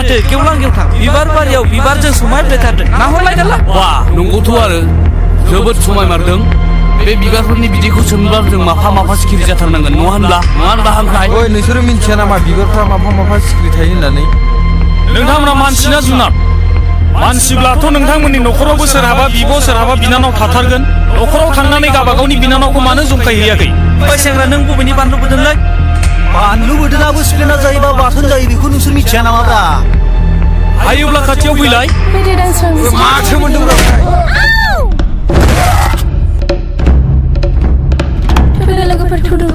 माथो गेवलां गेवथां बिबार बारियाव बिबारजों समायफ्लेथारदों नाहरलायदोंला वा नंगौथ' आरो जोबोद समायमारदों बे बिबारफोरनि बिदैखौ सोंब्ला जों माफा माफा सिखिरि जाथारनांगोन नङा होनब्ला हांख्राय ओइ नोंसोरो मिन्थिया नामा बिबारफ्रा माफा सिखिरि थायो होननानै नोंथांमोना मानसि ना जुनार मानसिब्लाथ' नोंथांमोननि न'खरावबो सोरहाबा बिब' सोरहाबा बिनानाव थाथारगोन न'खराव थांनानै गावबागावनि बिनानावखौ मानो जंखायहैयाखै ओइ सेंग्रा नों बबेनि बानलु बोदोंलै बानलु बोरदोनाबो सिफ्लेना जायोबा बाथोन जायो बेखौ नोंसोर मिथिया नामाब्रा हायोब्ला खाथियाव फैलाय माथो मोनदोंब्रा लोगोफोर थुदुं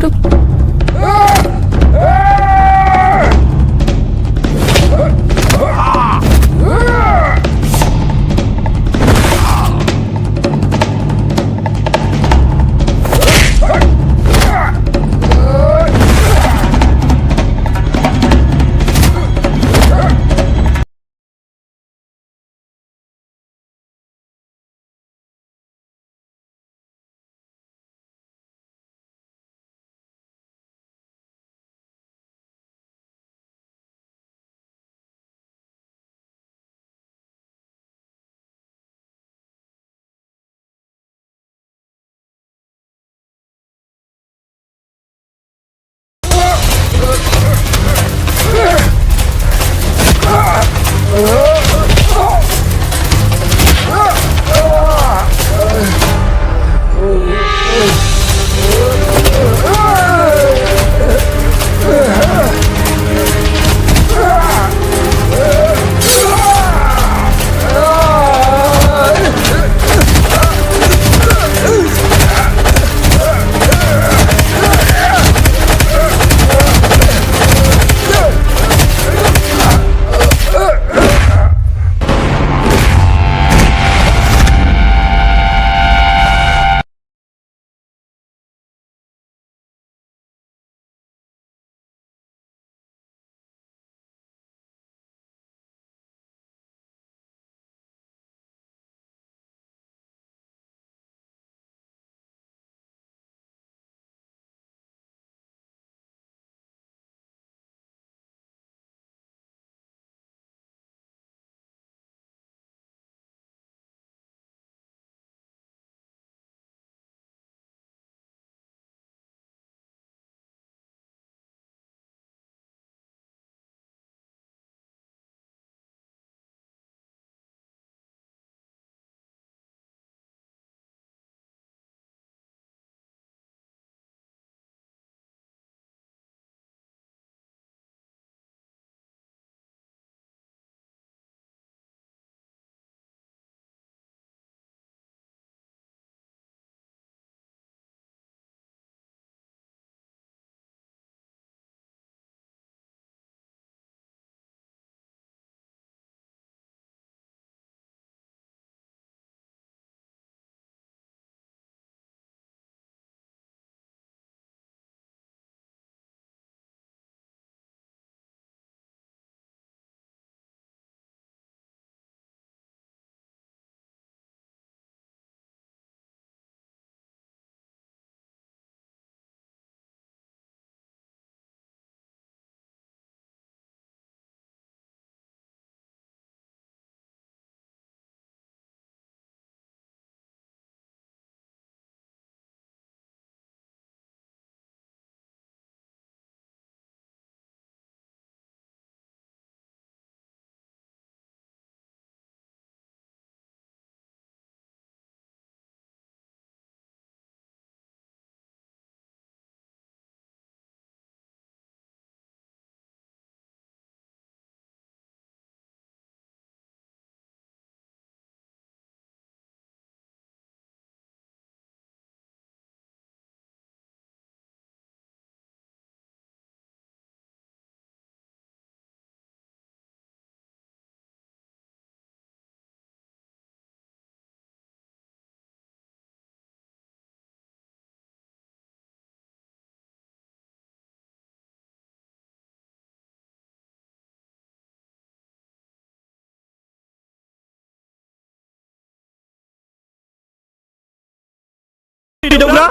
दंना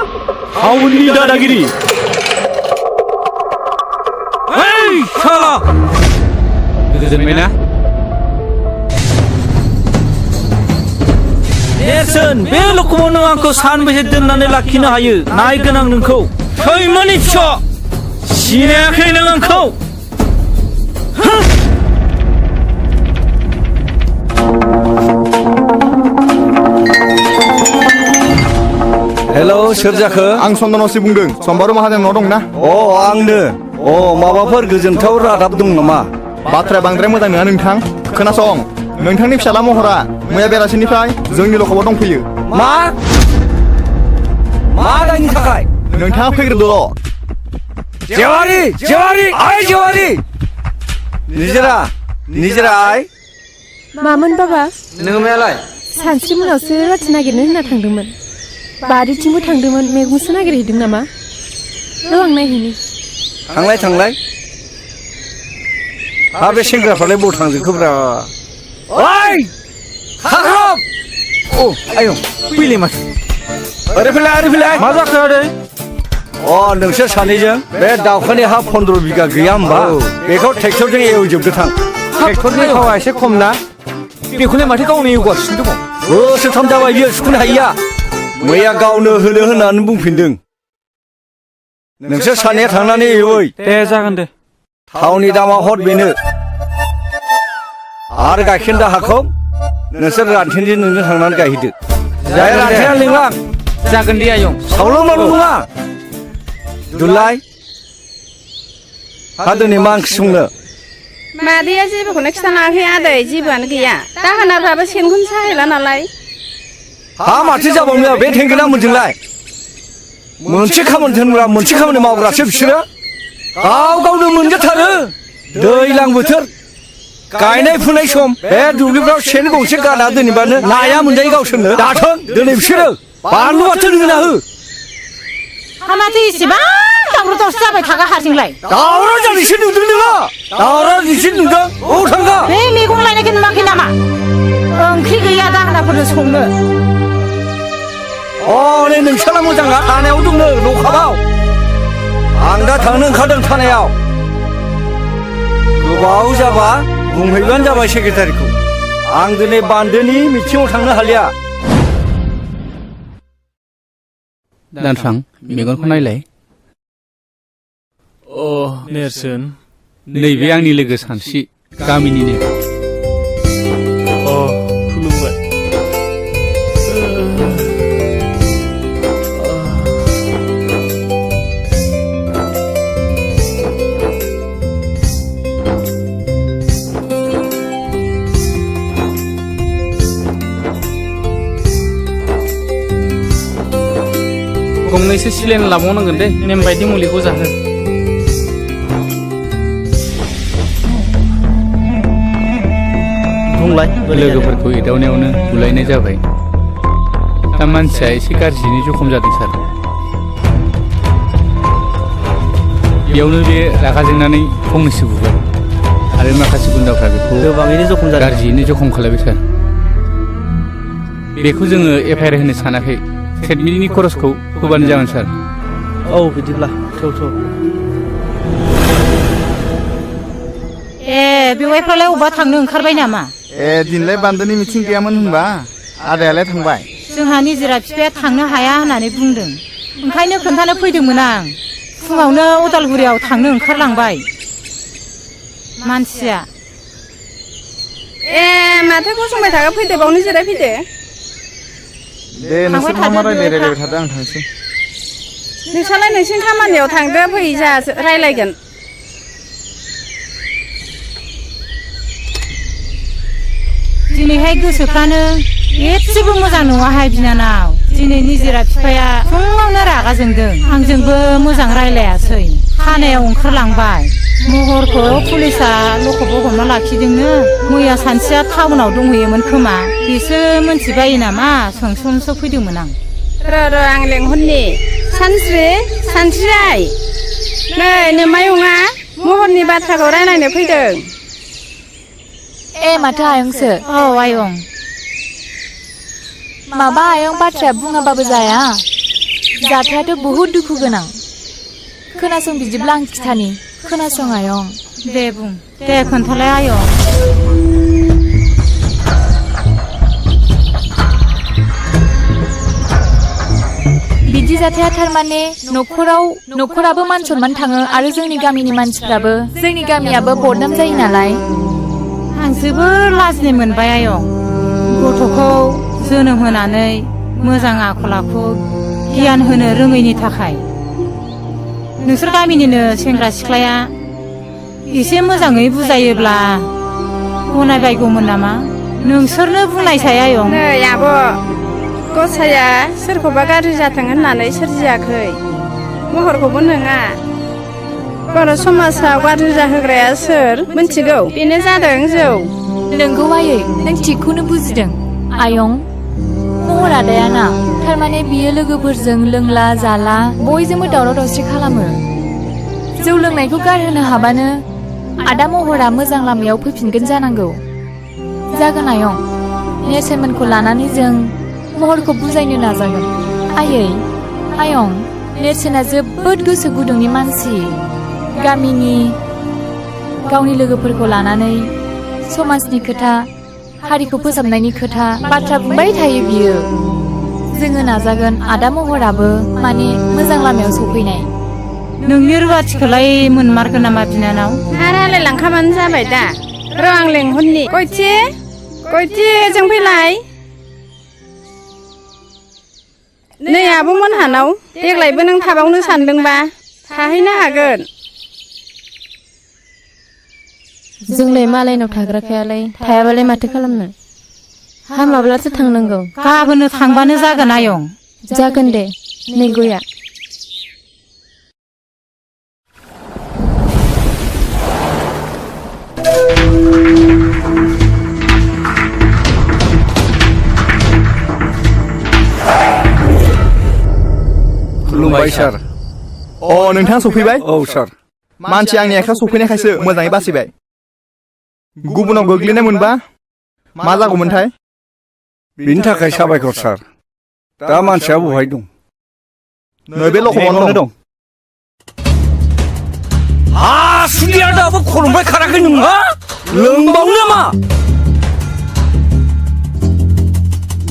हावनि दादागिरि ओइ साला गोजोनबायना नेरसोन बे लखमाव नों आंखौ सानबेसे दोननानै लाखिनो हायो नायगोन आं नोंखौ खैमोननि फिसा सिनायाखै नों आंखौ हेलौ सोर जाखो आं चन्दनसि बुंदों सम्बारु माहाजोन न' दंना आंनो माबाफोर गोजोनथाव रादाब दं नामा बाथ्राया बांद्राय मोजां नङा नोंथां खोनासं नोंथांनि फिसाला महरा मैया बेलासिनिफ्राय जोंनि लखबाव दंफैयो मा दायनि थाखाय नोंथाङा फैग्रोदोल' जेवारि आइ जेवारि निजिरा आइ मामोन बाबा नोङो मायालाय सानस्रि मोनावसो राथि नागिरनो होनना थांदोंमोन बारिथिंबो थांदोंमोन मैगंसो नागिरहैदों नामा आं नायहैनि थांलाय बे सेंग्राफ्रालाय बबाव थांजोबखोब्रा ओइ खारहाब आयौ फैले माथो ओरै फैलाय मा जाखो आदै नोंसोर सानैजों बे दाउखानि हा 15 बिगा गैया होमबा बेखौ ट्रेक्टरजों एवजोबदो थां ट्रेक्टरनि थावा एसे खम ना बेखौलाय माथो गावनो एवगासिनो दङ बोसोरथाम जाबाय बियो सुखुनो हायिया मैया गावनो होनो होननानै बुंफिनदों नोंसोर सानैया थांनानै एवै दे जागोन दे थावनि दामा हर बेनो आरो गाइखेर दाहाखौ नोंसोर रानथेनजों नोंजों थांनानै गायहैदो रानथेना लिंलां जागोन दे आयं सावल' मावल' नङा दुलाय हा दिनै मा ओंख्रि संनो मादैया जेबोखौनो खिथानाखै आदै जेबोआनो गैया दाहोनाफ्राबो सेनखौनो साहैला नालाय हा माथो जाबावनो बे थेंगोना मोनजोंलाय मोनसे खामानि दोनग्रा मोनसे खामानि मावग्रासो बिसोरो गावनो मोनजाथारो दैज्लां बोथोर गायनाय फुनाय सम बे दुब्लिफ्राव सेन गंसे गाना दोनबानो नाया मोनजायो गावसोरनो दाथों दिनै बिसोरो बानलुआथ' नोंना हो माथो इसेबां दावराव दावसि जाबाय थागा हारसिंलाय दावराव जानायसो नुदों नोङो दावराव जानायसो नुदों थांगा बे मैगं लायनायखौ नुवाखै नामा ओंख्रि गैया दाहोनाफोरनो संनो नै नोंसाला मोजाङा थानायाव दंनो न'खाबाव आं दा थांनो ओंखारदों थानायाव गोबाव जाबा बुंहैबानो जाबाय सेक्रेटारिखौ आं दिनै बान्दोनि मिथिङाव थांनो हालिया दानस्रां मेगनखौ नायलाय नेरसोन नैबे आंनि लोगो सानस्रि गामिनिनो खुलुमबाय गंनैसो सिलेन लाबावनांगोन दे नेम बायदि मुलिखौ जाहो लोगोफोरखौ एदावनायावनो बुलायनाय जाबाय दा मानसिया एसे गाज्रियैनो जखम जादों सार बेयावनो बे रागा जोंनानै फंनैसो बुबाय आरो माखासे गुन्दाफ्रा बेखौ गाज्रियैनो जखम खालामबाय सार बेखौ जोङो एफआइआर होनो सानाखै ट्रिटमेन्टनि खरसखौ होबानो जागोन सार बिदिब्ला थौ बेवाइफ्रालाय अबा थांनो ओंखारबाय नामा दिनैलाय बान्दोनि मिथिं गैयामोन होनबा आदायालाय थांबाय जोंहा निजिरा बिफाया थांनो हाया होननानै बुंदों ओंखायनो खोन्थानो फैदोंमोन आं फुङावनो उदालगुरियाव थांनो ओंखारलांबाय मानसिया माथो गसंबाय थाखो फैदो बावनो जिरायफैदो दे नोंसोर मा रायलायबाय थादो आं थांसै नोंसालाय नोंसिनि खामानियाव थांदो फै जोंहा रायलायगोन दिनैहाय गोसोफ्रानो एसेबो मोजां नङाहाय बिनानाव दिनै निजिरा बिफाया फुङावनो रागा जोंदों आंजोंबो मोजां रायलायासै थानायाव ओंखारलांबाय महरखौ पुलिसा लखबाव हमना लाखिदोंनो मैया सानसेया टाउनाव दंहैयोमोन खोमा बेसो मोनथिबायो नामा सोंसनसो फैदोंमोन आं र' आं लेंहरनि सानस्रि आइ नै नोमायंआ महरनि बाथ्राखौ रायलायनो फैदों माथो आयंसो आयं माबा आयं बाथ्राया बुङाबाबो जाया जाथायाथ' बहुद दुखु गोनां खोनासं बिदिब्ला आं खिथानि खोनासं आयं दे बुं दे खोन्थालाय आयं बिदि जाथाया थारमाने न'खराबो मान सनमान थाङो आरो जोंनि गामिनि मानसिफ्राबो जोंनि गामियाबो बदनाम जायो नालाय। आं जोबोर लाजिनाय मोनबाय आयं गथ'खौ जोनोम होनानै मोजां आखल आखु गियान होनो रोङैनि थाखाय। नोंसोर गामिनिनो सेंग्रा सिख्लाया एसे मोजाङै बुजायोब्ला गनायबायगौमोन नामा? नोंसोरनो बुंनायसाय आयं। नै आब' गसाइया सोरखौबा गाज्रि जाथों होननानै सोरजियाखै, महरखौबो नङा। बर' समाजाव गाज्रि जाहोग्राया सोर मिन्थिगौ? बेनो जादों जौ। नोंगौ आयै, नों थिगखौनो बुजिदों। आयं, महर आदायाना थारमाने बियो लोगोफोरजों लोंला जाला बयजोंबो दावराव दावसि खालामो। जौ लोंनायखौ गारहोनो हाबानो आदा महरा मोजां लामायाव फैफिनगोन जानांगौ। जागोन आयं, नेरसोनमोनखौ लानानै जों महरखौ बुजायनो नाजागोन। आयं, नेरसोना जोबोद गोसो गुदुंनि मानसि। गामिनि गावनि लोगोफोरखौ लानानै समाजनि खोथा, हारिखौ फोसाबनायनि खोथा बाथ्रा बुंबाय थायो बियो। जोङो नाजागोन आदा महराबो माने मोजां लामायाव सफैनाय। नोंनि रुवाथिखौलाय मोनमारगोन नामा बिनानाव? रायलाय लांखाबानो जाबाय दा। र' आं लेंहरनि। गयथि ओजों फैलाय। नै आब'मोनहानाव देग्लायबो नों थाबावनो सानदोंबा थाहैनो हागोन। जोंलाय मालायनाव थाग्राखायालाय थायाबालाय माथो खालामनो? हामाब्लासो थांनांगौ। गाबोननो थांबानो जागोन आयं। जागोन दे, नै गया। खुलुमबाय सार। नोंथाङा सफैबाय? औ सार। मानसि आंनि आखायाव सफैनायखायसो मोजाङै बासिबाय। गुबुनाव गोग्लैनाय मोनबा मा जागौमोनथाय? बिनि थाखाय साबायखर सार। दा मानसिया बहाय दं? नैबे लखबावनो दं। सुदिया दाबो खरंबाय खाराखै नोंहा? लोंबावनो मा?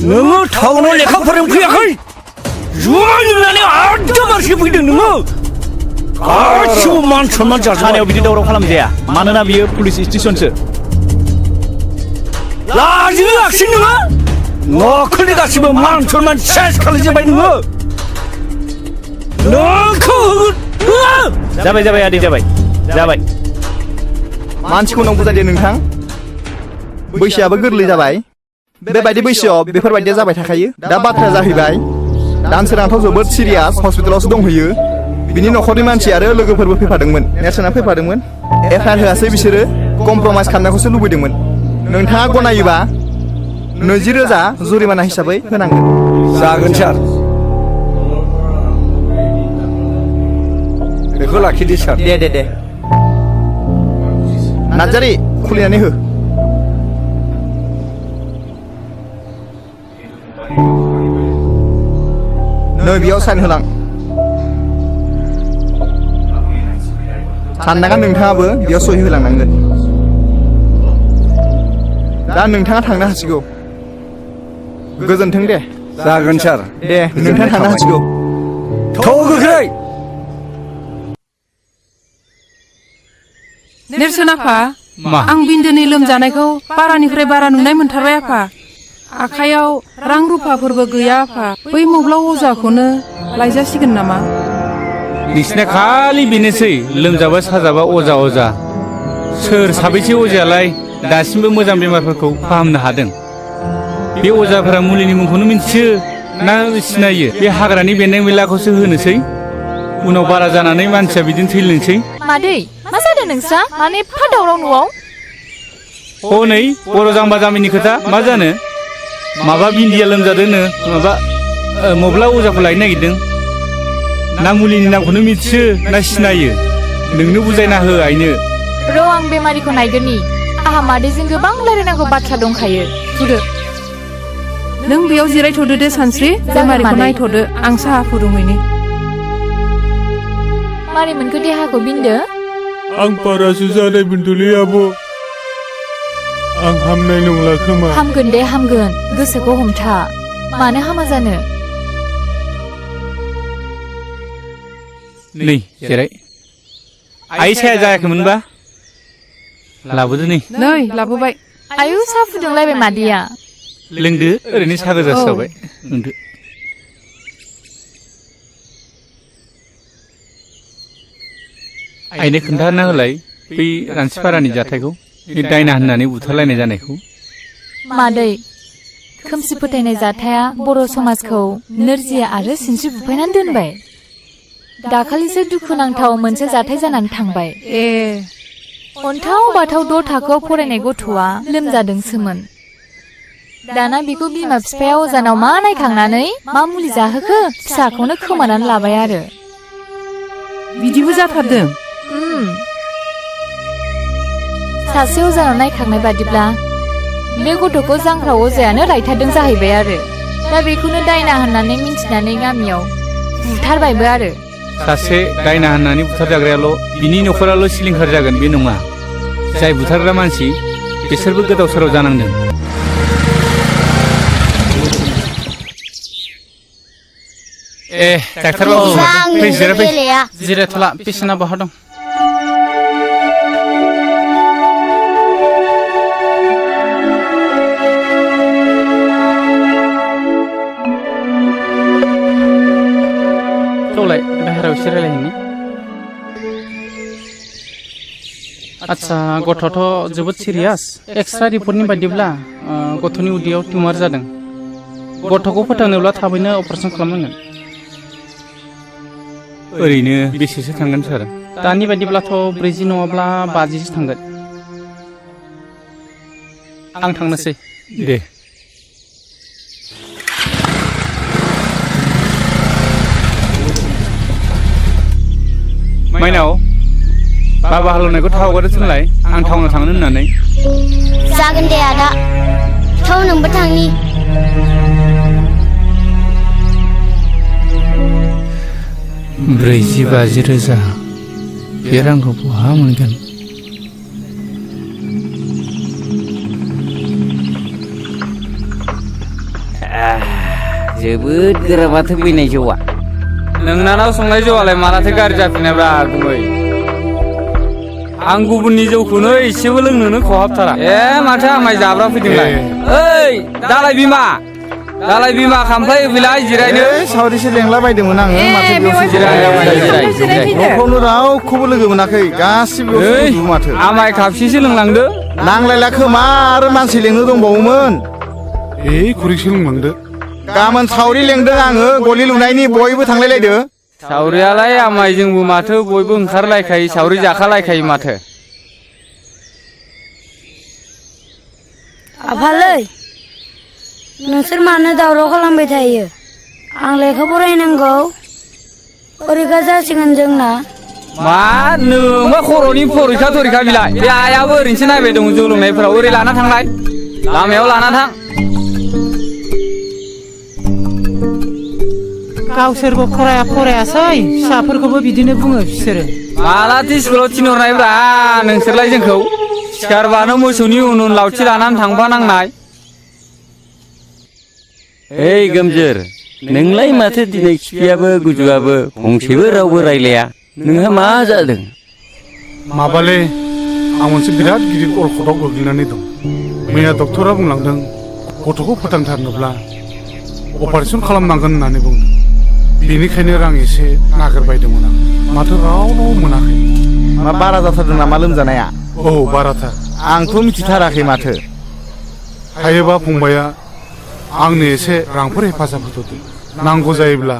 नोङो टाउनाव लेखा फोरों फैयाखै? जुमाय लोंनानै आदमारसो फैदों नोङो? गासिबो मान सनमान थानायाव बिदि दावराव खालामजाया, मानोना बियो पुलिस स्टेसनसो। लाजिनो लाखिन नोङो? न'खरनि गासिबो मान सनमान सेस खालामजोब्बाय नोङो? नोंखौ जाबाय आदै जाबाय। मानसिखौ नों बुजायदो नोंथां। बैसोआबो गोरलै जाबाय। बेबायदि बैसोआव बेफोरबायदिया जाबाय थाखायो। दा बाथ्राया जाहैबाय, दानसोरांथ' जोबोद सिरियास हस्पिटालावसो दंहैयो। बिनि न'खरनि मानसि आरो लोगोफोरबो फैफादोंमोन। नेरसोना फैफादोंमोन। एफआइआर होआसै बिसोरो, कमप्रमाइस खालामनायखौसो लुबैदोंमोन। नोंथाङा गनायोबा 20,000 जुरिमाना हिसाबै होनांगोन। जागोन सार। बेखौ लाखिदो सार। दे। नार्जारि, खुलिनानै हो। नै बेयाव साइन होलां। साननाङा नोंथाङाबो बेयाव सहि होलांनांगोन। दा नोंथाङा थांनो हासिगौ। गोजोन्थों दे। जागोन सार। दे नोंथाङा थांनो हासिगौ। थौ गोख्रै। नेरसोन आफा, मा? आं बिन्दोनि लोमजानायखौ बारानिफ्राय बारा नुनाय मोनथारबाय आफा। आखायाव रां रुफाफोरबो गैया आफा। बै मोब्लाव अजाखौनो लायजासिगोन नामा? नोंसिना खालि बेनोसै, लोमजाबा साजाबा अजा। सोर साबैसे अजायालाय दासिमबो मोजां बेमारफोरखौ फाहामनो हादों? बे अजाफोरा मुलिनि मुंखौनो मिन्थियो ना सिनायो? बे हाग्रानि बेन्दों बेनलाखौसो होनोसै, उनाव बारा जानानै मानसिया बिदिनो थैलोंसै। मादै, मा जादों नोंस्रा? माने एफा दावराव न'आव? हनै बर' जाम्बा जाम्बिनि खोथा मा जानो? माबा बिन्दिया लोमजादोंनो, माबा मब्ला अजाखौ लायनो नागिरदों। ना मुलिनि नामखौनो मिथियो ना सिनायो? नोंनो बुजायना हो आइनो। र' आं बेमारिखौ नायगोननि। आहा मादैजों गोबां रायलायनांगौ बाथ्रा दंखायो। फुदो। नों बेयाव जिरायथ'दो दे सानस्रि, बेमारिखौ नायथ'दो, आं साहा फुदुंहैनि। मारै मोनखो देहाखौ बिन्दो? आं बारासो जानाय मोनदोंलै आब'। आं हामनाय नंला खोमा। हामगोन दे हामगोन, गोसोखौ हमथा। मानो हामा जानो? नै जिराय आइ साया जायाखैमोनबा लाबोदो नै नै लाबोबाय आयु साहा फुदुंलायबाय मादैया लोंदो ओरैनो साहा गोजासो जाबाय लोंदो आइनो खोन्थाना होलाय बै रानसिपारानि जाथायखौ बे दायना होननानै बुथारलायनाय जानायखौ मादै खोमसि फोथायनाय जाथाया बर' समाजखौ नोरजिया आरो सिनस्रि बुफायनानै दोनबाय दाखालिसो दुखुनांथाव मोनसे जाथाय जानानै थांबाय ए अन्थाव बाथाव 6 थाखोआव फरायनाय गथ'आ लोमजादोंसोमोन दाना बेखौ बिमा बिफाया अजानाव मा नायखांनानै मा मुलि जाहोखो फिसाखौनो खोमानानै लाबाय आरो बिदिबो जाथारदों सासे अजानाव नायखांनाय बादिब्ला बे गथ'खौ जांख्राव अजायानो रायथारदों जाहैबाय आरो दा बेखौनो दायना होननानै मिन्थिनानै गामियाव बुथारबायबो आरो सासे दायना होननानै बुथारजाग्रायाल' बिनि न'खराल' सिलिंखार जागोन बे नङा जाय बुथारग्रा मानसि बिसोरबो गोदाव सोराव जानांदों ए डाक्टार बाबु फै जिरायफै जिरायथ'ला पेसेन्टआ बहा दं थौलाय बाहेरायाव एसे रायलायहैनि आच्छा गथ'थ' जोबोद सिरियास एक्सट्रा रिपर्टनि बायदिब्ला गथ'नि उदैयाव टिउमार जादों गथ'खौ फोथांनोब्ला थाबैनो अपारेसन खालामनांगोन ओरैनो बेसेसो थांगोन सार दानि बायदिब्लाथ' 40 नङाब्ला 50सो थांगोन आं थांनोसै दे माइनाव बाबा हालौनायखौ थाव हगारदो थोनलाय आं टाउनाव थांनो होननानै जागोन दे आदा थाव नोंबो थांनि 40-50 रोजा बे रांखौ बहा मोनगोन जोबोद गोरा माथो बैनाय जौआ नोंनानाव संनाय जौआलाय मालाथो गाज्रि जाफिनायब्रा गुमै आं गुबुननि जौखौनो एसेबो लोंनोनो खहाबथारा ए माथो आमाय जाब्रा फैदोंलाय ओइ दालाय बिमा खामफ्लाय बिलाय जिरायनो सावरिसो लेंला बायदोंमोन आङो माथो बेयावसो जिराय न'खरावनो रावखौबो लोगो मोनाखै गासिबो माथो आमाय खापसेसो लोंलांदो नांलायला खोमा आरो मानसि लेंनो दंबावोमोन खुरैसो लोंलांदो गाबोन सावरि लेंदों आङो गलि लुनायनि बयबो थांलायलायदो सावरियालाय आमाय जोंबो माथो बयबो ओंखारलायखायो सावरि जाखालायखायो माथो आफालै नोंसोर मानो दावराव खालामबाय थायो आं लेखा फरायनांगौ फरिखा जासिगोन जोंना मा नोंबा खर'नि फरिखा बिलाय बे आइयाबो ओरैनोसो नायबाय दं जौ लोंनायफोराव ओरै लाना थांलाय लामायाव लाना थां गावसोरबो फरायासै फिसाफोरखौबो बिदिनो बुङो बिसोरो मालाथो स्कुलाव थिनहरनायब्रा नोंसोरलाय जोंखौ सिखारबानो मोसौनि उन लावथि लानानै थांबा नांनाय ओइ गोमजोर नोंलाय माथो दिनै खिफियाबो गुजुआबो फंसेबो रावबो रायलाया नोंहा मा जादों माबाले आं मोनसे बिराद गिदिर अलखदाव गोग्लैनानै दं मैया डक्टरा बुंलांदों गथ'खौ फोथांथारनोब्ला अपारेसन खालामनांगोन होननानै बुंदों बेनिखायनो रां एसे नागिरबायदोंमोन आं माथो रावनाव मोनाखै मा बारा जाथारदों नामा लोमजानाया औ बाराथार आंथ' मिथिथाराखै माथो हायोबा फंबाया आंनो एसे रांफोर हेफाजाब होथ'दो नांगौ जायोब्ला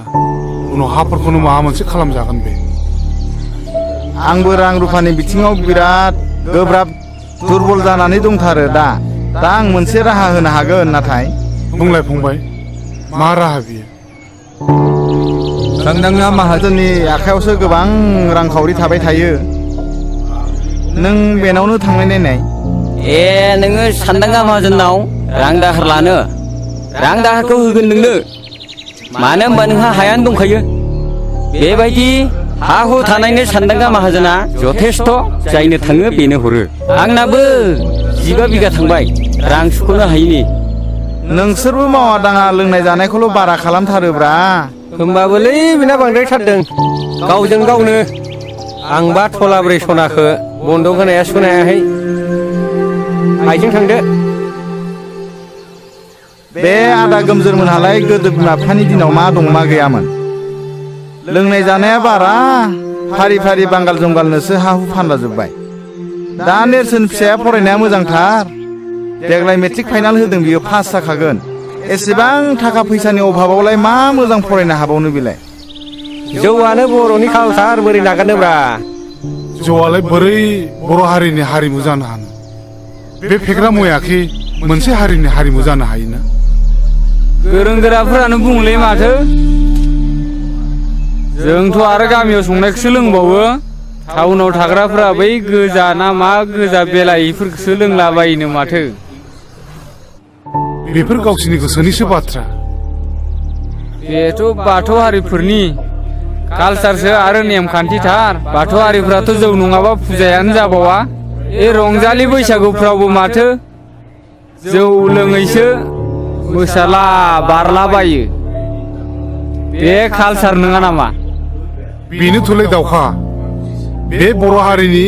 उनाव हाफोरखौनो माबा मोनसे खालामजागोन बे आंबो रां रुफानि बिथिङाव बिराद गोब्राब दुरबल जानानै दंथारो दा आं मोनसे राहा होनो हागोन नाथाय बुंलाय फंबाय मा राहा बियो सानदांगा माहाजोननि आखायावसो गोबां रांखावरि थाबाय थायो नों बेनावनो थांनाय नायनाय नोङो सानदांगा माहाजोननाव रां दाहार लानो रां दाहारखौ होगोन नोंनो मानो होनबा नोंहा हायानो दंखायो बेबायदि हा हु थानायनो सानदांगा माहाजोना जथेस्थ जायनो थाङो बेनो हरो आंनाबो 15 बिगा थांबाय रां सुख'नो हायिनि नोंसोरबो मावा दाङा लोंनाय जानायखौल' बारा खालामथारोब्रा होमबाबोलै बिना बांद्राय थारदों गावजों गावनो आंबा थलाब्रै सनाखो बन्दक होनाया सुनायाहाय आइजों थांदो बे आदा गोमजोरमोनहालाय गोदो बिमा बिफानि दिनाव मा दं मा गैयामोन लोंनाय जानाया बारा फारि फारि बांगाल जंगालनोसो हा हु फानला जोब्बाय दा नेरसोन फिसाया फरायनाया मोजांथार देग्लाय मेट्रिक फाइनाल होदों बियो पास जाखागोन एसेबां थाखा फैसानि अभाबावलाय मा मोजां फरायनो हाबावनो बेलाय जौआनो बर'नि कालसार बोरै नागारनोब्रा जौआलाय बोरै बर' हारिनि हारिमु जानो हानो बे फेग्रा मुवायाखि मोनसे हारिनि हारिमु जानो हायोना गोरों गोराफोरानो बुङोलै माथो जोंथ' आरो गामियाव संनायखौसो लोंबावो टाउनाव थाग्राफोरा बै गोजा ना मा गोजा बेलायिफोरखौसो लोंलाबायोनो माथो बेफोर गावसिनि गोसोनिसो बाथ्रा बेथ' बाथौ हारिफोरनि कालसारसो आरो नेमखान्थिथार बाथौ हारिफ्राथ' जौ नङाबा फुजायानो जाबावा ए रंजालि बैसागुफ्रावबो माथो जौ लोङैसो मोसाला बारलाबायो बे कालसार नङा नामा बेनो थुलै दावखा बे बर' हारिनि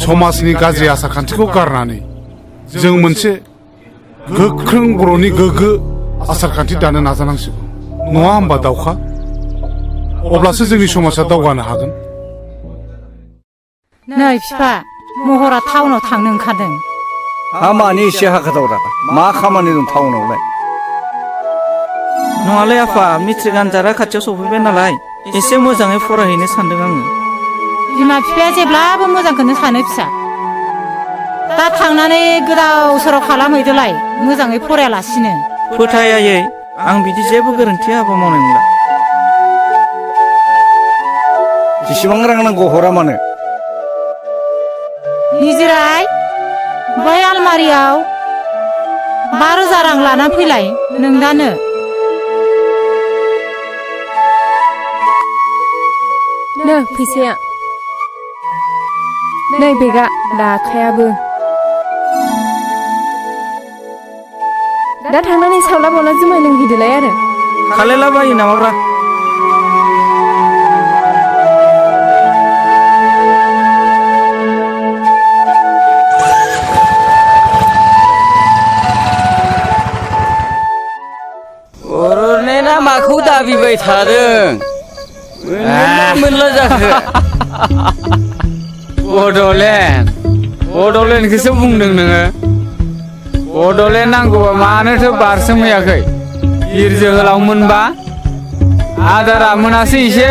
समाजनि गाज्रि आसार खान्थिखौ गारनानै जों मोनसे गोख्रों बर'नि गोग्गो आसार खान्थि दानो नाजानांसिगौ नङा होमबा दावखा अब्लासो जोंनि समाजा दावगानो हागोन नै बिफा महरा टाउनाव थांनो ओंखारदों हामानि एसे हाखाथावरा मा खामानि दं टाउनावलाय नङालै आफा मेट्रिक आनजादा खाथियाव सफैबाय नालाय एसे मोजाङै फरायहैनो सानदों आङो बिमा बिफाया जेब्लाबो मोजांखौनो सानो फिसा दा थांनानै गोदाव सोराव खालामहैदोलाय मोजाङै फरायालासिनो फोथायायै आं बिदि जेबो गोरोन्थि हाबा मावनाय नंला जेसेबां रां नांगौ हरा मानो निजिराय बै आलमारियाव 5,000 रां लाना फैलाय नोंदानो नो फैसाया नै बेगा लाखायाबो दा थांनानै सावला बावला जुमाय लोंहैदोलाय आरो खालायला बायो नामाब्रा बर'लेण्डआ माखौ दाबिबाय थादों मोनला जाखो बड'लेण्डखौसो बुंदों नोङो बड'लेण्ड नांगौबा मानोथो बारसोमहैयाखै बिर जोहोलाव मोनबा आदारा मोनासो एसे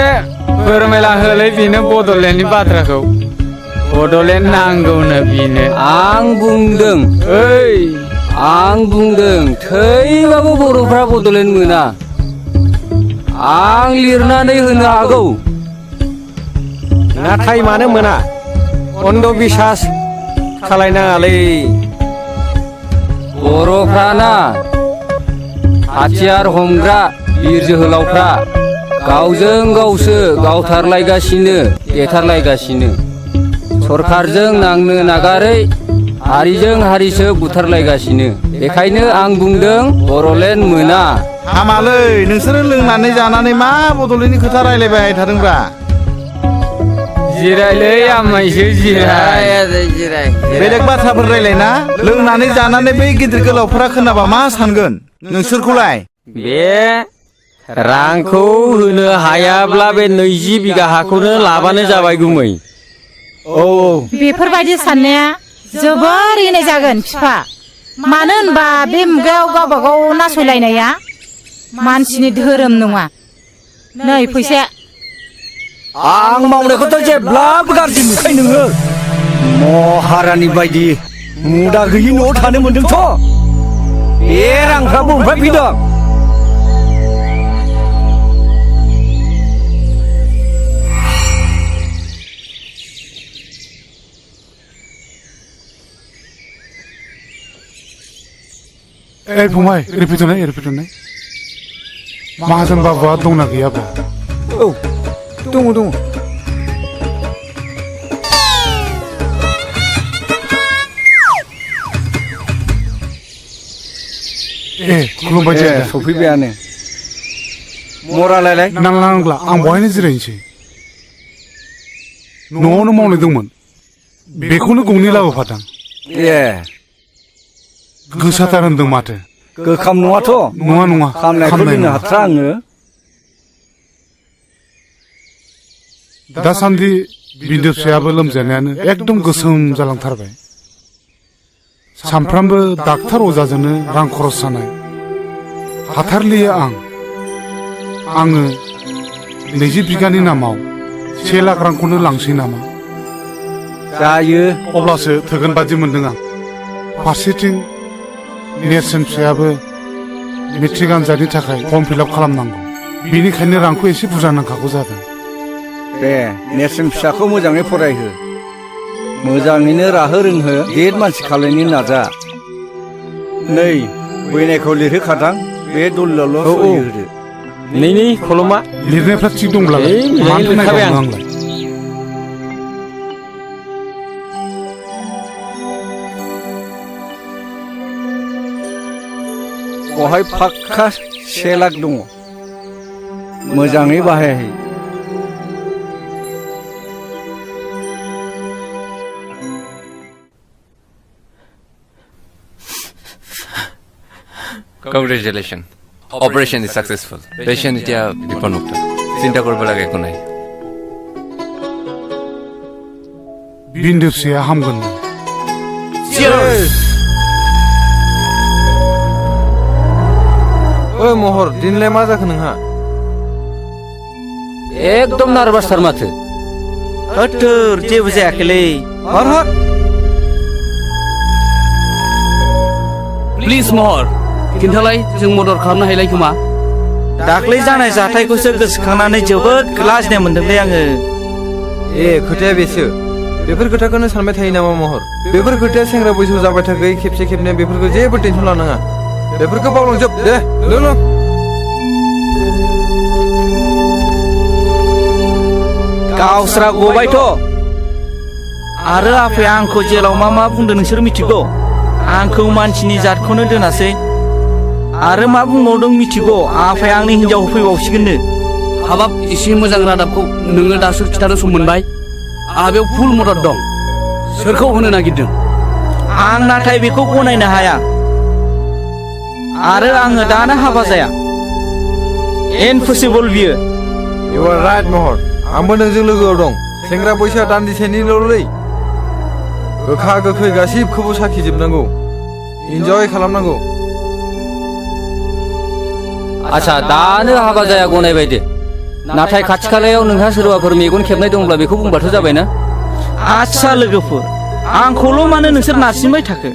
फोरमायला होलै बेनो बड'लेण्डनि बाथ्राखौ बड'लेण्ड नांगौनो बेनो आं बुंदों थैबाबो बर'फ्रा बड'लेण्ड मोना आं लिरनानै होनो हागौ नाथाय मानो मोना अन्ध बिसास खालायनाङालै बर'फ्राना हाथियार हमग्रा बिर जोहोलावफ्रा गावजों गावसो गावथारलायगासिनो देथारलायगासिनो सरखारजों नांनो नागारै हारिजों हारिसो बुथारलायगासिनो बेखायनो आं बुंदों बड'लेण्ड मोना हामालै नोंसोरो लोंनानै जानानै मा बड'लेण्डनि खोथा रायलायबाय थादोंब्रा जिरायलै आमायसो जिराय बेलेग बाथ्राफोर रायलायना लोंनानै जानानै बै गिदिर गोलावफोरा खोनाबा मा सानगोन नोंसोरखौलाय बे रांखौ होनो हायाब्ला बे 20 बिगा हाखौनो लाबानो जाबाय गुमै औ बेफोरबायदि साननाया जोबोर इनाय जागोन बिफा मानो होनबा बे मुगायाव गावबा गाव नासयलायनाया मानसिनि धोरोम नङा नै फैसाया आं मावनायखौथ' जेब्लाबो गाज्रि नुखायो नोङो महारानि बायदि मुदा गैयि न'आव थानो मोन्दोंथ' बे रांफ्रा बबेनिफ्राय फैदों फंबाय ओरै फैथ'नाय माहाजोन बाबुआ दंना गैयाब्रा औ दङ खुलुमबाय सफैबायानो मरालायलाय नांला नांला आं बहायनो जिरायनोसै न'आवनो मावनाय दंमोन बेखौनो गंनै लाबोफादां ए गोसाथार होनदों माथो गोखाम नङाथ' नङा नङा खामनायखौ लोंनो हाथ्रा आङो दासान्दि बिन्दो फिसायाबो लोमजानायानो एकदम गोसोम जालांथारबाय सानफ्रामबो डाक्टार अजाजोंनो रां खरस जानाय हाथारलिया आङो 20 बिगानि नामाव 1 लाख रांखौनो लांसै नामा जायो अब्लासो थोगोन बादि मोनदों आं फारसेथिं नेरसोन फिसायाबो मेट्रिक आनजादनि थाखाय फर्म फिलआप खालामनांगौ बेनिखायनो रांखौ एसे बुरजा नांखागौ जादों दे नेरसोन फिसाखौ मोजाङै फरायहो मोजाङैनो राहो रोंहो गेदेर मानसि खालायनो नाजा नै बैनायखौ लिरहोखादां बे दलिलावल' सहि होदो नैनि खलमा लिरनायफ्रा थिग दंब्लालाय मानोथो नायबावनो आंलाय बहाय फाक्का 1 लाख दङ मोजाङै बाहायहै Congratulations. Operation is successful. Patient এতিয়া বিপন্মুক্ত চিন্তা কৰিব লাগে একো নাই बिन्दो फिसाया हामगोन ओइ महर दिनलाय मा जाखो नोंहा एकदम नार्भासथार माथो होथोर जेबो जायाखैलै हर हर प्लिज महर खिन्थालाय जों मदद खालामनो हायलाय खोमा दाख्लै जानाय जाथायखौसो गोसोखांनानै जोबोद लाजिनाय मोनदोंलै आङो ए खोथाया बेसो बेफोर खोथाखौनो सानबाय थायो नामा महर बेफोर खोथाया सेंग्रा बैसोआव जाबाय थाखै खेबसे खेबनै बेफोरखौ जेबो टेनसन लानाङा बेफोरखौ बावलांजोब दे लों गावस्रा गबायथ' आरो आफाया आंखौ जेलाव मा बुंदों नोंसोर मिथिगौ आंखौ मानसिनि जातखौनो दोनासै आरो मा बुंबावदों मिथिगौ आफाया आंनि हिनजाव फैबावसिगोननो हाबाब एसे मोजां रादाबखौ नोङो दासो खिथानो सम मोनबाय आंहा बेयाव फुल मदद दं सोरखौ होनो नागिरदों आं नाथाय बेखौ गनायनो हाया आरो आङो दानो हाबा जाया इम्पसिबल बियो इउ आर राइट महर आंबो नोंजों लोगोआव दं सेंग्रा बैसोआ दान्दिसेनिल'लै गोखा गोखै गासिबखौबो साखिजोबनांगौ इन्जय खालामनांगौ आच्छा दानो हाबा जाया गनायबाय दे नाथाय खाथि खालायाव नोंहा सोरबाफोर मेगन खेबनाय दंब्ला बेखौ बुंबाथ' जाबायना आच्छा लोगोफोर आंखौल' मानो नोंसोर नारसिनबाय थाखो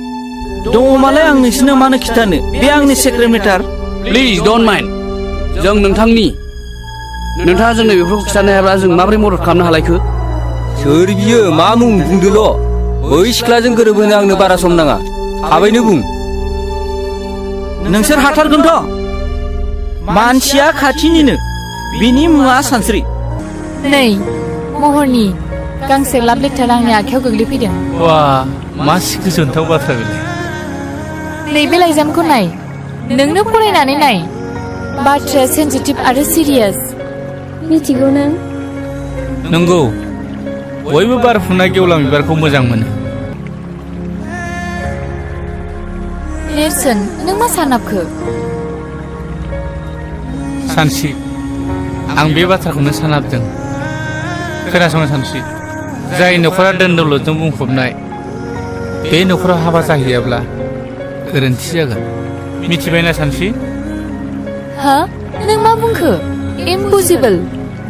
दङमालाय आं नोंसोरनो मानो खिथानो बे आंनि secret matter please don't mind जों नोंथाङा जोंनो बेफोरखौ खिथानो हायाब्ला जों माबोरै मदद खालामनो हालायखो सोर बियो मा मुं बुंदोल' बै सिख्लाजों गोरोबहोनो आंनो बारा सम नाङा थाबैनो बुं नोंसोर हाथारगोनथ' मानसिया खाथिनिनो बिनि मुङा सानस्रि नै महरनि गांसे लाभ लेटार आंनि आखायाव गोग्लैफैदों वा मा गोजोनथाव बाथ्रा बेलाय नैबे लाइजामखौ नाय नोंनो फरायनानै नाय बाथ्राया सेन्सिटिभ आरो सिरियास मिथिगौ नों नंगौ बयबो बारफुनाय गेवलां बिबारखौ मोजां मोनो नेरसोन नों मा सानाबखो सानस्रि आं बे बाथ्राखौनो सानाबदों खोनासंनो सानस्रि जाय न'खरा दोन दौलतजों बुंफबनाय बे न'खराव हाबा जाहैयाब्ला गोरोन्थि जागोन मिथिबायना सानस्रि हा नों मा बुंखो इम्पसिबल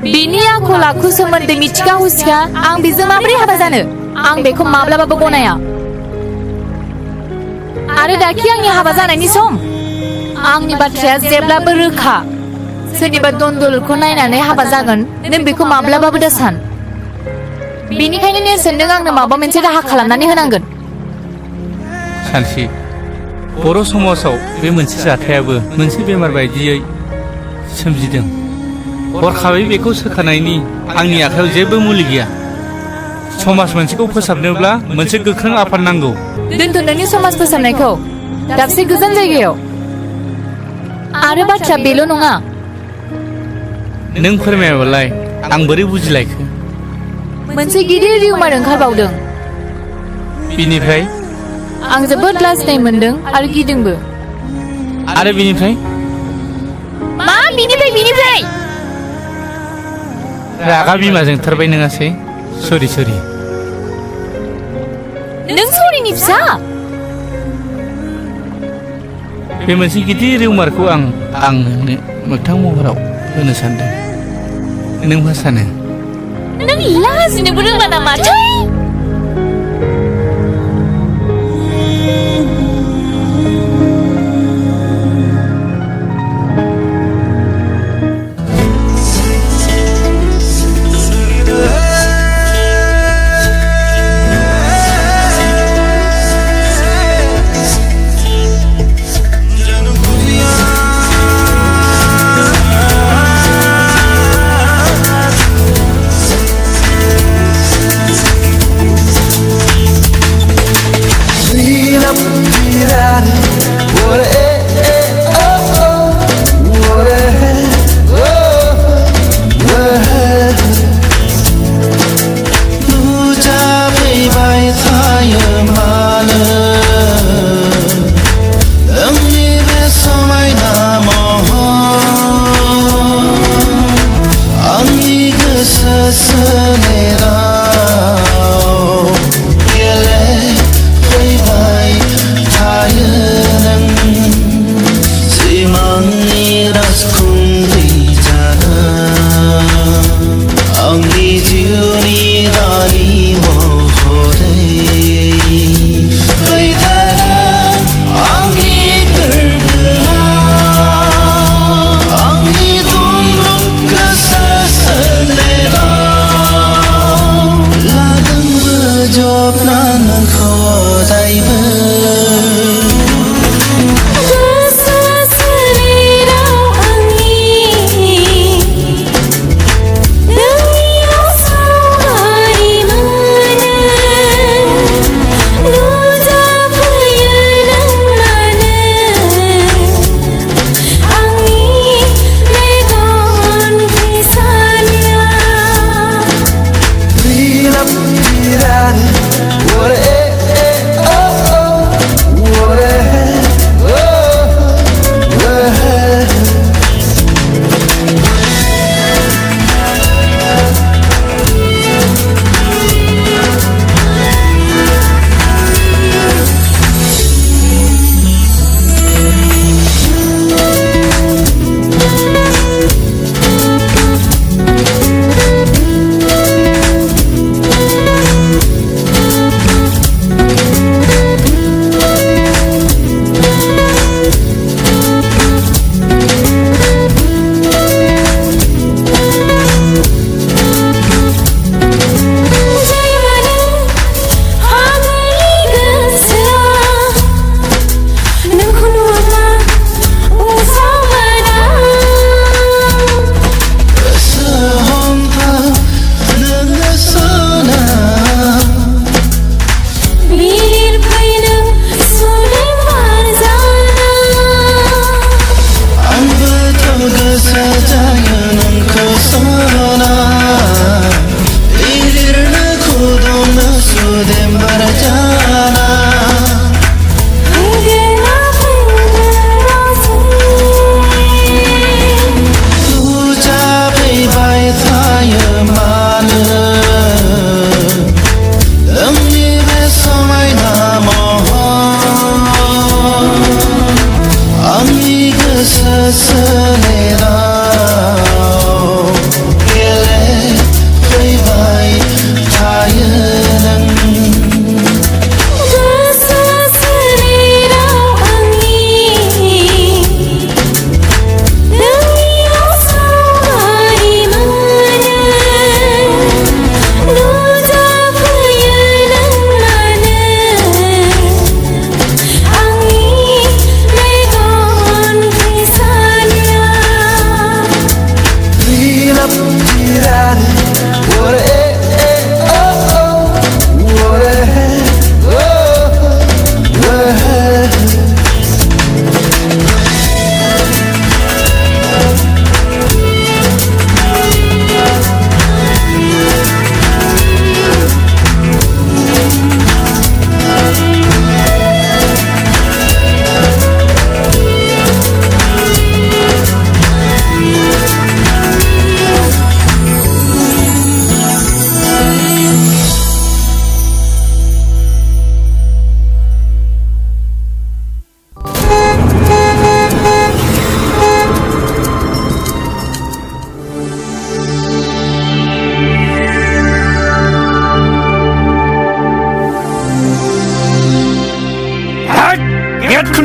बिनि आखल आखु सोमोन्दै मिथिखा हुसिखा आं बेजों माबोरै हाबा जानो आं बेखौ माब्लाबाबो गनाया आरो दाखि आंनि हाबा जानायनि सम आंनि बाथ्राया जेब्लाबो रोखा सोरनिबा दन्दलखौ नायनानै हाबा जागोन नों बेखौ माब्लाबाबो दा सान बेनिखायनो नेरसोन नों आंनो माबा मोनसे राहा खालामनानै होनांगोन सानस्रि बर' समाजाव बे मोनसे जाथायाबो मोनसे बेमार बायदियै सोमजिदों हरखाबै बेखौ सोखानायनि आंनि आखायाव जेबो मुलि गैया समाज मोनसेखौ फोसाबनोब्ला मोनसे गोख्रों आफाद नांगौ दोनथ' नोंनि समाज फोसाबनायखौ दाबसे गोजान जायगायाव आरो बाथ्रा बेल' नङा नों फोरमायाबालाय आं बोरै बुजिलायखो मोनसे गिदिर रिउमार ओंखारबावदों बिनिफ्राय आं जोबोद लाजिनाय मोनदों आरो गिदोंबो आरो बिनिफ्राय मा बिनिफ्राय रागा बिमाजों थारबाय नङासै सरि नों सरिनि फिसा बे मोनसे गिदिर रिउमारखौ आं नोंनो मोगथां महराव होनो सानदों नों मा सानो नों लाजिनोबो रोंला नामाथाय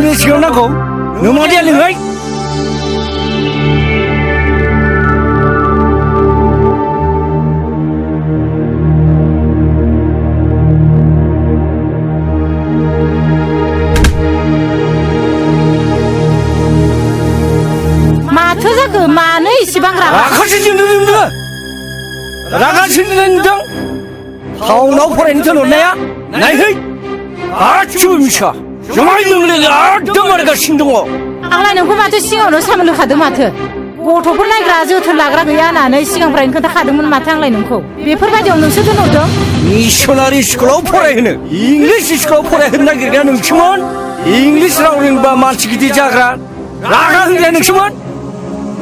आंनि सिगाङाव नांगौ नों मा देया नोंहाय माथो जाखो मानो इसेबां रागासो जोंदों नोंनो रागासो जोंदों नोंथां टाउनाव फरायनो थिनहरनाया नायहै गासिबो मिसा जुमाय लोंलेले एकदम मारगासिनो दङ आंलाय नोंखौ माथो सिगाङावनो सामोल होखादों माथो गथ'फोर नायग्रा जोथोन लाग्रा गैया होननानै सिगांनिफ्रायनो खोन्थाखादोंमोन माथो आंलाय नोंखौ बेफोरबायदियाव नोंसो दोनहरदों मिसनारि स्कुलाव फरायहोनो इंलिस स्कुलाव फरायहोनो नागिरग्राया नोंसोमोन इंलिस राव रोंबा मानसि गिदिर जाग्रा रागा होग्राया नोंसोमोन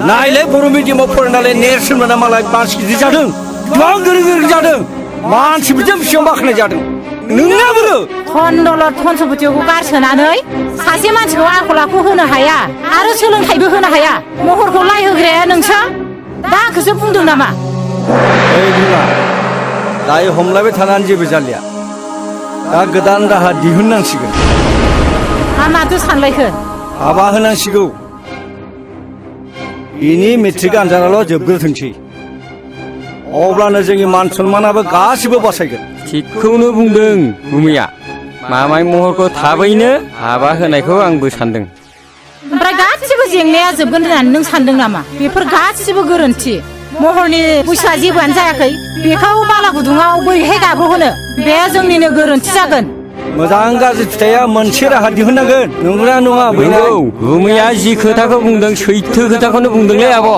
नायलाय बर' मिडियामाव फरायनानै नेरसोन मोना मालाय मानसि गिदिर जादों गोबां गोरों गोरों जादों मानसि बिदिनो बेसेबां बाख्नाय जादों नोंना बोरो धनदौलत धन सम्पतिखौ गारसोनानै सासे मानसिखौ आखल आखु होनो हाया आरो सोलोंथाइबो होनो हाया महरखौ लायहोग्राया नोंसो दा आंखौसो बुंदों नामा ओइ बिमा दायो हमलायबाय थानानै जेबो जालिया दा गोदान राहा दिहुननांसिगोन माथो सानलायखो हाबा होनांसिगौ बिनि मेट्रिक आनजादाल' जोबग्रोथोंसै अब्लानो जोंनि मान सन्मानाबो गासिबो बासायगोन थिगखौनो बुंदों गुमैया मामाय महरखौ थाबैनो हाबा होनायखौ आंबो सानदों ओमफ्राय गासिबो जेंनाया जोबगोन होननानै नों सानदों नामा बेफोर गासिबो गोरोन्थि महरनि बैसोआ जेबोआनो जायाखै बेखौ बाला गुदुङाव बोरैहाय गाबहोनो बे जोंनिनो गोरोन्थि जागोन मोजां गाज्रि फिथाइया मोनसे राहा दिहुननांगोन नंगौना नङा नंगौ गुमैया जि खोथाखौ बुंदों सैथो खोथाखौनो बुंदोंलै आब'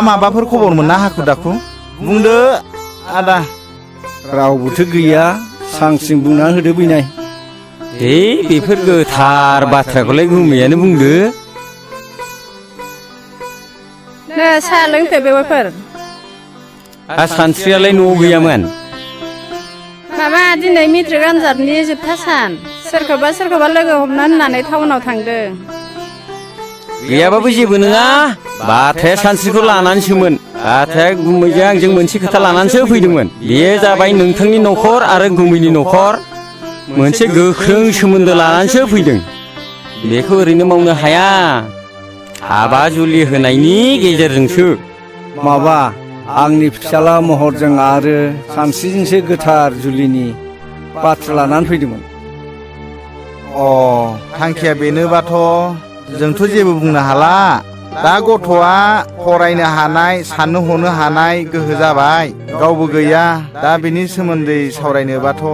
माबाफोर खबर मोनना हाखु दाखु बुंदो आदा रावबोथ' गैया सांसिं बुंना होदो बैनाय दे बेफोर गोथार बाथ्राखौलाय गुमैयानो बुंदो नो साहा लोंफै बेवाइफोर सानस्रियालाय न'आव गैयामोन माबा दिनै मेट्रिक आनजादनि जोबथा सान सोरखौबा लोगो हमना होननानै टाउनाव थांदों गैयाबाबो जेबो नङा बाथ्राया सानस्रिखौ लानानैसोमोन बाथ्राया गुमैजों आंजों मोनसे खोथा लानानैसो फैदोंमोन बेयो जाबाय नोंथांनि न'खर आरो गुमैनि न'खर मोनसे गोख्रों सोमोन्दो लानानैसो फैदों बेखौ ओरैनो मावनो हाया हाबा जुलि होनायनि गेजेरजोंसो माबा आंनि फिसाला महरजों आरो सानस्रिजोंसो गोथार जुलिनि बाथ्रा लानानै फैदोंमोन थांखिया बेनोबाथ' जोंथ' जेबो बुंनो हाला दा गथ'आ फरायनो हानाय साननो हनो हानाय गोहो जाबाय गावबो गैया दा बेनि सोमोन्दै सावरायनोबाथ'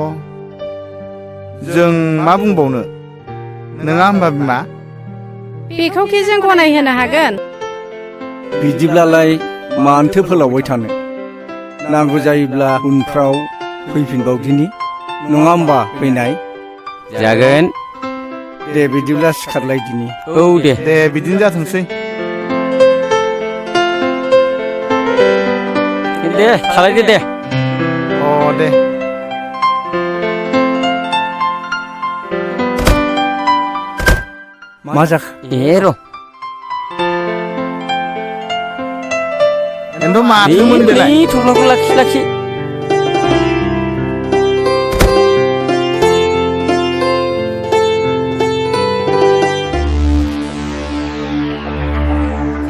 जों मा बुंबावनो नङा होमबा बिमा बेखौखि जों गनायहोनो हागोन बिदिब्लालाय मानोथो फोलावबाय थानो नांगौ जायोब्ला उनफ्राव फैफिनबावदिनि नङा होमबा फैनाय जागोन दे बिदिब्ला सिखारलायदिनि औ दे बिदिनो जाथोंसै दे खालायदो दे दे मा जाखो र' एन्थ' माथोमोन बेलाय थब्लाखौ लाखि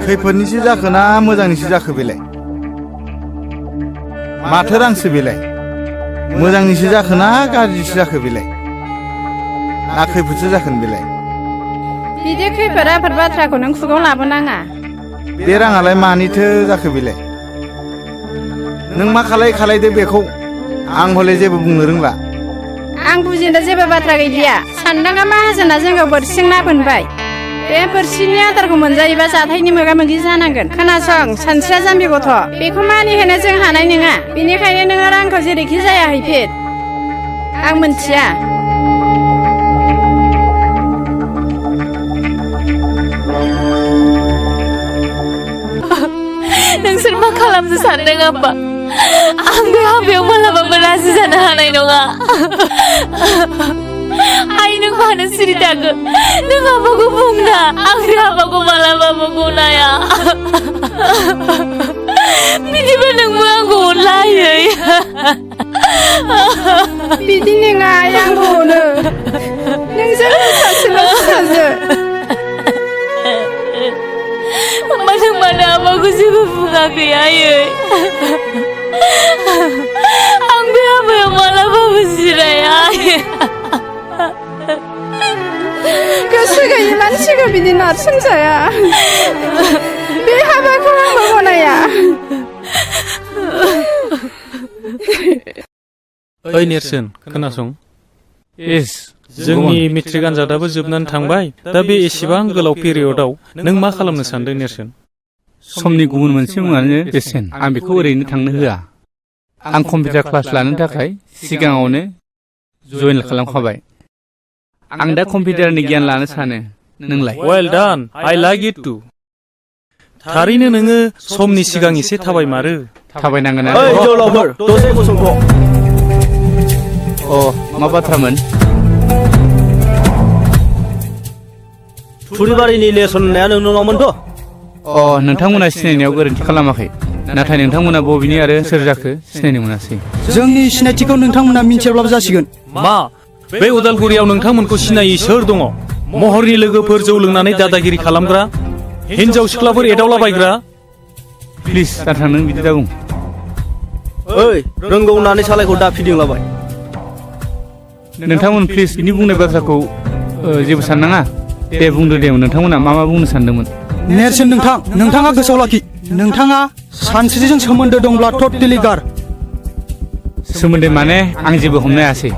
खैफोदनिसो जाखो ना मोजांनिसो जाखो बेलाय माथो रांसो बेलाय मोजांनिसो जाखो ना गाज्रिसो जाखो बेलाय ना खैफोदसो जाखोन बेलाय बिदि खैफोद आफोद बाथ्राखौ नों खुगाव लाबोनाङा बे राङालाय मानिथो जाखो बेलाय नों मा खालायदो बेखौ आं हले जेबो बुंनो रोंला आं बुजिनो जेबो बाथ्रा गैलिया सानदांगा माहाजोना जोंखौ बोरसिं ना बोनबाय बे बोरसिनि आदारखौ मोनजायोबा जाथायनि मोगा मोगि जानांगोन खोनासं सानस्रिया जाम्बि गथ' बेखौ मानिहोनो जों हानाय नङा बेनिखायनो नोङो रांखौ जेरैखि जाया हैफिन आं मोनथिया नोंसोर मा खालामनो सानदों आब्बा आं बे हाबायाव मालाबाबो राजि जानो हानाय नङा आइ नों मानो सिरि थाखो नों आब्बाखौ बुंना आं बे हाबाखौ मालाबाबो गनाया बिदिबा नोंबो आंखौ अनलायै बिदि नङा आइ आंबो अनो नों आमाखौ जेबो बुङाखै आयै आं बे हाबायाव मालाबाबो जिराया आयै गोसो गैयि मानसिखौ बिदि नारसोमजाया बे हाबाखौ आंबो गनाया ओइ नेरसोन खोनासं जोंनि मेट्रिक आनजादाबो जोबनानै थांबाय दा बे एसेबां गोलाव पिरियडआव नों मा खालामनो सानदों नेरसोन समनि गुबुन मोनसे मुङानो बेसेन आं बेखौ ओरैनो थांनो होआ आं कम्पिउटार क्लास लानो थाखाय सिगाङावनो जइन खालामखाबाय आं दा कम्पिउटारनि गियान लानो सानो नोंलाय well done I like it टु थारैनो नोङो समनि सिगां एसे थाबायमारो थाबायनांगोन ओइ जोहोलावफोर दसे गसंथ' अ मा बाथ्रामोन थुरिबारिनि नेरसोन होननाया नोंनावमोनथ' अ नोंथांमोना सिनायनायाव गोरोन्थि खालामाखै नाथाय नोंथांमोना बबेनि आरो सोर जाखो सिनायनो मोनासै जोंनि सिनायथिखौ नोंथांमोना मिन्थियाब्लाबो जासिगोन मा बे उदालगुरियाव नोंथांमोनखौ सिनायै सोर दङ महरनि लोगोफोर जौ लोंनानै दादागिरि खालामग्रा हिनजाव सिख्लाफोर एदावलाबायग्रा प्लिज दाथा नों बिदि दाबुं ओइ रोंगौ होननानै सालायखौ दाफिदिंलाबाय नोंथांमोन प्लिज बिनि बुंनाय बाथ्राखौ जेबो साननाङा दे बुंदो दे नोंथांमोना मा बुंनो सानदोंमोन नेरसोन नोंथाङा गोसोआव लाखि नोंथाङा सानस्रिजों सोमोन्दो दंब्ला टटेलि गार सोमोन्दो माने आं जेबो हमनो हायासै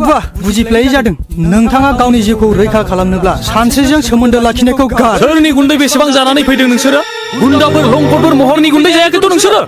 बाह बुजिफ्लायै जादों नोंथाङा गावनि जिउखौ रैखा खालामनोब्ला सानस्रिजों सोमोन्दो लाखिनायखौ गार सोरनि गुन्दै बेसेबां जानानै फैदों नोंसोरो गुन्दाफोर लंफोर महरनि गुन्दै जायाखैथ' नोंसोरो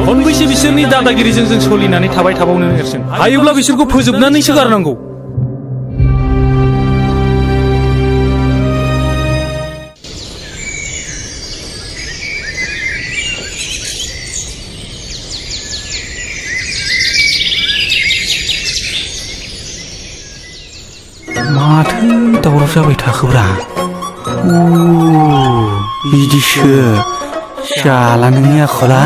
खनबैसे बिसोरनि दादागिरिजों जों सोलिनानै थाबाय थाबावनो नेरसोन हायोब्ला बिसोरखौ फोजोबनानैसो गारनांगौ माथो दावराव जाबाय थाखोब्रा बिदिसो शाला नोंनि आखला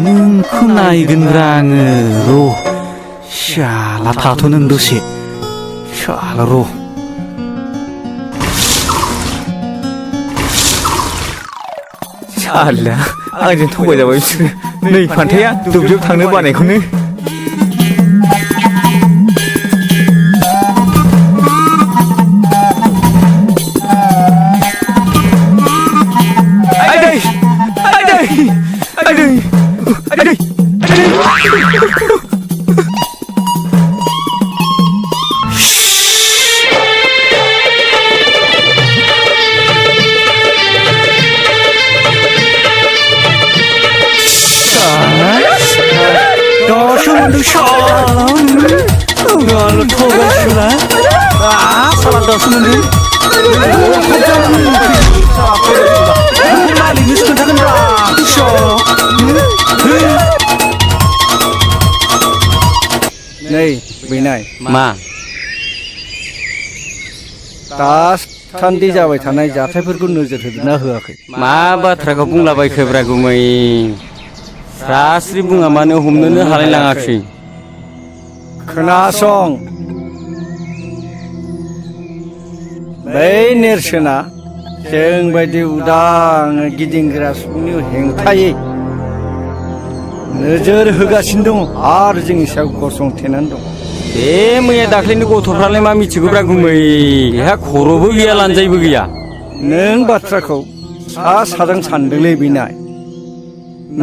नोंखौ नायगोनब्रा आङो र' शाला थाथ' नों दसे शाला र' शाला आंजों थगायजाबाय बिसोरो नै फान्थाया दुब्लियाव थांनो बानायखौनो नै बैनाय मा दासान्दि जाबाय थानाय जाथायफोरखौ नोजोर होदोंना होआखै मा बाथ्राखौ बुंलाबायखोब्रा गुमै स्रास्रि बुङा मानो हमनोनो हालायलाङाखै खोनासं बै नेरसोना जों बायदि उदां गिदिंग्रा सुबुंनि हेंथायै नोजोर होगासिनो दं आरो जोंनि सायाव गसंथेनानै दं बे मैया दाख्लैनि गथ'फ्रालाय मा मिथिगौब्रा गुमै बेहा खर'बो गैया लानजायबो गैया नों बाथ्राखौ सा साजों सानदोंलै बिनाय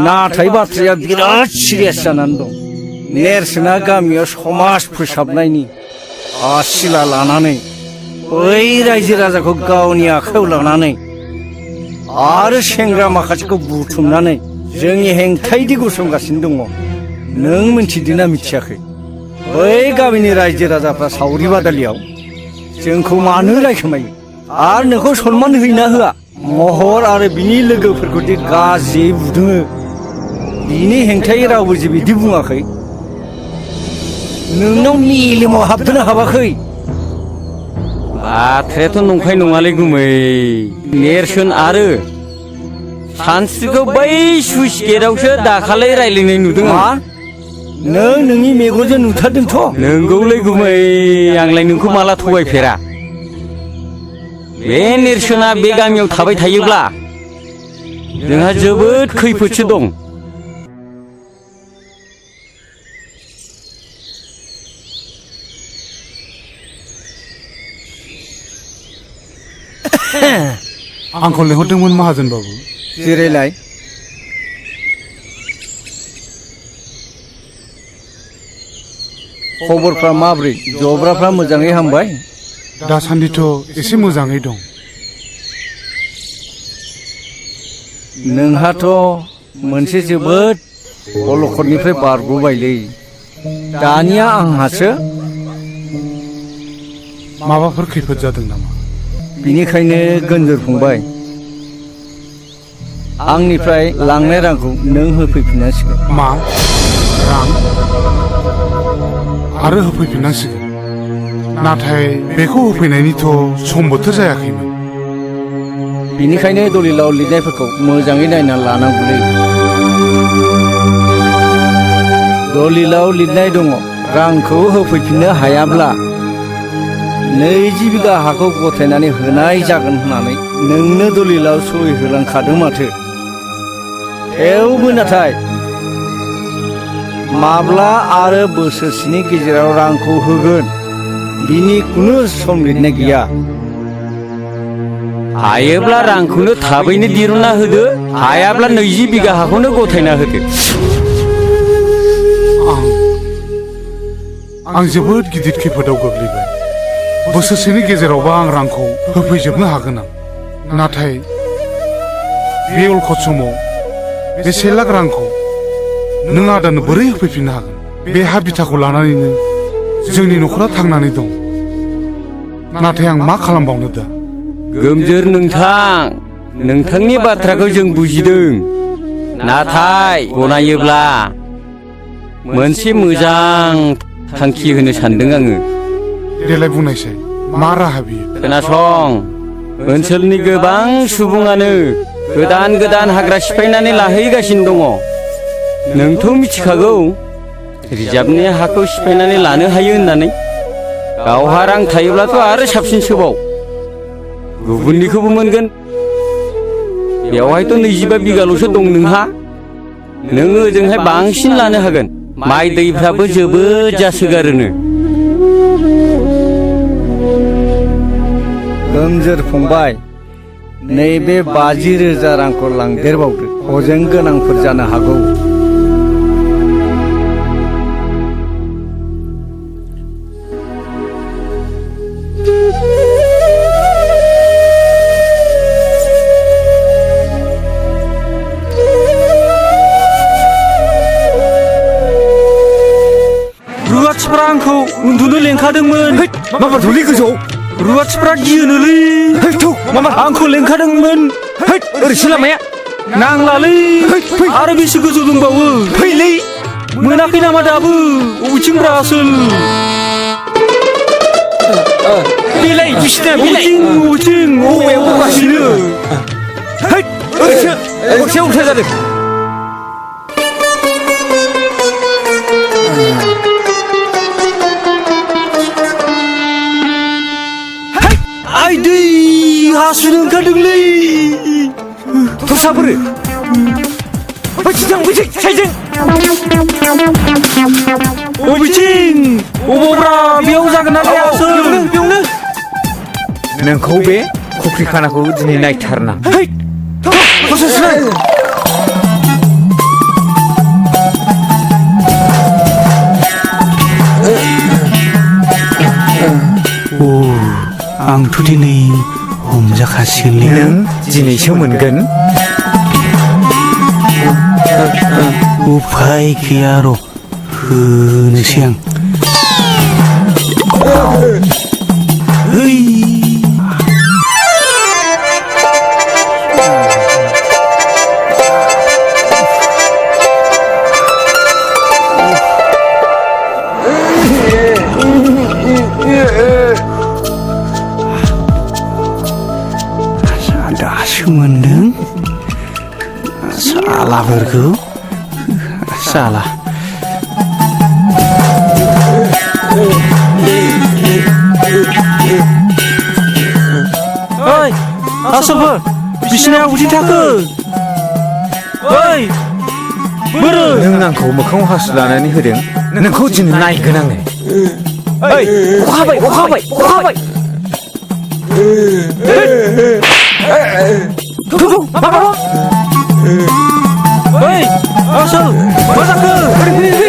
नाथाय बाथ्राया बिराद सिरियास जानानै दं नेरसोना गामियाव समाज फोसाबनायनि आसिला लानानै बै रायजो राजाखौ गावनि आखायाव लानानै आरो सेंग्रा माखासेखौ बुथुमनानै जोंनि हेंथायदि गसंगासिनो दङ नों मिथिदोंना मिथियाखै बै गामिनि रायजो राजाफ्रा सावरि बादालियाव जोंखौ मानो रायखोमायो आरो नोंखौ सनमान होयोना होआ महर आरो बिनि लोगोफोरखौ दि गाज्रियै बुदोङो बिनि हेंथायै रावबो जे बिदि बुङाखै नोंनाव मेलेमाव हाबथ'नो हाबाखै बाथ्रायाथ' नंखाय नङालै गुमै नेरसोन आरो सानस्रिखौ बै सुइस गेटआवसो दाखालै रायलायनाय नुदों नों नोंनि मेगनजों नुथारदोंथ' नोंगौलै गुमै आंलाय नोंखौ माला थगायफेरा बे नेरसोना बे गामियाव थाबाय थायोब्ला जोंहा जोबोद खैफोदसो दं आंखौ लेंहरदोंमोन माहाजोन बाबु जिरायलाय खबरफ्रा माब्रै जब्राफ्रा मोजाङै हामबाय दासान्दिथ' एसे मोजाङै दं नोंहाथ' मोनसे जोबोद अलखदनिफ्राय बारग'बायलै दानिया आंहासो माबाफोर खैफोद जादों नामा बिनिखायनो गोनजोर फंबाय आंनिफ्राय लांनाय रांखौ नों होफैफिननांसिगोन मा रां आरो होफैफिननांसिगोन नाथाय बेखौ होफैनायनिथ' सम बोथोर जायाखैमोन बिनिखायनो दलिलाव लिरनायफोरखौ मोजाङै नायना लानांगौलै दलिलाव लिरनाय दङ रांखौ होफैफिननो हायाब्ला 20 बिगा हाखौ गथायनानै होनाय जागोन होननानै नोंनो दलिलाव सहि होलांखादों माथो थेवबो नाथाय माब्ला आरो बोसोरसेनि गेजेराव रांखौ होगोन बिनि खुनु सम लिरनाय गैया हायोब्ला रांखौनो थाबैनो दिरुनना होदो हायाब्ला 20 बिगा हाखौनो गथायना होदो आं जोबोद गिदिर खैफोदाव गोग्लैबाय बोसोरसेनि गेजेरावबा आं रांखौ होफैजोबनो हागोन आं नाथाय बे अलखद समाव बे 1 लाख रांखौ नों आदानो बोरै होफैफिननो हागोन बे हा बिथाखौ लानानैनो जोंनि न'खरा थांनानै दं नाथाय आं मा खालामबावनो दा गोमजोर नोंथां नोंथांनि बाथ्राखौ जों बुजिदों नाथाय गनायोब्ला मोनसे मोजां थांखि होनो सानदों आङो देलाय बुंनायसाय मा राहा बियो खोनासं ओनसोलनि गोबां सुबुङानो गोदान गोदान हाग्रा सिफायनानै लाहैगासिनो दङ नोंथ' मिथिखागौ रिजार्भनि हाखौ सिफायनानै लानो हायो होननानै गावहा रां थायोब्लाथ' आरो साबसिनसोबाव गुबुननिखौबो मोनगोन बेवहायथ' 25 बिगाल'सो दं नोंहा नोङो ओजोंहाय बांसिन लानो हागोन माइ दैफ्राबो जोबोद जासोगारोनो गोमजोर फंबाय नैबे 50,000 रांखौ लांदेरबावदो हजों गोनांफोर जानो हागौ रुवाथिफ्रा आंखौ उन्दुनो लेंखादोंमोन माबा धुलि गोजौ रुवाथिफ्रा गियोनोलै आंखौ लेंखादोंमोन ओरैसो लामाया नांलालै आरो बेसे गोजौ दंबावो फैलै मोनाखै नामा दाबो अबेथिंब्रा आसोल बिलाइ बिसिना अबेथिं अबेयाव दंगासिनो ओरैसो गरसे उल्था जादों आइदै हासुनो ओंखारदोंलै थसाफोर साइजों अबेथिं अबावब्रा बेयाव जागोन ना जायासै बेयावनो नोंखौ बे खफ्रि खानाखौ दिनै नायथारना आंथ' दिनै हमजाखासिगोनलै नों दिनैसो मोनगोन उफाय गैया र' होनोसै आं दासो मोनदों सालाफोरखौ साला ओइ आसलफोर बिसिनायाव उदि थाखो ओइ बोरो नों आंखौ मोखाङाव हासु लानानै होदों नोंखौ दिनै नायगोन आङो ओइ अखा हाबाय ओइ आसोल मा जाखो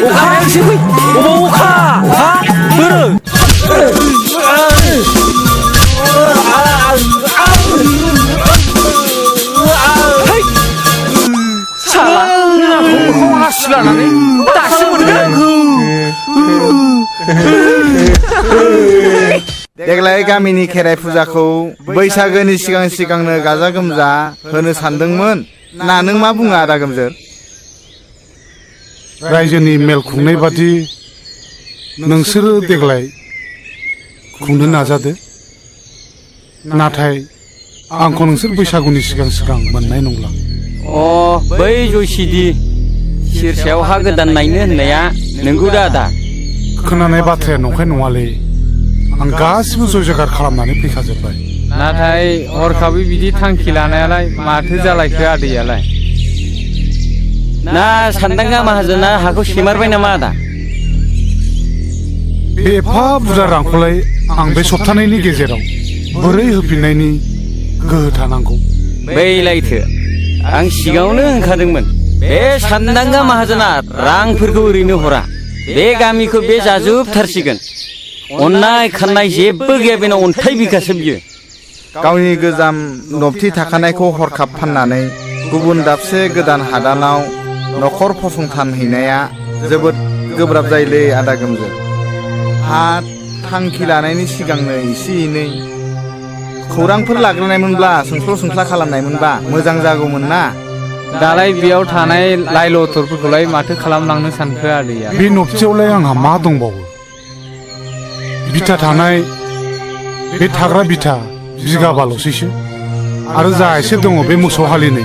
अखाया एसे फै अबाव अखा हा बोरो साला मोखाङाव हासु लानानै दासो मोनगोन देग्लाय गामिनि खेराइ फुजाखौ बैसागोनि सिगांनो गाजा गोमजा होनो सानदोंमोन ना नों मा बुङो आदा गोमजोर रायजोनि मेल खुंनाय बादि नोंसोरो देग्लाय खुंनो नाजादो नाथाय आंखौ नोंसोर बैसागुनि सिगां मोननाय नंला बै जयसिदि सिरसायाव हा गोदान नायनो होननाया नोंगौ दा आदा खोनानाय बाथ्राया नंखाय नङालै आं गासिबो जय जगार खालामनानै फैखाजोब्बाय नाथाय हरखाबै बिदि थांखि लानायालाय माथो जालायखो आदैयालाय ना सानदांगा माहाजोना हाखौ सेमारबाय नामा आदा बे एफा बुरजा रांखौलाय आं बे सप्तानैनि गेजेराव बोरै होफिननायनि गोहो थानांगौ बैलायथो आं सिगाङावनो होनखादोंमोन बे सानदांगा माहाजोना रांफोरखौ ओरैनो हरा बे गामिखौ बे जाजोबथारसिगोन अननाय खाननाय जेबो गैया बेनाव अन्थाइ बिखासो बियो गावनि गोजाम नबथि थाखानायखौ हरखाब फाननानै गुबुन दाबसे गोदान हादानाव नखर फसंथान हैनाया जोबोद गोब्राब जायोलै आदा गोमजोर हा थांखि लानायनि सिगांनो एसे एनै खौरांफोर लाग्रोनायमोनब्ला सोंस्ला खालामनायमोनबा मोजां जागौमोन ना दालाय बेयाव थानाय लाइ लथरफोरखौलाय माथो खालामलांनो सानखो आदैया बे नबथियावलाय आंहा मा दंबावो बिथा थानाय बे थाग्रा बिथा बिगाबाल'सैसो आरो जा एसे दङ बे मोसौ हालिनै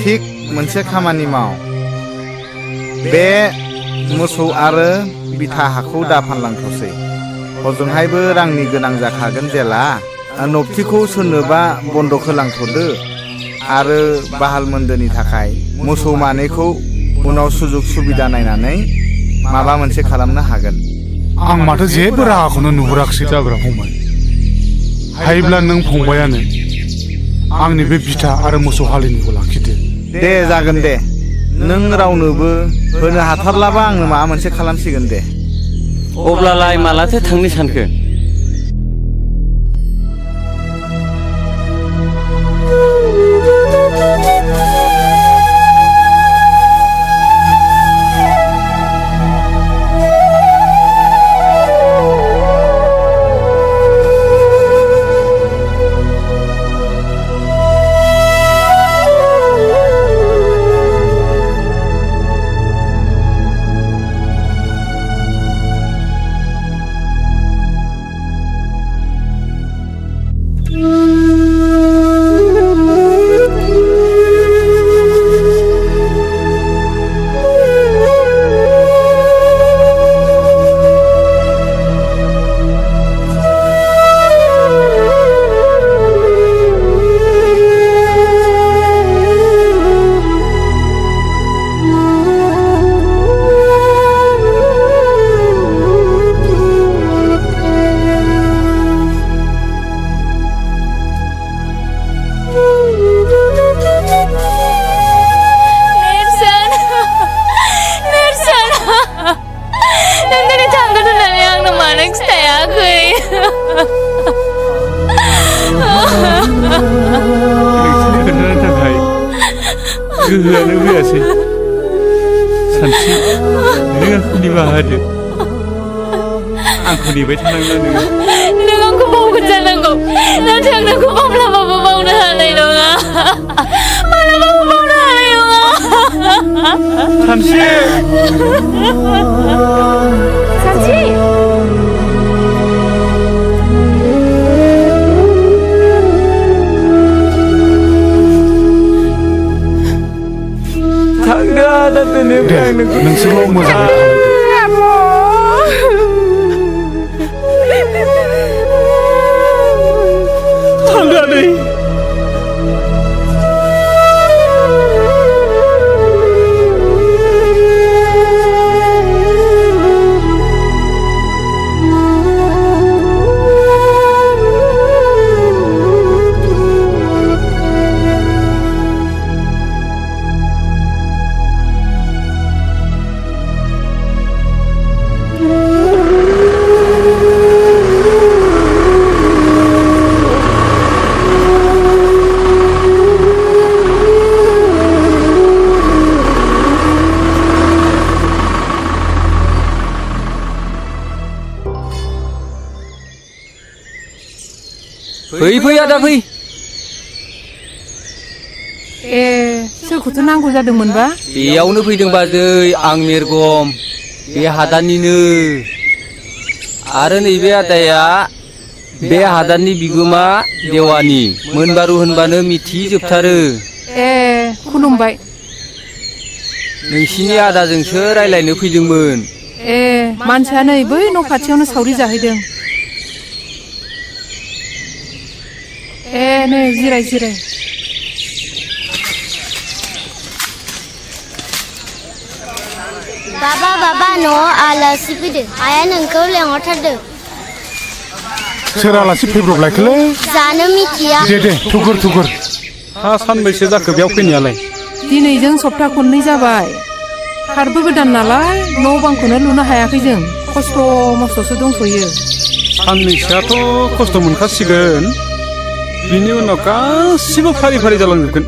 थिग मोनसे खामानि माव बे मोसौ आरो बिथा हाखौ दा फानलांथ'सै हजोंहायबो रांनि गोनां जाखागोन जेला नबथिखौ सोरनोबा बन्द' होलांथ'दो आरो बाहाल मोन्दोनि थाखाय मोसौ मानैखौ उनाव सुजुग सुबिदा नायनानै माबा मोनसे खालामनो हागोन आं माथो जेबो राहाखौनो नुहुराखिसै जाग्रा फंबाय हायोब्ला नों फंबायानो आंनि बे बिथा आरो मोसौ हालिनिखौ लाखिदो दे जागोन दे नों रावनोबो होनो हाथारलाबा आंनो माबा मोनसे खालामसिगोन दे अब्लालाय मालाथो थांनो सानखो गोहोआनो फैयासै सानस्रि नों आंखौ निमाहा होदो आंखौ नेबाय थानांला नों आंखौ बावगोन जानांगौ नाथाय आं नोंखौ माब्लाबाबो बावनो हानाय नङा माब्लाबाबो बावनो हानाय नङा सानस्रि सानस्रि दे नोंसोरल' मोजाङै थांनानै फै फै आदा फै ए सोरखौथो नांगौ जादोंमोनबा बेयावनो फैदों बाजै आं मेरगम बे हादाननिनो आरो नैबे आदाया बे हादाननि बिगोमा देवानि मोनबारु होनबानो मिथिजोबथारो ए खुलुमबाय नोंसिनि आदाजोंसो रायलायनो फैदोंमोन ए मानसिया नै बै न' खाथियावनो सावरि जाहैदों ए नै जिराय जिराय बाबा न'आव आलासि फैदों आइया नोंखौ लेंहरथारदों सोर आलासि फैब्रबलायखोलै जानो मिथिया दे थुगुर हा सानबैसे जाखो बेयाव फैनायालाय दिनैजों सप्ता खननै जाबाय खारबो गोदान नालाय न' बांखौनो लुनो हायाखै जों खस्थ' मस्थ'सो दंथ'यो साननैसोआथ' खस्थ' मोनखासिगोन बिनि उनाव गासिबो फारि फारि जालांजोबगोन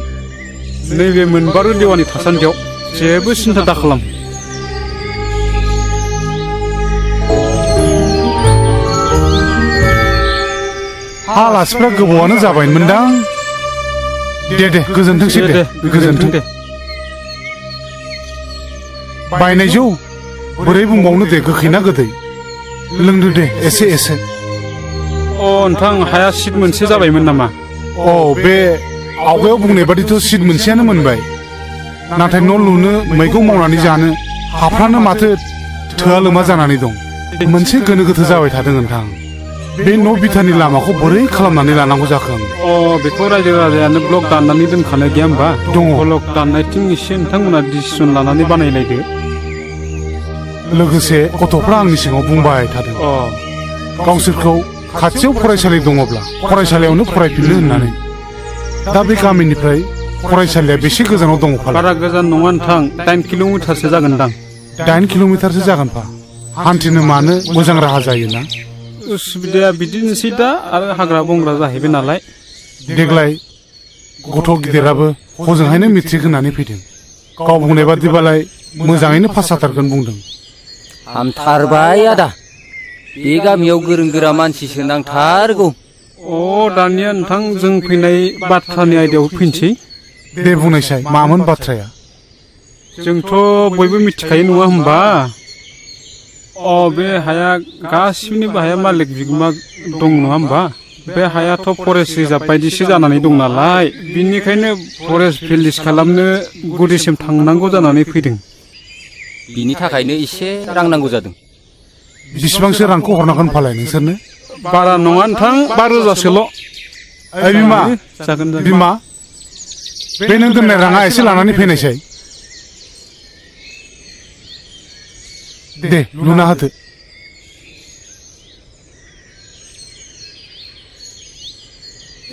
नैबे मोनबारु देवानि थासान्दियाव जेबो सिन्था दाखालाम आलासिफ्रा गोबावानो जाबायमोनदां दे गोजोनथोंसै दे गोजोनथों दे बायनाय जौ बोरै बुंबावनो दे गोखैना गोदै लोंदो दे एसे अ नोंथां हाया सिट मोनसे जाबायमोन नामा औ बे आवगायाव बुंनाय बादिथ' सिट मोनसेयानो मोनबाय नाथाय न' लुनो मैगं मावनानै जानो हाफ्रानो माथो थोआ लोमा जानानै दं मोनसे गोनो गोथो जाबाय थादों नोंथां बे न' बिथानि लामाखौ बोरै खालामनानै लानांगौ जाखो आं बेखौ रायजो राजायानो ब्लक दाननानै दोनखानाय गैया होमबा दङ ब्लक दाननायथिं एसे नोंथांमोना डिसिसन लानानै बानायलायदो लोगोसे गथ'फ्रा आंनि सिगाङाव बुंबाय थादों गावसोरखौ खाथियाव फरायसालि दङब्ला फरायसालियावनो फरायफिननो होननानै दा बे गामिनिफ्राय फरायसालिया बेसे गोजानाव दङ बारा गोजान नङा नोंथां 8 किल'मिटारसो जागोनदां 8 किल'मिटारसो जागोनफा हान्थिनो मानो मोजां राहा जायोना उसुबिदाया बिदिनोसै दा आरो हाग्रा बंग्रा जाहैबाय नालाय देग्लाय गथ' गिदिराबो हजोंहायनो मेट्रिक होनानै फैदों गाव बुंनाय बादिबालाय मोजाङैनो पास जाथारगोन बुंदों हामथारबाय आदा बे गामियाव गोरों गोरा मानसिसो नांथारगौ दानिया नोंथां जों फैनाय बाथ्रानि आयदायाव फैनोसै दे बुंनायसाय मामोन बाथ्राया जोंथ' बयबो मिथिखायो नङा होमबा बे हाया गासिनिबो हाया मालिक बिगोमा दं नङा होमबा बे हायाथ' फरेस्ट रिजार्भ बायदिसो जानानै दं नालाय बिनिखायनो फरेस्ट भिलेज खालामनो गुदिसिम थांनांगौ जानानै फैदों बिनि थाखायनो एसे रां नांगौ जादों बेसेबांसो रांखौ हरनांगोन फालाय नोंसोरनो बारा नङा नोंथां 12,000सोल' बिमा जागोन बिमा बे नों दोननाय राङा एसे लानानै फैनायसाय दे लुना होदो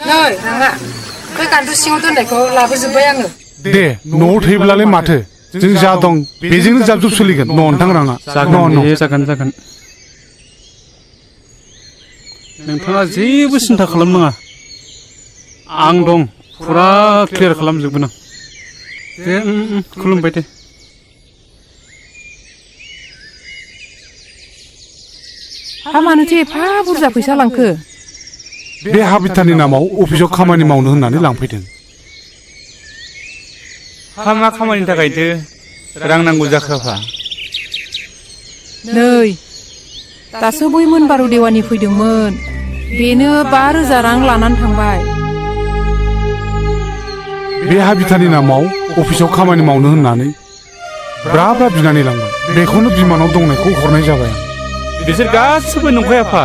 नै राङा बे कान्ट्रि सिङाव दोननायखौ लाबोजोब्बाय आङो दे न'आव थैब्लालाय माथो जों जा दं बेजोंनो जाब जुब सोलिगोन नोंथां राङा जागोन नोंथाङा जेबो सिन्था खालामनाङा आं दं फुरा क्लियार खालामजोबगोन आं दे खुलुमबाय दे मानोथो एफा बुरजा फैसा लांखो बे हा बिथानि नामाव अफिसाव खामानि मावनो होननानै लांफैदों मा खामानिनि थाखायथो रां नांगौ जाखोफा नै दासो बै मोनबारु देवानि फैदोंमोन बेनो 5,000 रां लानानै थांबाय बे हा बिथानि नामाव अफिसाव खामानि मावनो होननानै ब्रा ब्रा बिनानै लांबाय बेखौनो बिमानाव दंनायखौ हरनाय जाबाय बिसोर गासिबो नंखायाफा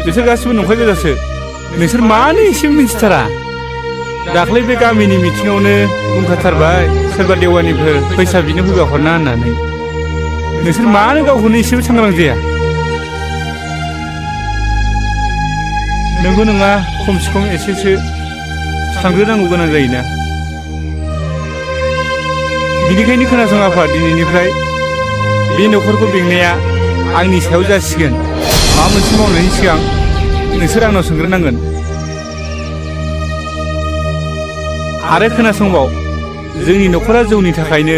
बिसोर गासिबो नंखाय गोजासो नोंसोर मानो एसे मिथिथारा दाख्लै बे गामिनि मिथिङावनो बुंखाथारबाय सोरबा देवानिफोर फैसा बिनो फैबा हरना होननानै नोंसोर मानो गावखौनो एसेबो सांग्रां जाया नोंगौ नङा खमसे खम एसेसो सानग्रोनांगौ गोनां जायोना बिनिखायनो खोनासं आफा दिनैनिफ्राय बे न'खरखौ बेंनाया आंनि सायाव जासिगोन माबा मोनसे मावनायनि सिगां नोंसोर आंनाव सोंग्रोनांगोन आरो खोनासंबाव जोंनि न'खरा जौनि थाखायनो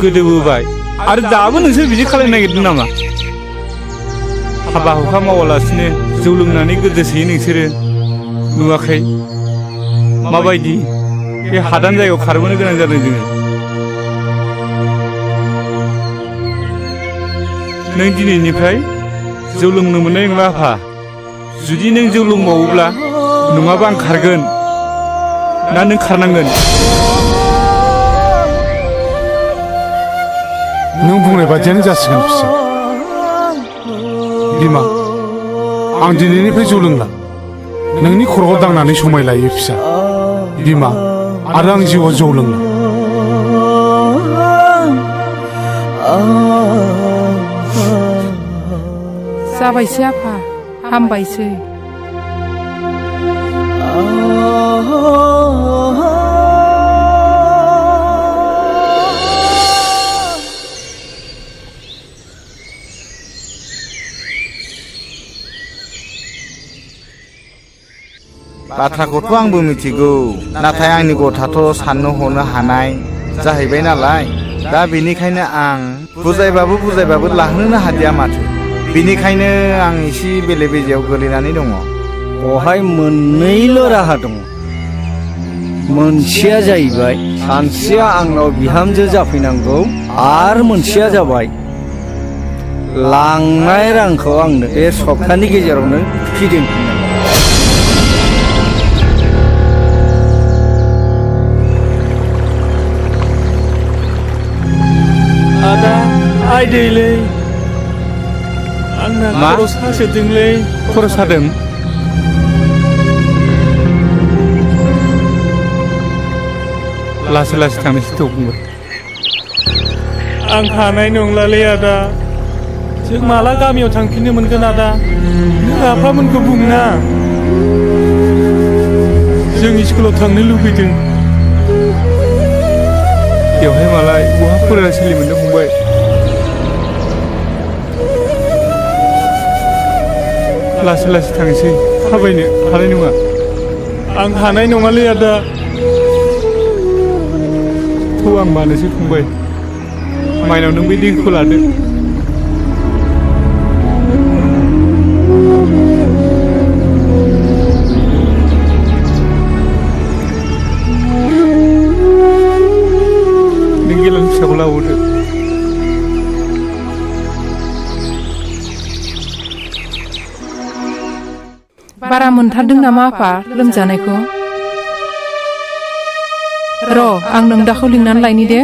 गोदोबोबाय आरो दाबो नोंसोर बिदि खालामनो नागिरदों नामा हाबा हुखा मावालासिनो जौ लोंनानै गोदोसोयो नोंसोरो नुवाखै माबायदि बे हादान जायगायाव खारबोनो गोनां जादों जोङो नों दिनैनिफ्राय जौ लोंनो मोननाय नंला आफा जुदि नों जौ लोंबावोब्ला नङाबा आं खारगोन ना नों खारनांगोन नों बुंनाय बादियानो जासिगोन फिसा बिमा आं दिनैनिफ्राय जौ लोंला नोंनि खर'आव दांनानै समाय लायो फिसा बिमा आरो आं जिउआव जौ लोंला जाबायसै आफा हामबायसै बाथ्राखौथ' आंबो मिथिगौ नाथाय आंनि गथ'आथ' साननो हनो हानाय जाहैबाय नालाय दा बेनिखायनो आं बुजायबाबो लाहोनो हादिया माथो बेनिखायनो आं एसे बेले बेजेयाव गोलैनानै दङ बेवहाय मोननैल' राहा दङ मोनसेया जाहैबाय सानसेया आंनाव बिहामजो जाफैनांगौ आरो मोनसेया जाबाय लांनाय रांखौ आंनो बे सप्तानि गेजेरावनो फिदिंफिननांगौ आयदैलै आंना मा? खर' सासोदोंलै खर' सादों लासै लासै थांनोसै थ' फंबाय आं हानाय नंलालै आदा जों माला गामियाव थांफिननो मोनगोन आदा नों आफामोनखौ बुंना जों स्कुलाव थांनो लुबैदों बेवहाय मालाय बहा फरायना सोलि मोननो फंबाय लासै लासै थांसै थाबायनो हानाय नङा आं हानाय नङालै आदा थ' आं मानोसै फंबाय माइनाव नों बे दैखौ लादो नों गेलान फिसाखौ लाबोदो बारा मोनथारदों नामा आफा लोमजानायखौ र' आं नों दाखौ लिंनानै लायनि दे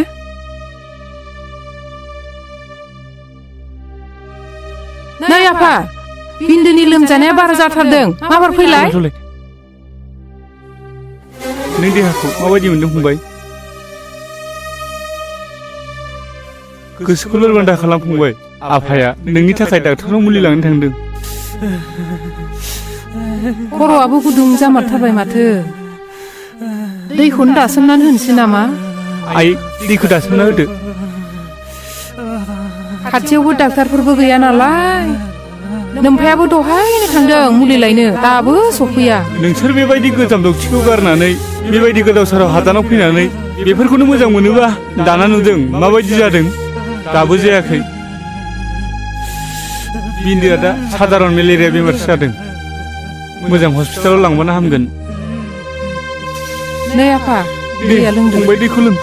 नै आफा बिन्दोनि लोमजानाया बारा जाथारदों माबार फैलाय नों देहाखौ माबायदि मोनदों फंबाय गोसोखौ लोरबां दा खालाम फंबाय आफाया नोंनि थाखाय डाक्टारनाव मुलि लांनो थांदों खर'आबो गुदुं जामारथारबाय माथो दैखौनो दासोमनानै होनोसै नामा आइ दैखौ दासोमना होदो खाथियावबो डाक्टारफोरबो गैया नालाय नोमफायाबो दहायनो थांदों मुलि लायनो दाबो सफैया नोंसोर बेबायदि गोजाम दौथिखौ गारनानै बेबायदि गोदाव सोराव हादानाव फैनानै बेफोरखौनो मोजां मोनोबा दाना नुदों माबायदि जादों दाबो जायाखै बिन्दोआ दा साधारन मेलेरिया बेमारसो जादों मोजां हस्पिटालाव लांबानो हामगोन नै आफा दैया लोंदों फंबाय दैखौ लों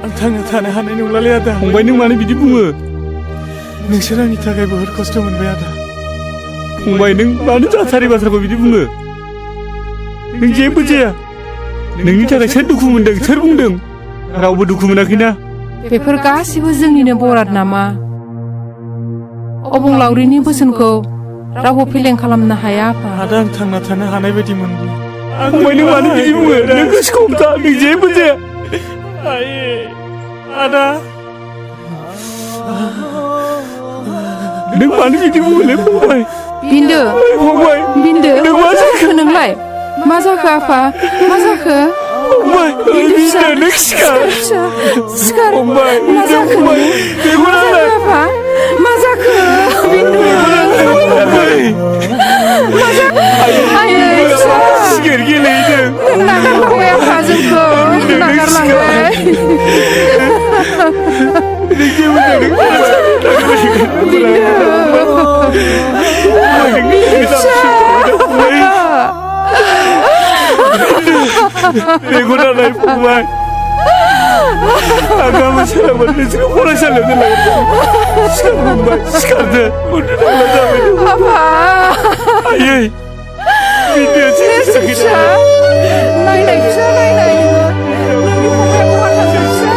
आं थांना थानो हानाय नंलालै आदा फंबाय नों मानो बिदि बुङो नोंसोर आंनि थाखाय बहुद खस्थ' मोनबाय आदा फंबाय नों मानो जाथारै बाथ्राखौ बिदि बुङो नों जेबो जाया नोंनि थाखाय सोर दुखु मोनदों सोर बुंदों रावबो दुखु मोनाखैना बेफोर गासिबो जोंनिनो बराद नामा अबंलावरिनि बोसोनखौ रावबो फेलें खालामनो हाया आफा आदा आं थांना थानो हानाय बायदि मोनदों फंबाय नों मानो बिदि बुङो नों गोसोखौ हमथा नों जेबो जाया आदा नों मानो बिदि बुङोलै फंबाय बिन्दो फंबाय बिन्दो नों मा जाखो नोंलाय मा जाखो आफा मा जाखो फंबाय बिन्दो नों सिखार सिखार फंबाय मा जाखो बेखौ नालाय आफा मा जाखो बिन्दो मा जाखो आयै फिसा सिगार गेलेहैदों नों नागारलांबाय आफा जोंखौ नागारलांबाय बेखौनालाय फंबाय आं गाबोन सोरांबा नोंसोरखौ फरायसालियाव दोनलांगोन सिखार फंबाय सिखारदो उन्दुनांगौ जाबाय आयै बिन्दोआ जेबो फिसा नायनाय फिसा नायनाय नोंनि फंबाया बहा थांदों फिसा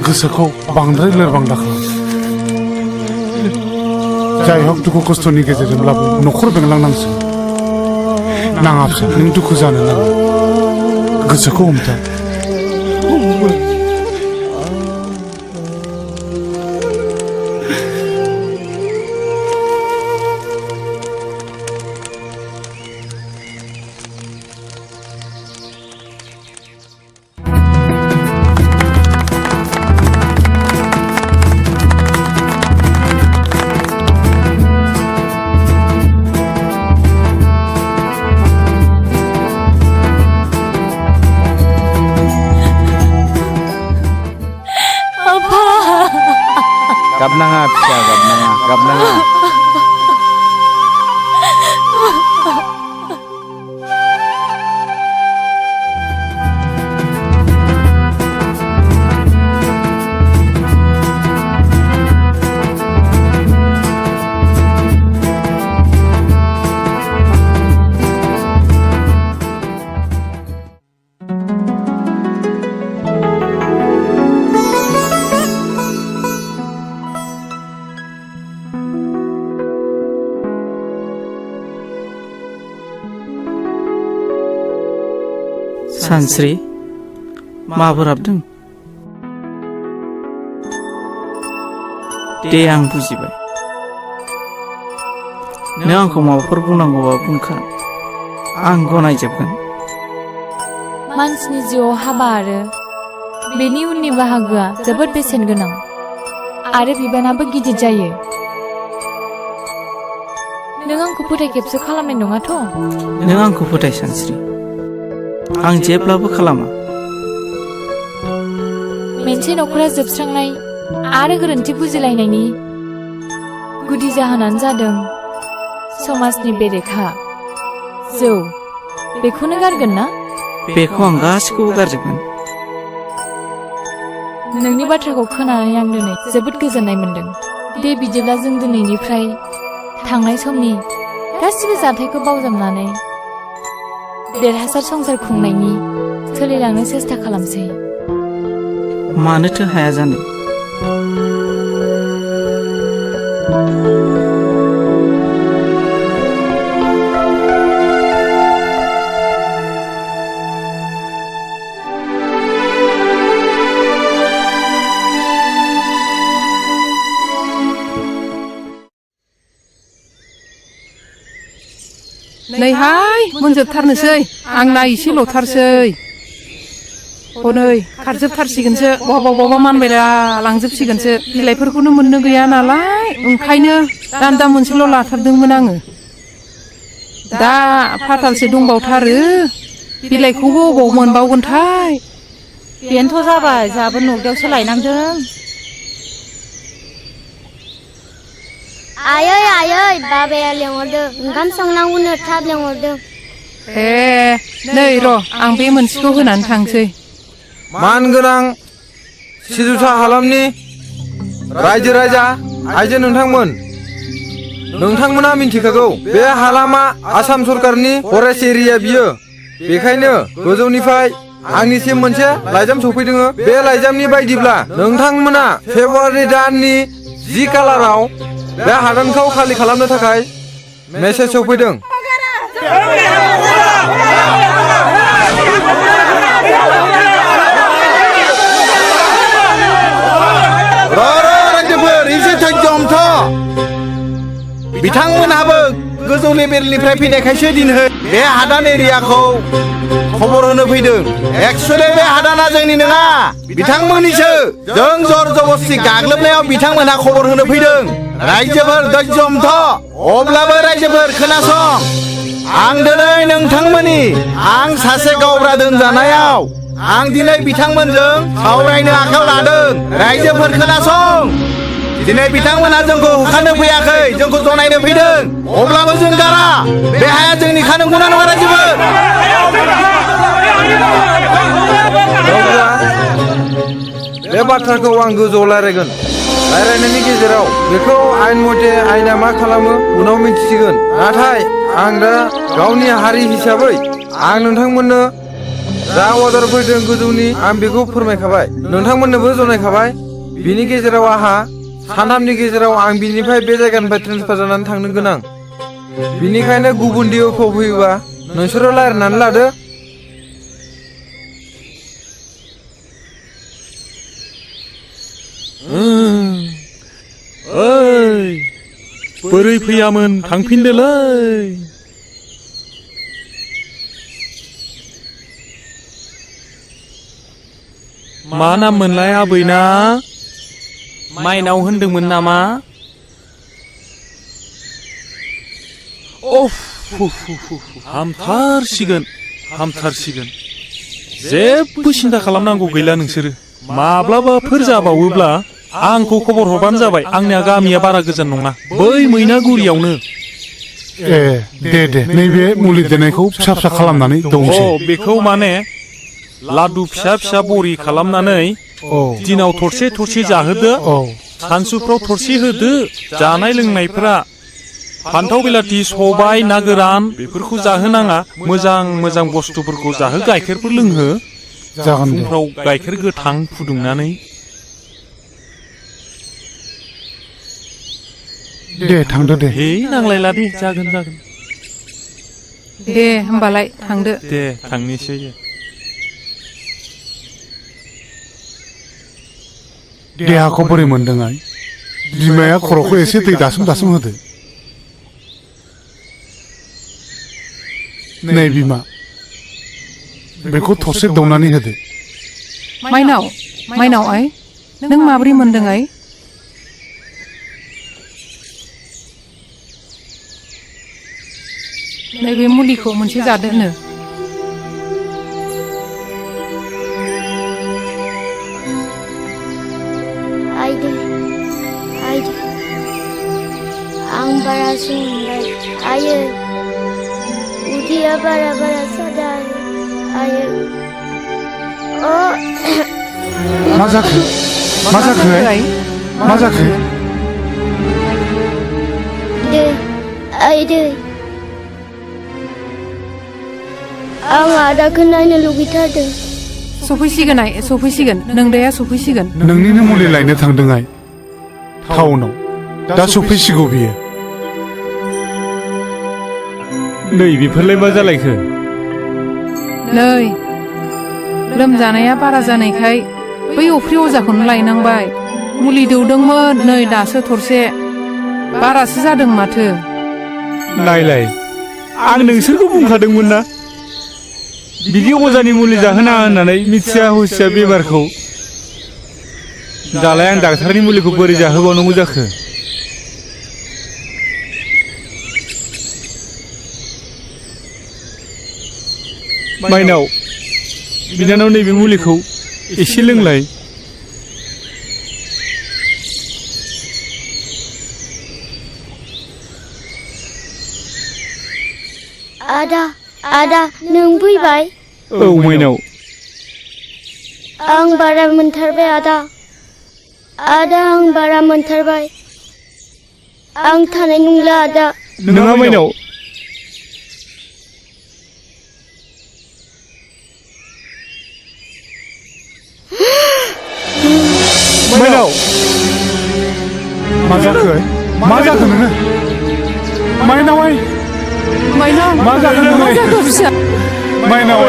गोसोखौ बांद्राय लोरबां दाखालाम जाय हक दुखु खस्थ'नि गेजेरजोंब्लाबो न'खर बेंलांनांसिगोन नाङा फिसा नों दुखु जानो नाङा गोसोखौ हमथा गाबनाङा फिसा गाबनाङा सानस्रि माबोर हाबदों दे आं बुजिबाय नों आंखौ माबाफोर बुंनांगौबा बुंखा आं गनायजोबगोन मानसिनि जिउआव हाबा आरो बेनि उननि बाहागोआ जोबोद बेसेन गोनां आरो बिबानाबो गिदिर जायो नों आंखौ फोथायखेबस खालामनाय नङाथ' नों आंखौ फोथाय सानस्रि आं जेब्लाबो खालामा मोनसे नखरा जोबस्रांनाय आरो गोरोन्थि बुजिलायनायनि गुदि जाहोनानो जादों समाजनि बेरेखा जौ बेखौनो गारगोन ना बेखौ आं गासिखौबो गारजोबगोन नोंनि बाथ्राखौ खोनानानै आं दिनै जोबोद गोजोननाय मोनदों दे बिदिब्ला जों दिनैनिफ्राय थांनाय समनि गासिबो जाथायखौ बावजाबनानै देरहासार संसार खुंनायनि सोलिलांनो सेस्था खालामसै मानोथो हाया जानो नैहाय मोनजोबथारनोसै आंना एसेल'थारसै हनै खारजोबथारसिगोनसो बहाबा मानबायला लांजोबसिगोनसो बिलाइफोरखौनो मोननो गैया नालाय ओंखायनो दान्दा मोनसेल' लाथारदोंमोन आङो दा फाथालसे दंबावथारो बिलाइखौबो अबाव मोनबावगोनथाय बेनोथ' जाबाय जाबो नगदायावसो लायनांदों आयै बाबाया लेंहरदों ओंखाम संनांगौनो थाब लेंहरदों नै र' आं बे मोनसेखौ होनानै थांसै मानगोनां सिजुसा हालामनि रायजो राजा आइजो नोंथांमोना मिन्थिखागौ बे हालामा आसाम सरकारनि फरेस्ट एरिया बियो बेखायनो गोजौनिफ्राय आंनिसिम मोनसे लाइजाम सफैदों बे लाइजामनि बायदिब्ला नोंथांमोना फेब्रुवारि दाननि 10 खालाराव बे हादानखौ खालि खालामनो थाखाय मेसेज सफैदों रायजोफोर एसे धैर्यमथ बिथांमोनहाबो गोजौ लेभेलनिफ्राय फैनायखायसो दिनै बे हादान एरियाखौ खबर होनो फैदों एक्चुअली बे हादाना जोंनि नङा बिथांमोननिसो जों जर जबस्ति गाग्लोबनायाव बिथांमोनहा खबर होनो फैदों रायजोफोर धैर्यमथ अब्लाबो रायजोफोर खोनासं आं दिनै नोंथांमोननि आं सासे गावब्रा दोनजानायाव आं दिनै बिथांमोनजों सावरायनो आखायाव लादों रायजोफोर खोनासं दिनै बिथांमोनहा जोंखौ होखारनो फैयाखै जोंखौ जनायनो फैदों अब्लाबो जों गारा बे हाया जोंनिखा नंगौना नङा रायजोफोर बे बाथ्राखौ आं गोजौआव रायज्लायगोन रायज्लायनायनि गेजेराव बेखौ आइन मथे आइना मा खालामो उनाव मिन्थिसिगोन नाथाय आं दा गावनि हारि हिसाबै आं नोंथांमोननो जा अर्डार फैदों गोजौनि आं बेखौ फोरमायखाबाय नोंथांमोननोबो जनायखाबाय बिनि गेजेराव आंहा सानथामनि गेजेराव आं बिनिफ्राय बे जायगानिफ्राय ट्रेन्सफार जानानै थांनो गोनां बिनिखायनो गुबुन दिउखौ फैयोबा नोंसोरो रायज्लायनानै लादो बोरै फैयामोन थांफिनदोलै मा नाम मोनलाय आबैना माइनाव होनदोंमोन नामा हामथारसिगोन जेबो सिन्था खालामनांगौ गैला नोंसोरो माब्लाबाफोर जाबावोब्ला आंखौ खबर हरबानो जाबाय आंनिया गामिया बारा गोजान नङा बै मैनागुरियावनो ए दे नैबे मुलि देनायखौ फिसा फिसा खालामनानै दंसै बेखौ माने लादु फिसा फिसा बरि खालामनानै दिनाव थरसे थरसे जाहोदो सानसुफ्राव थरसे होदो जानाय लोंनायफोरा फान्थाव बिलाथि सबाय ना गोरान बेफोरखौ जाहोनाङा मोजां बुस्थुफोरखौ जाहो गाइखेरफोर लोंहो जागोन दे फुंफ्राव गाइखेर गोथां फुदुंनानै दे थांदो दे नांलायला दे जागोन दे होमबालाय थांदो दे थांनोसै देहाखौ बोरै मोनदों आइ बिमाया खर'खौ एसे दै दासोम होदो नै बिमा बेखौ थरसे दौनानै होदो माइनाव आइ नों माब्रै मोनदों आइ नैबे मुलिखौ मोनसे जादोनो आं बारा सोंबाय आयो उदैया बारा सादों आयो मा जाखो दै आं आदाखौ नायनो लुगैथारदों सफैसिगोन नोंदाया सफैसिगोन नोंनिनो मुलि लायनो थांदों आइ टाउनाव दा सफैसिगौ बियो नै बेफोरलाय मा जालायखो नै लोमजानाया बारा जानायखाय बै अफ्रि अजाखौनो लायनांबाय मुलि दौदोंमोन नै दासो थरसे बारासो जादों माथो नायलाय आं नोंसोरखौ बुंखादोंमोन ना बिदि अजानि मुलि जाहोनाङा होननानै मिथिया हुसिया बेमारखौ दालाय आं डाक्टारनि मुलिखौ बोरै जाहोबावनांगौ जाखो माइनाव बिनानाव नैबे मुलिखौ एसे लोंलाय आदा नों फैबाय औ माइनाव आं बारा मोनथारबाय आदा आं बारा मोनथारबाय आं थानाय नंला आदा नङा माइनाव मा जाखो नोङो माइनाव मा जाखो नोङो माइनाव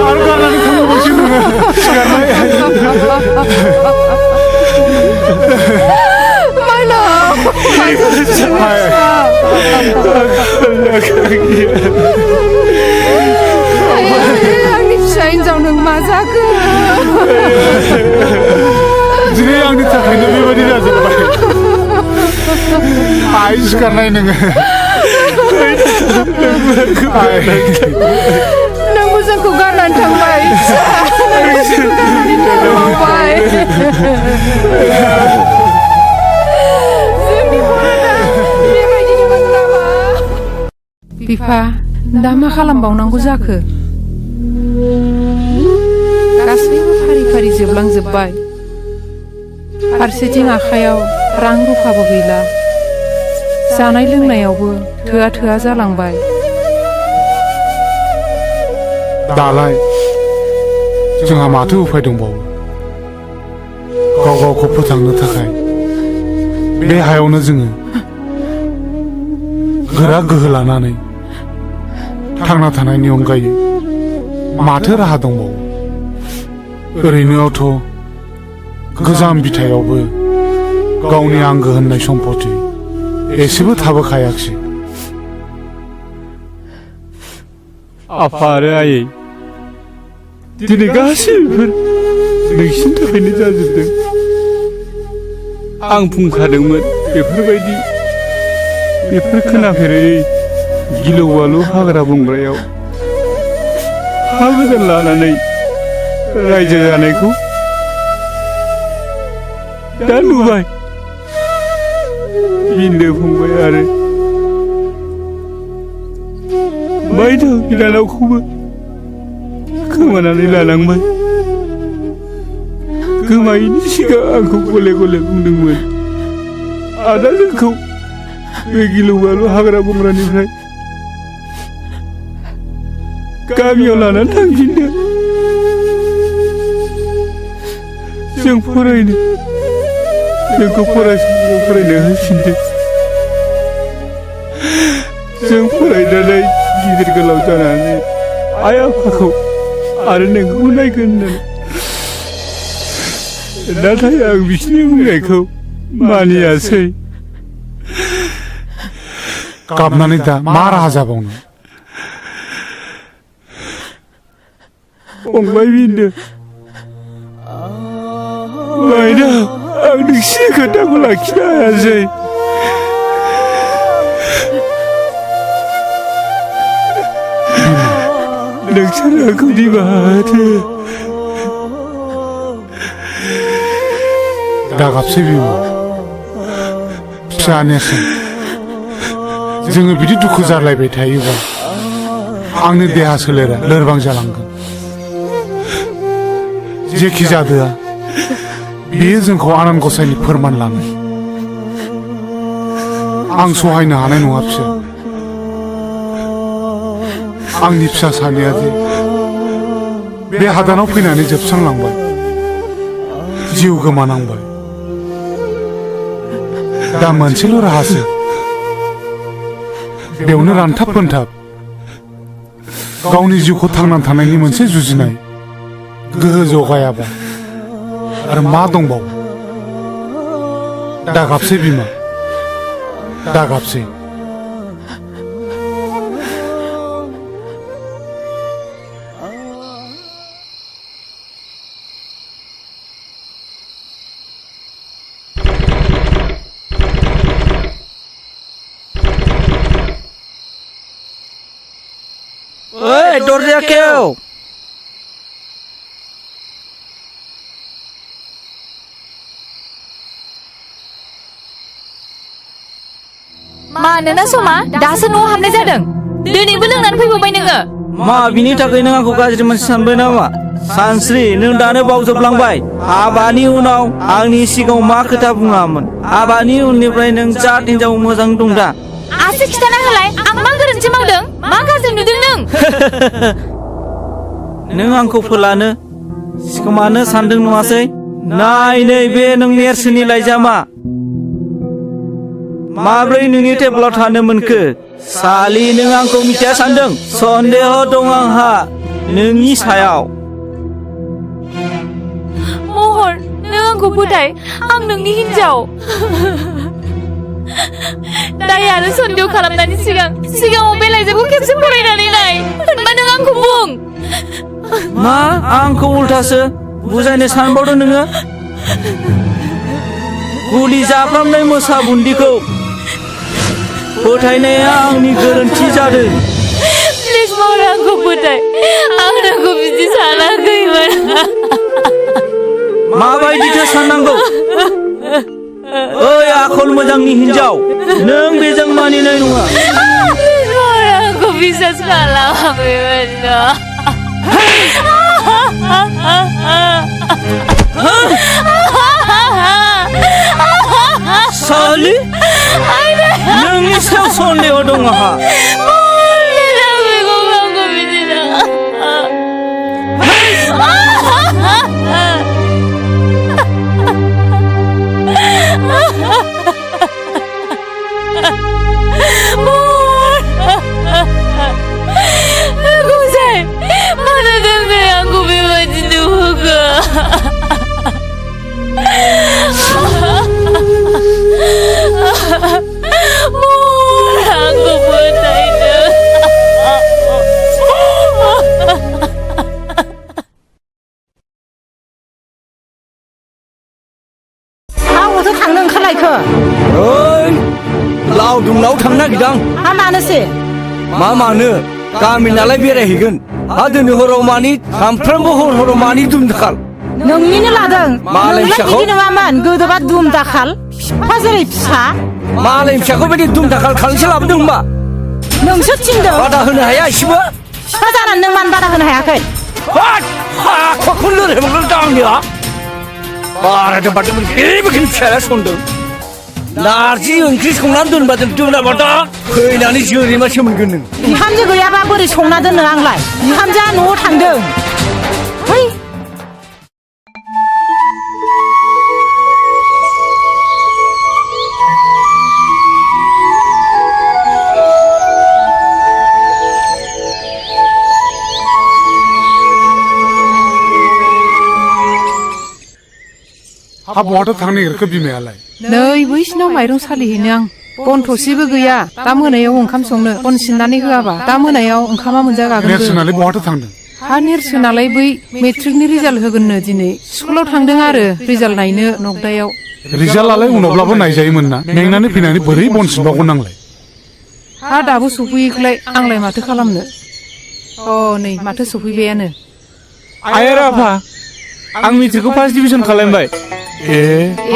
आरो गारनानै थांबावसै नोङो सिखारनाय आंनि फिसा हिन्जाव नों मा जाखो दिनै आंनि थाखायनो बेबायदि जाजोब्बाय आइ सिखारनाय नोङो नों मोजांखौ गारनानै थांबाय बिफा दा मा खालामबावनांगौ जाखो गासैबो फारि जोबलांजोब्बाय फारसेथिं आखायाव रां रुफाबो गैला जानाय लोंनायावबो थोआ जालांबाय दालाय जोंहा माथो उफाय दंबावो गावखौ फोथांनो थाखाय बे हायावनो जोङो गोरा गोहो लानानै थांना थानायनि अनगायै माथो राहा दंबावो ओरैनोआवथ' गोजाम बिथायावबो गावनि आंगो होननाय सम्पति एसेबो थाबोखायाखिसै आफा आरो आयै दिनै गासैबो नोंसिनि थाखायनो जाजोबदों आं बुंखादोंमोन बेफोर खोनाफेरै गिलु बालु हाग्रा बंग्रायाव हा गोजान लानानै रायजो जानायखौ दा नुबाय बिन्दो फंबाय आरो बायद' बिनानावखौबो खोमानानै लानांबाय गोमायैनि सिगां आंखौ गले गले बुंदोंमोन आदा जोंखौ बे गिलु बालु हाग्रा बंग्रानिफ्राय गामियाव लानानै थांफिनदो जों फरायनो जोंखौ फरायसालियाव फरायनो होफिनदो जों फरायनानै गिदिर गोलाव जानानै आइ आफाखौ आरो नोंखौ नायगोन होननानै नाथाय आं बिसिनि बुंनायखौ मानियासै गाबनानै दा मा राहा जाबावनो फंबाय बिन्दो माइनाव आं नोंसिनि खोथाखौ लाखिनो हायासै नोंसोर आंखौ निमाहा होदो दागाबसै बिमा फिसा नेरसोन जोङो बिदि दुखु जालायबाय थायोबा आंनि देहा सोलेरा लोरबां जालांगोन जेखि जादोआ बेयो जोंखौ आनान गसाइनि फोरमान लानाय आं सहायनो हानाय नङा फिसा आंनि फिसा सानैया जे बे हादानाव फैनानै जोबस्रांलांबाय जिउ गोमानांबाय दा मोनसेल' राहासो बेयावनो रानथाब फोनथाब गावनि जिउखौ थांनानै थानायनि मोनसे जुजिनाय गोहो जगायाबा आरो मा दंबावो दागाबसै बिमा दागाबसै ओइ दरजा खेव मानोना समा दासो न'आव हाबनाय जादों दिनैबो लोंनानै फैबावबाय नोङो मा बिनि थाखाय नों आंखौ गाज्रि मानसि सानबाय नामा सानस्रि नों दानो बावजोबलांबाय हाबानि उनाव आंनि सिगाङाव मा खोथा बुङामोन हाबानि उननिफ्राय नों जा हिनजाव मोजां दं दा आसि खिथाना होलाय आं मा गोरोन्थि मावदों मा गाज्रि नुदों नों नों आंखौ फोलानो सिखोमानो सानदों नङासै नाय नै बे नों नेरसोननि लाइजामा माब्रै नोंनि टेबोलाव थानो मोनखो सालि नों आंखौ मिथिया सानदों सन्देह दं आंहा नोंनि सायाव महर नों आंखौ फोथाय आं नोंनि हिनजाव दाय आरो सन्देह खालामनायनि सिगाङाव बे लाइजामखौ खेबसे फरायनानै नाय होनबा नों आंखौ बुं मा आंखौ उल्थासो बुजायनो सानबावदों नोङो गुलि जाफ्रामनाय मोसा बुन्दिखौ फोथायनाया आंनि गोरोन्थि जादों प्लिज महर आंखौ फोथाय आं नोंखौ बिदि सानाखैमोन माबायदिथो साननांगौ ओइ आखल मोजांनि हिनजाव नों बेजों मानिनाय नङा महर आंखौ बिसास खालाम बेबायदिनो सालि नोंनि सायाव सन्देह दं आंहा mana dengar aku bebaji juga aku percaya आंबोथ' थांनो ओंखारलायखो ओइ लावदुमनाव थांनो नागिरदां मानोसै मा मानो गामि नालाय बेरायहैगोन हा दिनै हराव मानि सामफ्रामबो हराव मानि दुम दाखाल नोंनिनो लादों मालाय फिसाखौ बिदि नङामोन गोदोबा दुम दाखाल फिफा जेरै फिसा मालाय फिसाखौ बायदि दुम दाखाल खालामसे लाबोदों होनबा नोंसो थिनदों बादा होनो हाया एसेबो फिफा जानानै नों मानो बादा होनो हायाखै हाखौनो लोंहैबांगोन गावनिया बारादों बारदों बेबोखिनि फिसाया संदों नारजि ओंख्रि संनानै दोनबा जों दोनाबादा फैनानै जोरैमासो मोनगोन नों बिहामजो गैयाबा बोरै संना दोननो आंलाय बिहामजोआ न'आव थांदों है हा बहाथो थांनो नागिरखो बिमायालाय नै बैसिनाव माइरं सालिहैनो आं बन थसेबो गैया दा मोनायाव ओंखाम संनो बन सिननानै होआबा दा मोनायाव ओंखामा मोनजागागोन नेरसोनालाय बहाथो थांदों हा नेरसोनालाय बै मेट्रिकनि रिजाल्ट होगोननो दिनै स्कुलाव थांदों आरो रिजाल्ट नायनो नगदायाव रिजाल्टआलाय उनावब्लाबो नायजायोमोन ना मेंनानै फैनानै बोरै बन सिनबावगोन नांलाय हा दाबो सफैयैखौलाय आंलाय माथो खालामनो अ नै माथो सफैबायानो आइ आरो आफा आं मेट्रिकखौ फार्स्ट डिभिजन खालामबाय ए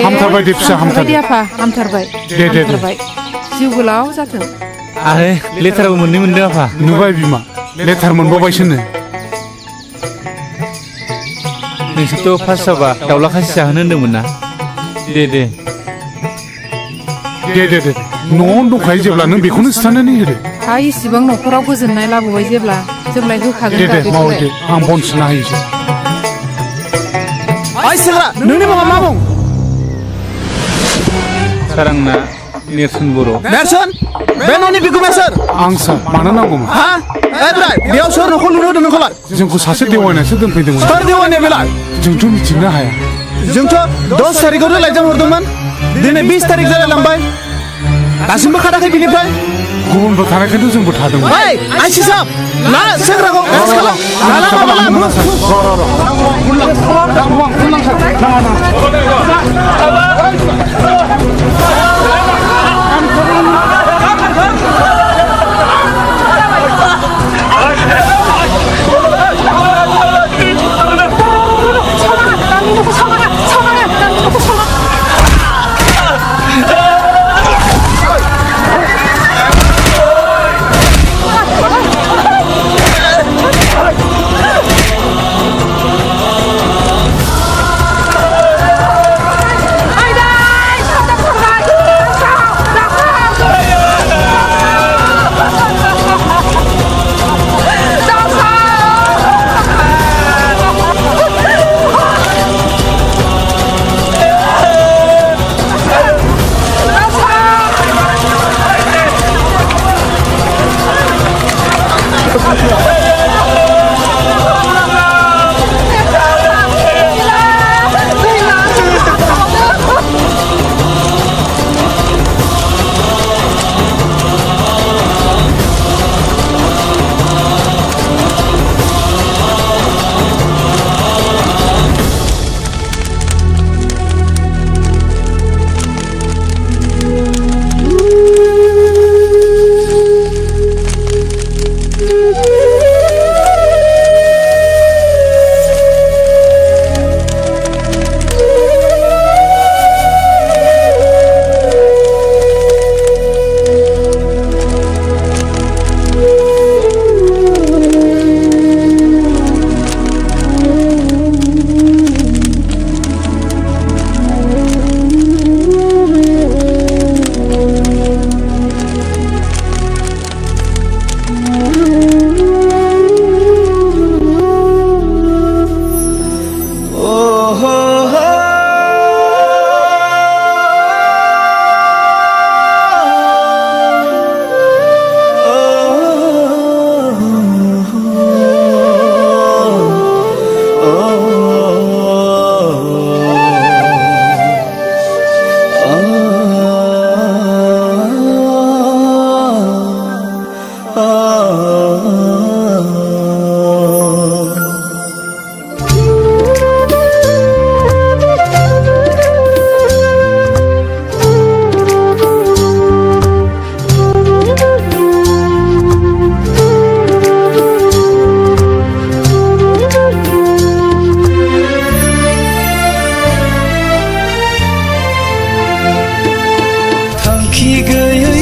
हामथारबाय दे फिसा हामथारबाय दे आफा हामथारबाय हामथारबाय जिउ गोलाव जाथों आरो लेटारबो मोनदों आफा नुबाय बिमा लेटार मोनबावबायसोनो नोंसोरथ' फार्स्ट जाबा दाउला खासि जाहोनो होन्दोंमोन ना दे न'आवनो दंखायो जेब्ला नों बेखौनो सिथानानै होदो हा इसिबां न'खराव गोजोननाय लाबोबाय जेब्ला जोंलाय होखागोन दे मावो दे आं बन सिना होयोसै ओइ सेंग्रा नोंनि मुङा मा बुं सार आंना नेरसोन बर' नेरसोन बे न'नि बिगुमाया सोर आं सार मानो नांगौमोन हा ए बोराय बेयाव सोर न'खौ लुनो होदों नोंखौलाय जोंखौ सासे देवायनासो दोनफैदोंमोन सोर देवायनाय बेलाय जोंथ' मिथिनो हाया जोंथ' 10 थारिखआवनो लाइजाम हरदोंमोन दिनै 20 थारिख जालायलांबाय दासिमबो खाराखै बिनिफ्राय गुबुनबो थानायखायथ' जोंबो थादोंमोन ओइ आइसि साहब ला सेंग्राखौ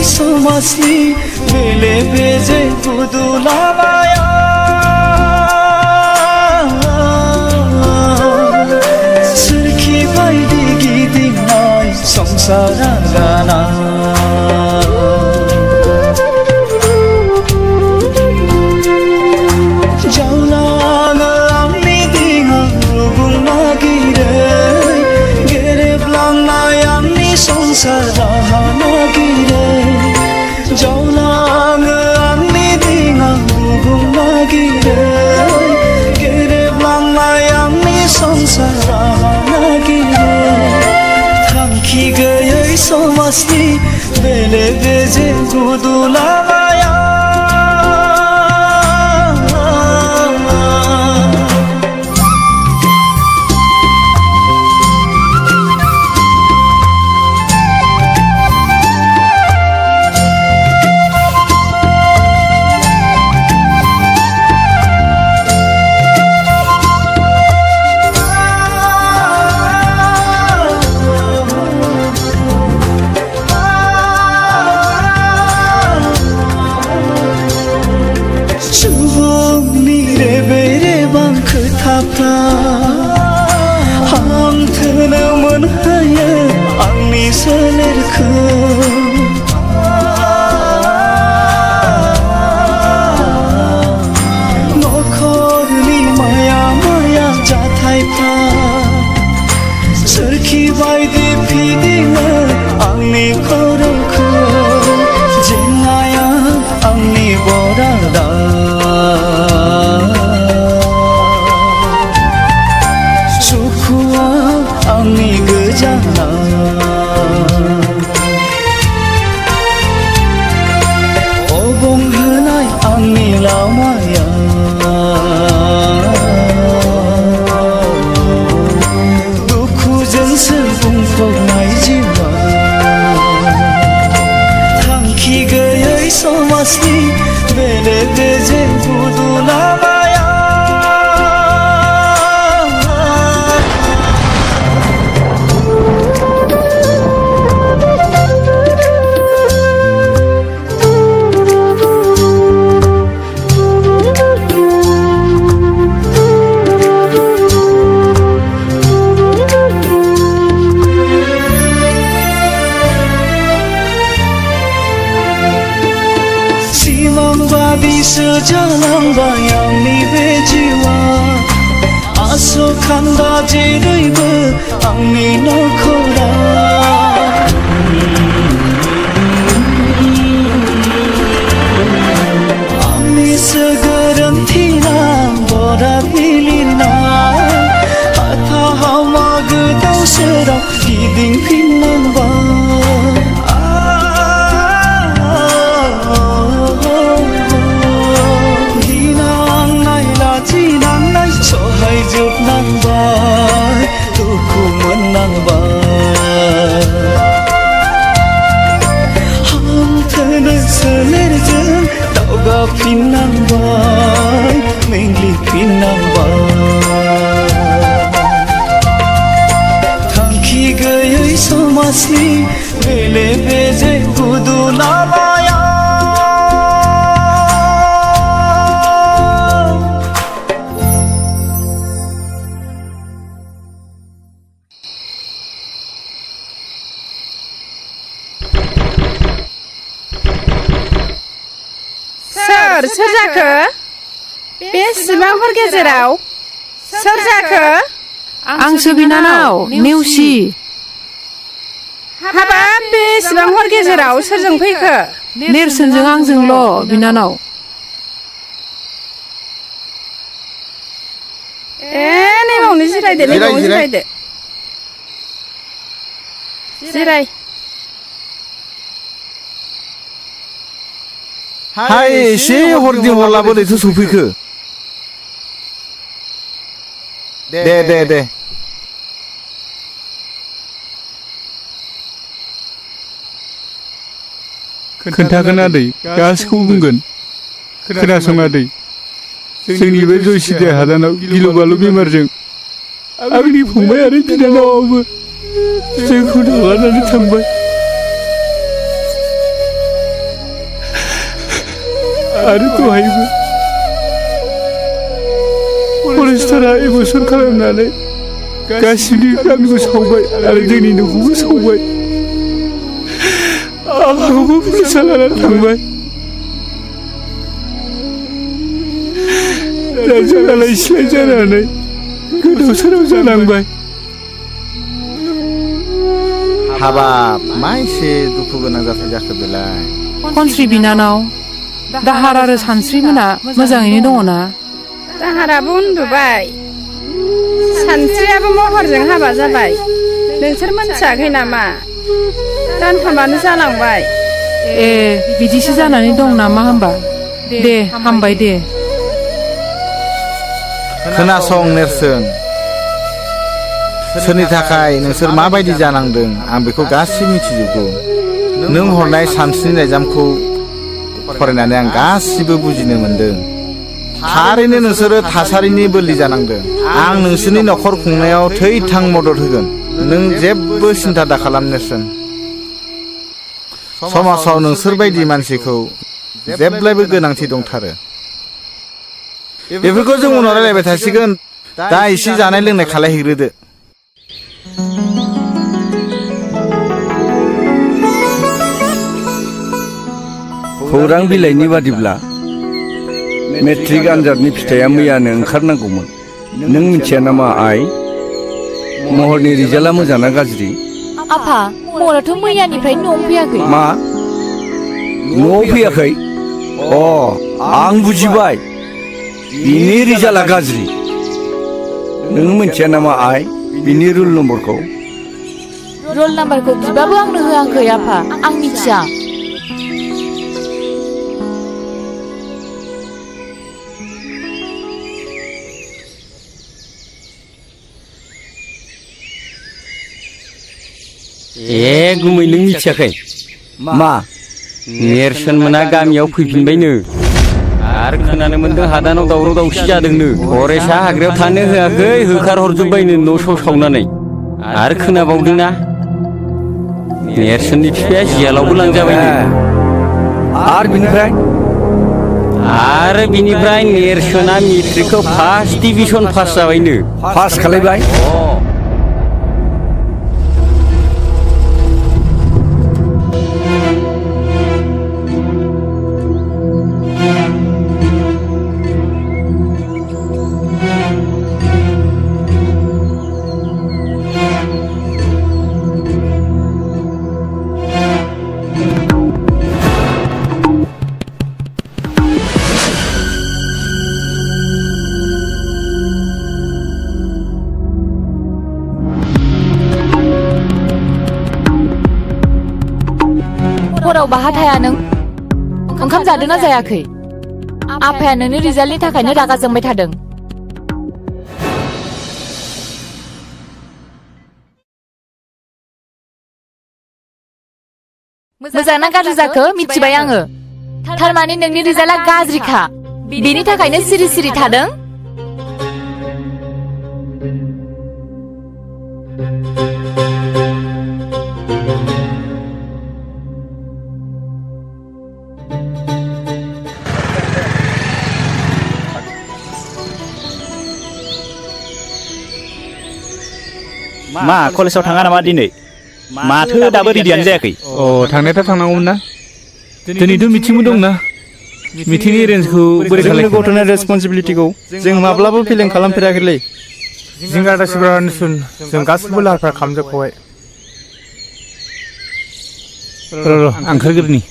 समाजनि बेले बेजे बुदुलाबाया सोरखि बायदि गिदिंनाय संसारा गाना जावलाङो आंनि दिङा रुगुं नागिरो गेरेबलांनाय आंनि संसार राहा नागिरो जावलाङो आंनि दिङा रुगुं नागिरो गेरेबलांनाय आंनि संसार राहा नागिरो थांखि गैयै समाजनि बेले बेजे गुदुलाबाया हांथोनो मोनहायो आंनि सोलेरखौ नखरनि माया माया जाथायफ्रा सोरखि बायदि फिदिङो आंनि खर'खौ जेंनाया आंनि बरादा आंनि गोजाना अबंहोनाय आंनि लामाया दुखुजोंसो बुंफबनाय जिउआ थांखि गैयै समाजनि बेले बेजे बुदुलाबाया जालांबाय आंनि बे जिउआ आसखान्दा जेरैबो आंनि नखरा आंनिसो गोरोन्थिना बरा बिलिना हाथा हामा गोदाव सोराव गिदिंफिननांबाय सहायजोबनांबाय दुखु मोननांबाय हांथोनो सोलेरजों दावगाफिननांबाय मेंग्लिफिननांबाय थांखि गैयै समाजनि बेले बेजे बुदुलाबाया सोर जाखो बेसेबां हर गेजेराव सोर जाखो आंसो बिनानाव नेवसि हाबाब बेसेबां हर गेजेराव सोरजों फैखो नेरसोनजों आंजोंल' बिनानाव नैबावनो जिरायदो नैबावनो जिरायदो जिराय हाय एसे हरदि हरला बोरैथो सफैखो दे खोन्थागोन आदै गासिखौबो बुंगोन खोनासं आदै जोंनि बे जयसिदा हादानाव गिलु बालु बेमारजों आंनि फंबाय आरो बिनानावाबो जोंखौ नागारनानै थांबाय आरो दहायबो फरेस्टारा एबसन खालामनानै गासिबो गामिखौ सावबाय आरो जोंनि न'खौबो सावबाय आंखौबो पुलिसा लानानै थांबाय दा जोंनालाय सिलाय जानानै गोदाव सोराव जानांबाय हाबाब मा एसे दुखु गोनां जाथाय जाखो बेलाय खनस्रि बिनानाव दाहार आरो सानस्रि मोना मोजाङैनो दङ ना दाहाराबो उन्दुबाय सानस्रियाबो महरजों हाबा जाबाय नोंसोर मोनथियाखै नामा दानथामानो जालांबाय ए बिदिसो जानानै दं नामा होमबा दे हामबाय दे खोनासं नेरसोन सोरनि थाखाय नोंसोर माबायदि जानांदों आं बेखौ गासिबो मिथिजोबगौ नों हरनाय सानस्रिनि लाइजामखौ फरायनानै आं गासिबो बुजिनो मोनदों थारैनो नोंसोरो थासारिनि बोलि जानांदों आं नोंसोरनि न'खर खुंनायाव थै-थां मदद होगोन नों जेबो सिन्था दा खालाम नेरसोन समाजाव नोंसोर बायदि मानसिखौ जेब्लायबो गोनांथि दंथारो बेफोरखौ जों उनाव रायलायबाय थासिगोन दा एसे जानाय लोंनाय खालायहैग्रोदो खौरां बिलाइनि बादिब्ला मेट्रिक आनजादनि फिथाइया मैयानो ओंखारनांगौमोन नों मिथिया नामा आइ महरनि रिजाल्टआ मोजां ना गाज्रि आफा महराथ' मैयानिफ्राय न'आव फैयाखै मा न'आव फैयाखै अ आं बुजिबाय बिनि रिजाल्टआ गाज्रि नों मिथिया नामा आइ बिनि रुल नम्बरखौ रल नाम्बारखौ बिबाबो आंनो होआखै आफा आं मिथिया ए गुमै नों मिथियाखै मा नेरसोन मोना गामियाव फैफिनबायनो आरो खोनानो मोनदों हादानाव दावराव दावसि जादोंनो फरेस्टआ हाग्रायाव थानो होआखै होखार हरजोब्बायनो न' स' सावनानै आरो खोनाबावदोंना नेरसोननि बिफाया जेलावबो लांजाबायनो आरो बिनिफ्राय नेरसोना मेट्रिकखौ फार्स्ट डिभिजन पास जाबायनो पास खालायबाय हराव बाहा थाया नों ओंखाम जादोंना जायाखै आफाया नोंनि रिजाल्टनि थाखायनो रागा जोंबाय थादों मोजां ना गाज्रि जाखो मिथिबाय आङो थारमाने नोंनि रिजाल्टआ गाज्रिखा बेनि थाखायनो सिरि सिरि थादों मा कलेजाव थाङा नामा दिनै माथो दाबो रेडियानो जायाखै अ थांनायाथ' थांनांगौमोन ना दिनैथ' मिटिंबो दंना मिटिंनि एरेन्जखौ बोरै खालामो गथ'नि रेसपन्सिबिलिटिखौ जों माब्लाबो फेलें खालामफेराखैलै जिंगा दासिब्रा सुन जों गासिबो लाहार फाहार खालामजोबखाबाय र' आं ओंखारग्रोनि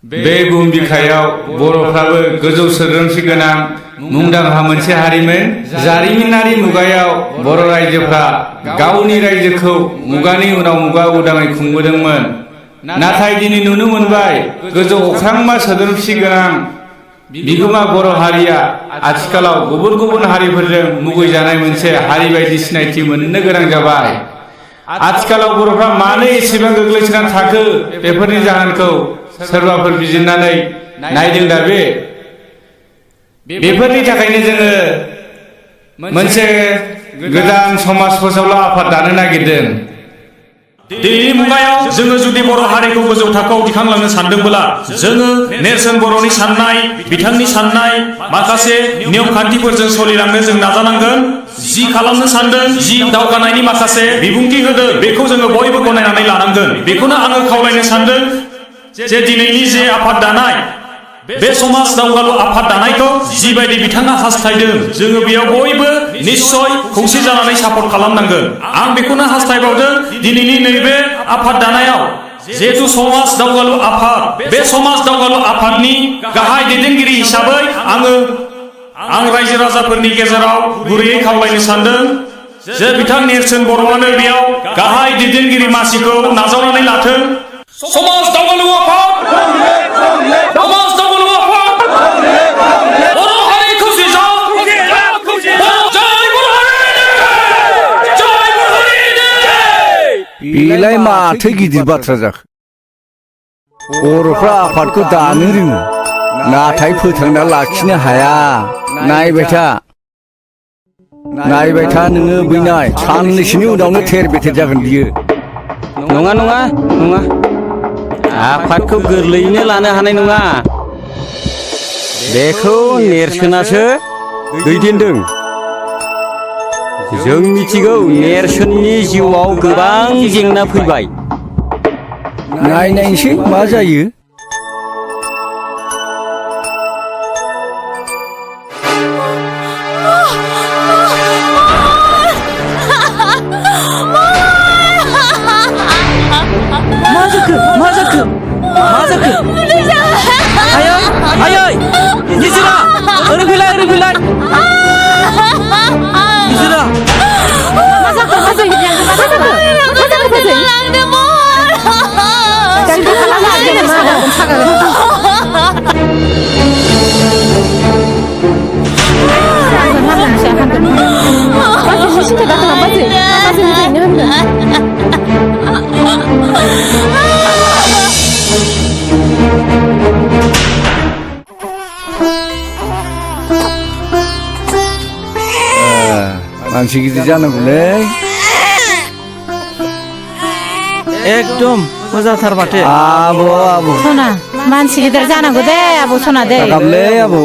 बे बुहुम बिखायाव बर'फ्राबो गोजौ सोद्रोमसि गोनां मुंदांखा मोनसे हारिमोन जारिमिनारि मुगायाव बर' रायजोफ्रा गावनि रायजोखौ मुगानि उनाव मुगा उदाङै खुंबोदोंमोन नाथाय दिनै नुनो मोनबाय गोजौ अख्रांमा सोद्रोमसि गोनां बिगोमा बर' हारिया आथिखालाव गुबुन गुबुन हारिफोरजों मुगैजानाय मोनसे हारि बायदि सिनायथि मोननो गोनां जाबाय आथिखालाव बर'फ्रा मानो एसेबां गोग्लैसोनानै थाखो बेफोरनि जाहोनखौ सोरबाफोर बिजिरनानै नायदों दा बेफोरनि थाखायनो जोङो मोनसे गोदान समाज फोसावलु आफाद दानो नागिरदों दिनैनि मुगायाव जोङो जुदि बर' हारिखौ गोजौ थाखोआव दिखांलांनो सानदोंब्ला जोङो नेरसोन बर'नि साननाय बिथांनि साननाय माखासे नियम खान्थिफोरजों सोलिलांनो जों नाजानांगोन जि खालामनो सानदों जि दावगानायनि माखासे बिबुंथि होदों बेखौ जोङो बयबो गनायनानै लानांगोन बेखौनो आङो खावलायनो सानदों जे दिनैनि जे आफाद दानाय बे समाज दावगालु आफाद दानायखौ जिबायदि बिथाङा हास्थायदों जोङो बेयाव बयबो निश्चय खौसे जानानै सापर्ट खालामनांगोन आं बेखौनो हास्थायबावदों दिनैनि नैबे आफाद दानायाव जिहेतु समाज दावगालु आफाद बे समाज दावगालु आफादनि गाहाय दैदेनगिरि हिसाबै आं रायजो राजाफोरनि गेजेराव गुरैयै खावलायनो सानदों जे बिथां नेरसोन बर'आनो बेयाव गाहाय दैदेनगिरि मासिखौ नाजावनानै लाथों समाज दावगालु आफाद समाज दावगालु आफाद बर' हारि खौसे जा बेलाय माथो गिदिर बाथ्रा जाखो बर'फ्रा आफादखौ दानो रोङो नाथाय फोथांना लाखिनो हाया नायबाय था नोङो बैनाय साननैसोनि उनावनो थेर बेथेर जागोन बियो नङा आफादखौ गोरलैयैनो लानो हानाय नङा बेखौ नेरसोनासो दैदेनदों जों मिथिगौ नेरसोननि जिउआव गोबां जेंना फैबाय नायनायसै मा जायो मा जाखो आयै निजिरा ओरै फैलाय निजिरा मानसि गिदिर जानांगौलै एकदम मोजांथार माथो आब' सना मानसि गिदिर जानांगौ दे आब' सना दे गाबलै आब'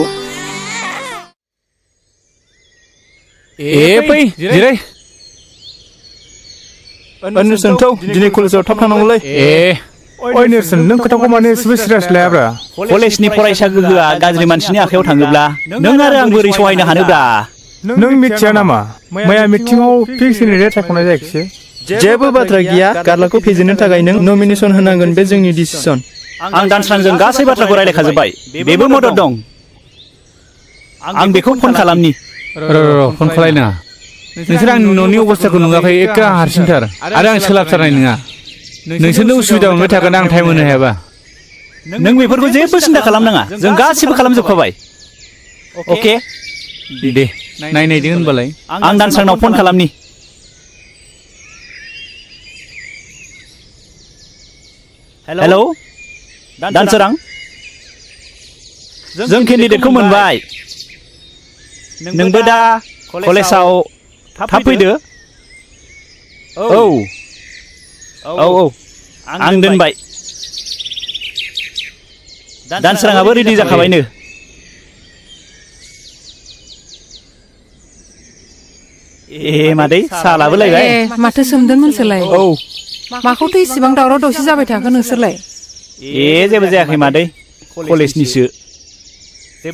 फै जिराय नेरसोन थौ दिनै कलेजाव थाब थांनांगौलै ओइ नेरसोन नों खोथाखौ माने एसेबो सिरियास लायाब्रा कलेजनि फरायसा गोहोआ गाज्रि मानसिनि आखायाव थाङोब्ला नों आरो आं बोरै सहायनो हानोब्रा नों मिथिया नामा मैया मिटिंआव फिक्स रेट सायख'नाय जायाखिसै जेबो बाथ्रा गैया गार्लाखौ फेजेननो थाखाय नों नमिनेसन होनांगोन बे जोंनि डिसिसन आं दानस्रांजों गासै बाथ्राखौ रायलायखाजोब्बाय बेबो मदद दं आं बेखौ फन खालामनि र' फन खालायनाङा नोंसोर आंनि न'नि अबस्थाखौ नुवाखै एखे हारसिंथार आरो आं सोलाबथारनाय नङा नोंसोरनो उसुबिदा मोनबाय थागोन आं टाइम होनो हायाबा नों बेफोरखौ जेबो सिन्था खालामनाङा जों गासिबो खालामजोबखाबाय अके दे नायनायदो होनबालाय आं दानस्रांनाव फन खालामनि हेलौ दानसोरां जों केन्डिडेटखौ मोनबाय नोंबो दा कलेजाव थाब फैदो औ आं दोनबाय दानसोराङाबो रेडि जाखाबायनो मादै साहा लाबोलायबाय माथो सोमदोन मोनसोलाय माखौथ' इसिबां दावराव दावसि जाबाय थाखो नोंसोरलाय जेबो जायाखै मादै कलेजनिसो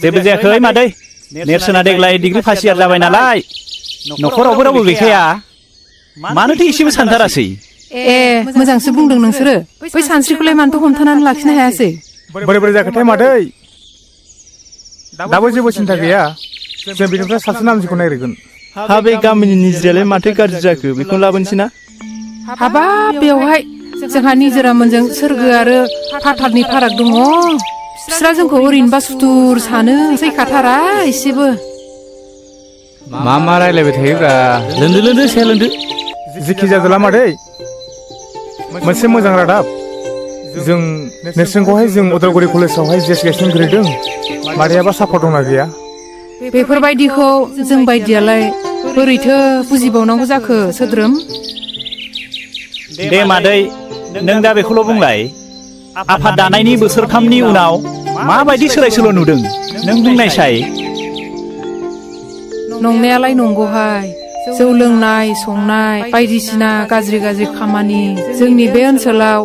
जेबो जायाखै मादै नेरसोना देग्लाय डिग्री फार्स्ट इयार जाबाय नालाय न'खरावबो रावबो गैखाया मानोथो एसेबो सानथारासै मोजांसो बुंदों नोंसोरो बै सानस्रिखौलाय मानोथ' हमथानानै लाखिनो हायासै बोरै जाखोथाय मादै दाबो जेबो सिन्था गैया जों बेनिफ्राय साबसिन मानसिखौ नागिरगोन बे गामिनि निजिरालाय माथो गाज्रि जाखो बेखौ लाबोनोसै ना हाबाब बेवहाय जोंहा निजोरामोनजों सोरगो आरो फाथालनि फाराग दङ बिस्रा जोंखौ ओरैनोबा सुथुर सानो सैखाथारा एसेबो मा रायलायबाय थायोब्रा लोंदो साया लोंदो जेखि जादोला मादै मोनसे मोजां रादाब जों नेरसोनखौहाय जों उदालगुरि कलेजावहाय जेस गायसनग्रोदों मादैयाबा सापर्ट दंना गैया बेफोरबायदिखौ जों बायदियालाय बोरैथो बुजिबावनांगौ जाखो सोद्रोम दे मादै नों दा बेखौल' बुंलाय आफाद दानायनि बोसोरथामनि उनाव माबायदि सोलाय सोल' नुदों नों बुंनायसाय नंनायालाय नंगौहाय जौ लोंनाय संनाय बायदिसिना गाज्रि गाज्रि खामानि जोंनि बे ओनसोलाव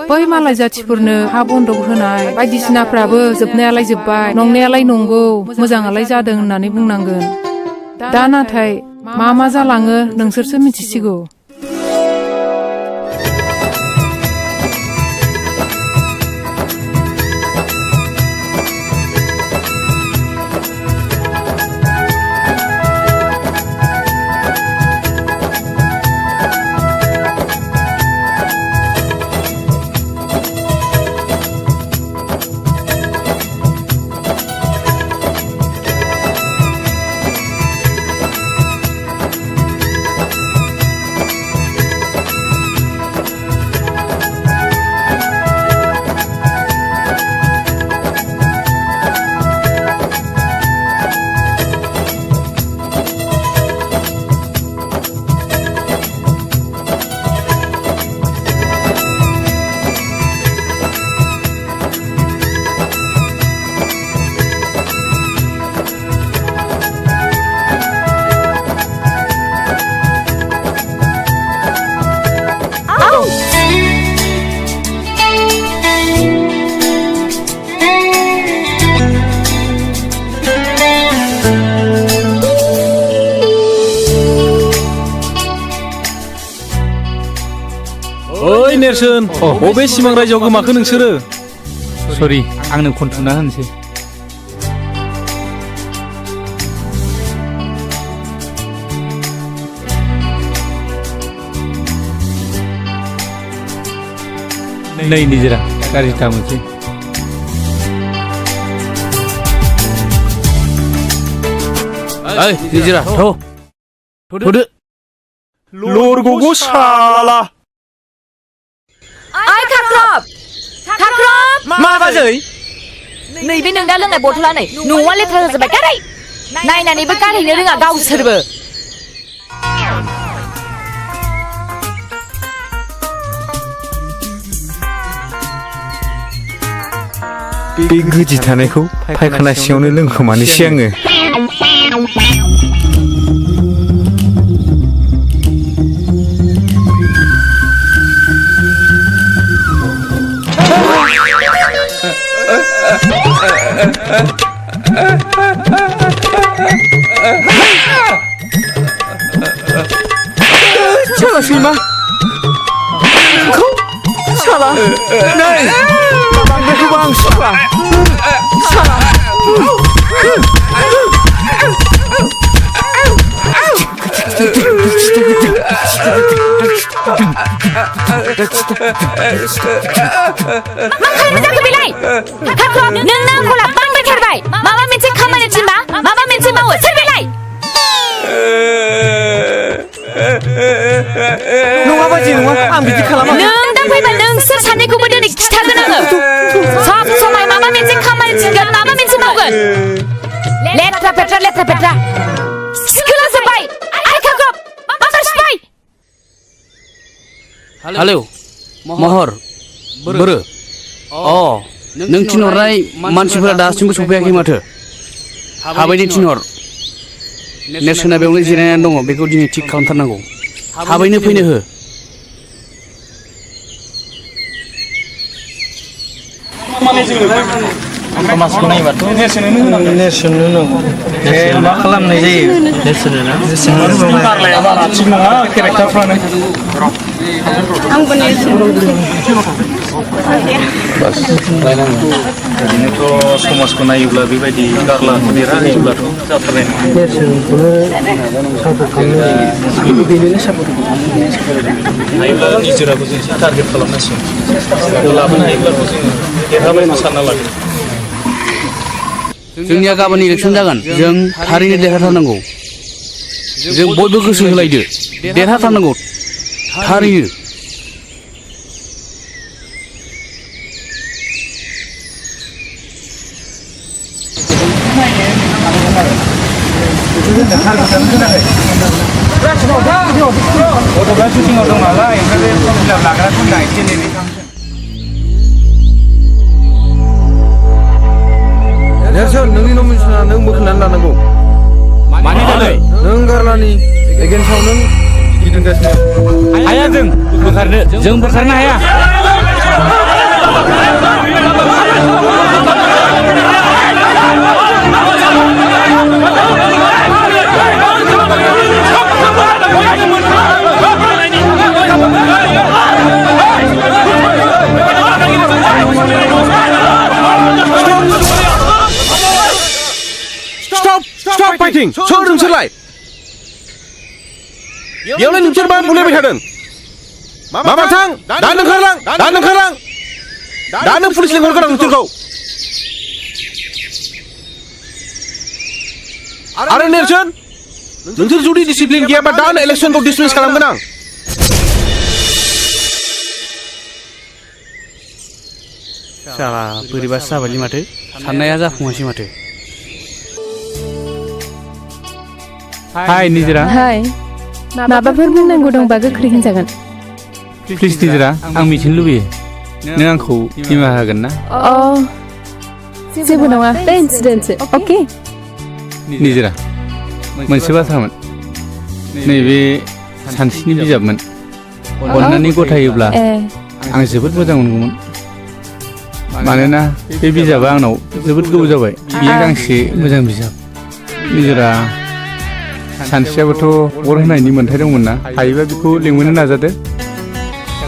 बै मालाय जाथिफोरनो हा बन्दक होनाय बायदिसिनाफ्राबो जोबनायालाय जोब्बाय नंनायालाय नंगौ मोजाङालाय जादों होननानै बुंनांगोन दा नाथाय मा जालाङो नोंसोरसो मिथिसिगौ ओइ नेरसोन बबे सिमां रायजोआव गोमाखो नोंसोरो सरि आंनो खनथुना होनसै नै निजिरा गाज्रि दामोनसै ओइ निजिरा थ'दो लरग'गौ साला आइ खाख्रब मा बाजै नैबे नों दा लोंनाय बथला नै न'आ लेथ्रा जाजोब्बाय गारै नायनानैबो गारहैनो रोङा गावसोरबो बे गोदि थानायखौ फायखाना सिङावनो लोंखोमानोसै आङो साला सैमा साला नै बेखौबो आं सुखुवा साला नोंनो आंखौ लाबोबाय माबा मोनसे खामानि थिनबा माबा मोनसे मावो सोर बेलाय नङा बाजै नङा आं बिदि खालामा नों दा फैबा नोंसोर सानैखौबो दिनै खिथागोन आङो सब समाय माबा मोनसे खामानि थिनगोन माबा मोनसे मावगोन लेथ्रा पेट्रा सिखोला जोब्बाय आइ खाख्रब माबार सिबाय हेलौ महर बोरो नों थिनहरनाय मानसिफोरा दासिमबो सफैयाखै माथो थाबैनो थिनहर नेरसोना बेयावनो जिरायनानै दङ बेखौ दिनै थिक खालामथारनांगौ थाबैनो फैनो हो समाजखौ नायोबाथ' नेरसोननो नांगौ मा खालामनाय जायो नेरसोननो बारलाया बारा थिग नङा केरेक्टारफ्रानो आंबो ओरैनोथ' समाजखौ नायोब्ला बेबायदि गारला देरा होयोब्लाथ' जाथारनाय हायोब्ला निजोराबो जों टारगेट खालामनांसिगोन लाबोनो हायोब्लाथ' जोङो देरहाबायनो सानना लादों जोंनिया गाबोन इलेक्सन जागोन जों थारैनो देरहाथारनांगौ जों बयबो गोसो होलायदो देरहाथारनांगौ थारैनो Hãy subscribe cho kênh Ghiền Mì Gõ để không bỏ lỡ những video hấp dẫn गथ'फ्रा सुटिंआव दं नालाय ओमफ्राय बे फर्म फिलाप लाग्राफोरना एसे नेनाय खालामसै नेरसोन नोंनि नमिनेसना नों बोखारनानै लानांगौ मानि थाखाय नों गारलानि एगेन्स्टआव नों गिदिंगासिनो हाया जों बोखारनो हाया Stop fighting! सोर नोंसोरलाय? बेयावलाय नोंसोर मा बुलायबाय थादों? माबा थां! दा ओंखारलां! दा नों पुलिस लिंहरगोन आं नोंसोरखौ! आरो नेरसोन नोंसोर जुदि डिसिप्लिन गैयाबा दा इलेक्सनखौ डिसमिस खालामगोन आं। साला बोरैबा जाबायलै माथो साननाया जाफुङासै माथो हाय निजोरा हाय माबाफोर बुंनांगौ दंबा गोख्रै होनजागोन प्लिज निजोरा आं मिथिनो लुबैयो नों आंखौ निमाहा होगोन ना जेबो नङा बे इन्सिडेन्टसो अके निजोरा मोनसे बाथ्रामोन नैबे सानस्रिनि बिजाबमोन अन्नानै गथायोब्ला आं जोबोद मोजां मोनगौमोन मानोना बे बिजाबा आंनाव जोबोद गोबाव जाबाय बियो गांसे मोजां बिजाब निजोरा सानस्रियाबोथ' अर होनायनि मोन्थाय दंमोन ना हायोबा बेखौ लिंहरनो नाजादो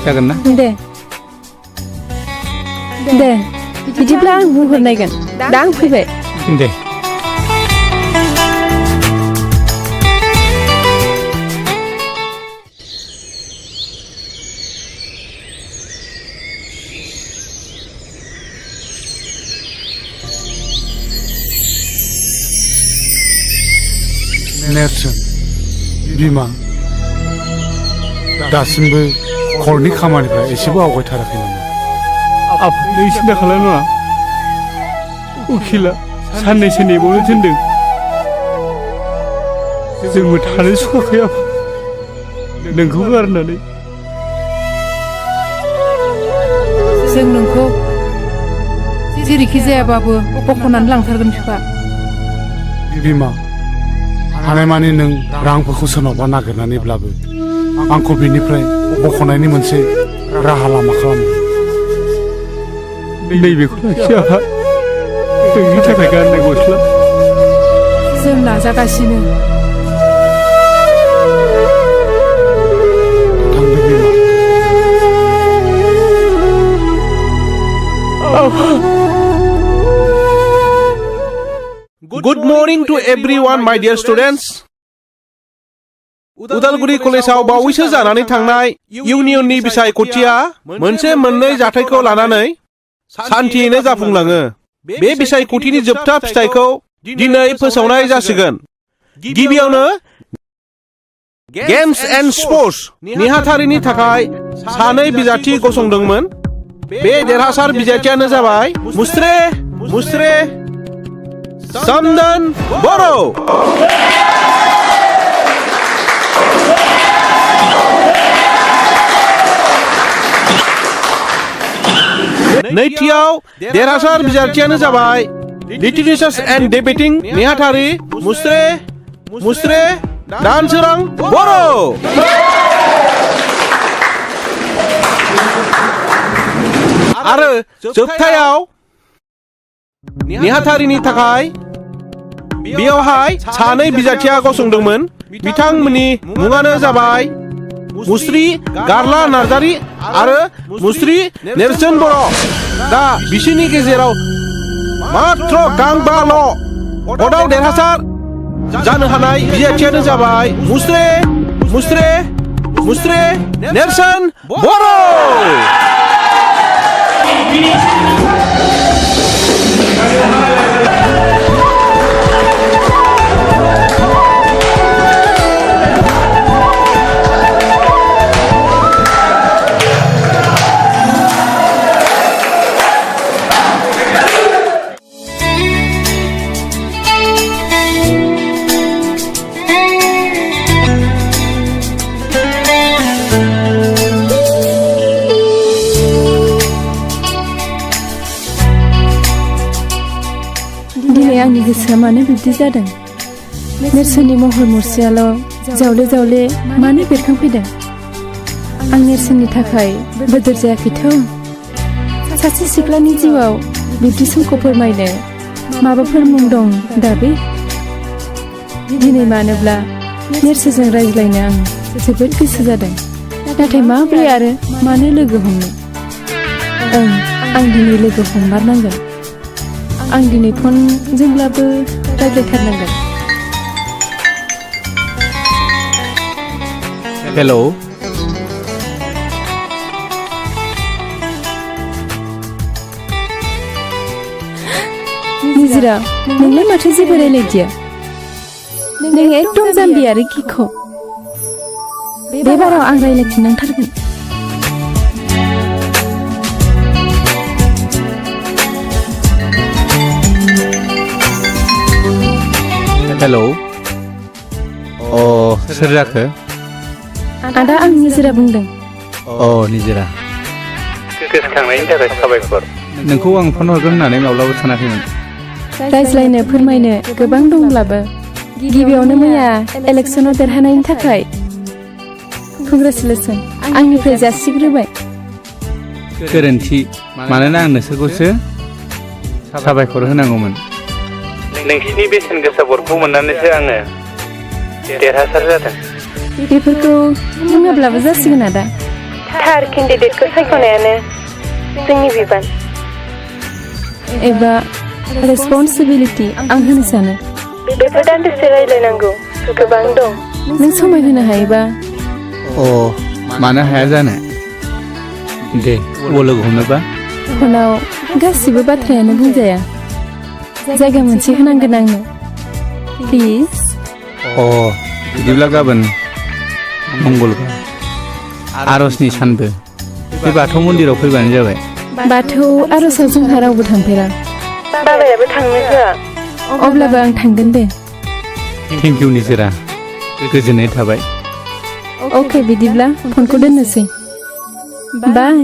जागोन ना दे बिदिब्ला आं बुंहरनायगोन दा आं फैबाय दे नेरसोन बिमा दासिमबो खरनि खामानिफ्रा एसेबो आवगायथाराखै नामा आफादनो सिन्था खालामनाङा उखिला साननैसो नेबावनो थिनदों जोंबो थानो सुखुवाखै आफा नोंखौ गारनानै जों नोंखौ जेरैखि जायाबाबो बख'नानै लांथारगोन बिफा बिमा हानायमानि नों रांफोरखौ सोरनावबा नागिरनानैब्लाबो आंखौ बेनिफ्राय बख'नायनि मोनसे राहा लामा खालाम नैबेखौ लाखि आफा नोंनि थाखाय गाननाय गस्ला जों नाजागासिनो थांदो बिमा Good morning to everyone, my dear students. Udalguri कलेजाव बावैसो जानानै थांनाय इउनियननि बिसायख'थिया मोनसे मोननै जाथायखौ लानानै सान्थियैनो जाफुंलाङो। बे बिसायख'थिनि जोबथा फिथाइखौ दिनै फोसावनाय जासिगोन। गिबियावनो गेम्स एन्ड स्पर्ट्स नेहाथारिनि थाखाय सानै बिजाथि गसंदोंमोन। बे देरहासार बिजाथियानो जाबाय मुस्रे समदन बर'। नैथियाव देरहासार बिजाथियानो जाबाय लिटिरेचार एन्ड डिबेटिं नेहाथारि मुस्रे दानसोरां बर'। आरो जोबथायाव नेहाथारिनि थाखाय बेयावहाय सानै बिजाथिया गसंदोंमोन। बिथांमोननि मुङानो जाबाय मुस्रि गारला नार्जारि आरो मुस्रि नेरसोन बर'। दा बिसोरनि गेजेराव मात्र गांबाल' भटआव देरहासार जानो हानाय बिजाथियानो जाबाय मुस्रे नेरसोन बर'। आंनि गोसोआ मानो बिब्दि जादों नेरसोननि महर मुस्रियाल' जावले जावले मानो बेरखांफैदों आं नेरसोननि थाखाय बोदोर जायाखैथ' सासे सिख्लानि जिउआव बिब्दि समखौ फोरमायनो माबाफोर मुं दं दाबि दिनै मानोब्ला नेरसोनजों रायज्लायनो आं जोबोद गोसो जादों नाथाय माब्रै आरो मानो लोगो हमनो आं दिनै लोगो हममारनांगोन आं दिनै फनजोंब्लाबो रायज्लायथारनांगोन हेलौ निजिरा नोंलाय माथो जेबो रायलायदिया नों एकदम जाम्बि आरो गिख' बे बाराव आं रायलायफिननांथारगोन हेलौ सोर जाखो आदा आं निजिरा बुंदों निजिरा गोसोखांनायनि थाखाय साबायखर नोंखौ आं फन हरगोन होननानै माब्लाबा सानाखैमोन रायज्लायनो फोरमायनो गोबां दंब्लाबो गिबियावनो मैया इलेक्सनाव देरहानायनि थाखाय कंग्रेचुलेसन आंनिफ्राय जासिग्रोबाय गोरोन्थि मानोना आं नोंसोरखौसो साबायखर होनांगौमोन नोंसिनि बेसेन गोसा भटखौ मोननानैसो आङो देरहासार जादों बेफोरखौ बुङाब्लाबो जासिगोन आदा थार केन्डिडेटखौ सायख'नायानो जोंनि बिबान एबा रेसपन्सिबिलिटि आं होनो सानो बेफोर दान्दिसे रायज्लायनांगौ गोबां दं नों समाय होनो हायोबा मानो हाया जानो दे अबाव लोगो हमनोबा फनाव गासिबो बाथ्रायानो बुंजाया जायगा मोनसे होनांगोन आंनो प्लिज बिदिब्ला गाबोन मंगलबार आरजनि सानबो बे बाथौ मन्दिराव फैबानो जाबाय बाथौ आरजआव जोंहा रावबो थांफेरा बाबायाबो थांनो होआ अब्लाबो आं थांगोन दे थेंक इउ निजिरा गोजोननाय थाबाय अके बिदिब्ला फनखौ दोननोसै बाय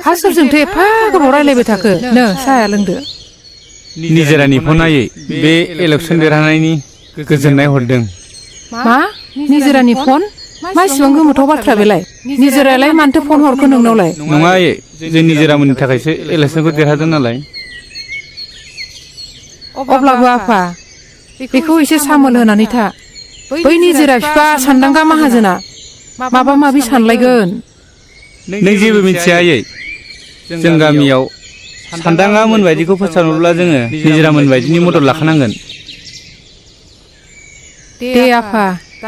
हा सोरजोंथो एफा गोबाव रायलायबाय थाखो नो साया लोंदो निजिरानि फन नायै बे इलेक्सन देरहानायनि गोजोननाय हरदों मा निजिरानि फन मा इसिबां गोमोथाव बाथ्रा बेलाय निजिरायालाय मानोथो फन हरखो नोंनावलाय नङा आयै जों निजिरामोननि थाखायसो इलेक्सनखौ देरहादों नालाय अब्लाबो आफा बेखौ एसे सामोल होनानै था बै निजिरा बिफा सानदांगा माहाजोना माबा माबि सानलायगोन नों जेबो मिथिया आयै जों गामियाव सानदाङा मोनबायदिखौ फोसावनोब्ला जोङो निजिरा मोनबायदिनि मदद लाखानांगोन दे आफा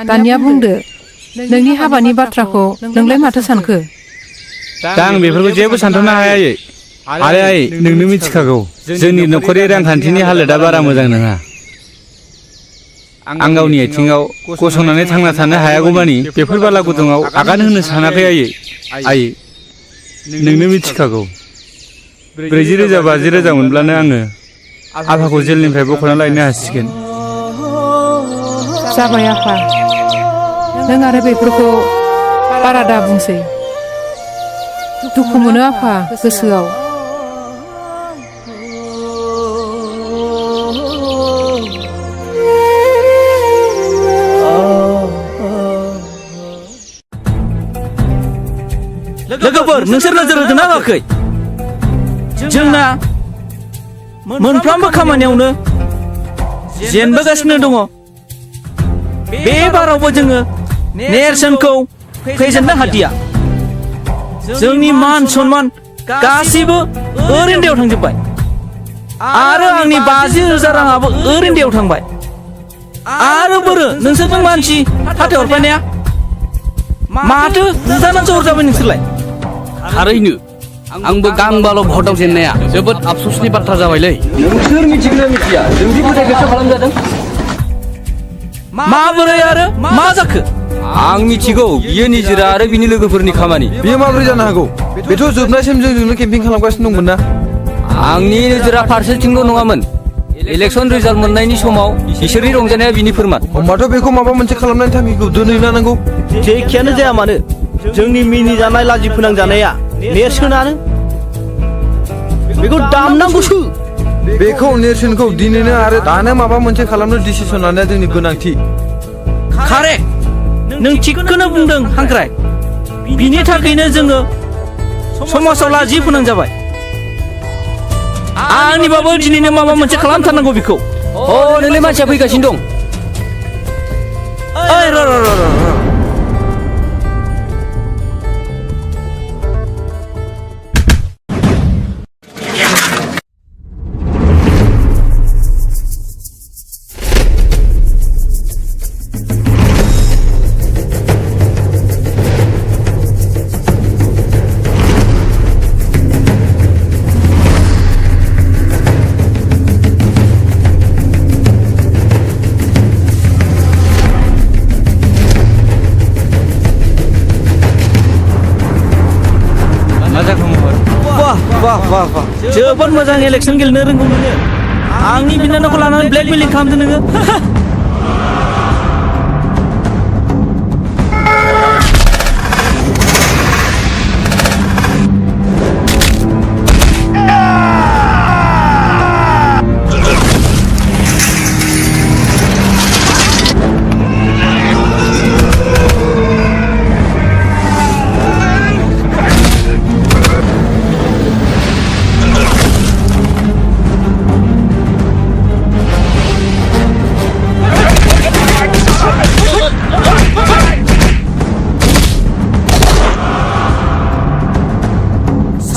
दानिया बुंदो नोंनि हाबानि बाथ्राखौ नोंलाय माथो सानखो दा आं बेफोरखौ जेबो सानथ'नो हाया आयै आरो आयै नोंनो मिथिखागौ जोंनि न'खरनि रांखान्थिनि हालोदा बारा मोजां नङा आं गावनि आथिङाव गसंनानै थांना थानो हायागौमानि बेफोर बाला गुदुङाव आगान होनो सानाखै आयै नोंनो मिथिखागौ 40,000 50,000 मोनब्लानो आङो आफाखौ जेलनिफ्राय बख'ना लायनो हासिगोन जाबाय आफा नों आरो बेफोरखौ बारा दा बुंसै दुखु मोनो आफा गोसोआव लोगोफोर नोंसोर नोजोर होदोंना होआखै जोंना मोनफ्रोमबो खामानियावनो जेनबोगासिनो दङ बे बारावबो जोङो नेरसोनखौ फेजेननो हादिया जोंनि मान सन्मान गासैबो ओरैनो दैयाव थांजोब्बाय आरो आंनि 50,000 राङाबो ओरैनो दैयाव थांबाय आरो बोरो नोंसोरजों मानसि फाथाय हरफायनाया माथो बुजानानै जर जाबाय नोंसोरलाय थारैनो आंबो गांबाल' भटआव जेननाया जोबोद आफसोसनि बाथ्रा जाबायलै नोंसोर मिथिगोना मिथिया जोंदि फोथायनायसो खालामजादों माबोरै आरो मा जाखो आं मिथिगौ बियो निजिरा आरो बिनि लोगोफोरनि खामानि बेयो माबोरै जानो हागौ बेथ' जोबनायसिम जोंजोंनो केम्पिं खालामगासिनो दंमोन ना आंनि नोजोरा फारसेथिंल' नङामोन इलेक्सन रिजाल्ट मोननायनि समाव बिसोरनि रंजानाया बिनि फोरमान होमबाथ' बेखौ माबा मोनसे खालामनायनि थांखिखौ दोनहैनो नांगौ जेखियानो जाया मानो जोंनि मिनिजानाय लाजि फोनांजानाया नेरसोनानो बेखौ दामनांगौसो बेखौ नेरसोनखौ दिनैनो आरो दानो माबा मोनसे खालामनो डिसिसन लानाया जोंनि गोनांथि कारेक्ट नों थिगखौनो बुंदों हांख्राय बिनि थाखायनो जोङो समाजाव लाजि फोनांजाबाय आंनिबाबो दिनैनो माबा मोनसे खालामथारनांगौ बेखौ अ नोंलाय मानसिया फैगासिनो दं ओइ र' वाह जोबोद मोजां इलेक्सन गेलेनो रोंगौ नोङो आंनि बिनानावखौ लानानै ब्लेकमेलिं खालामदों नोङो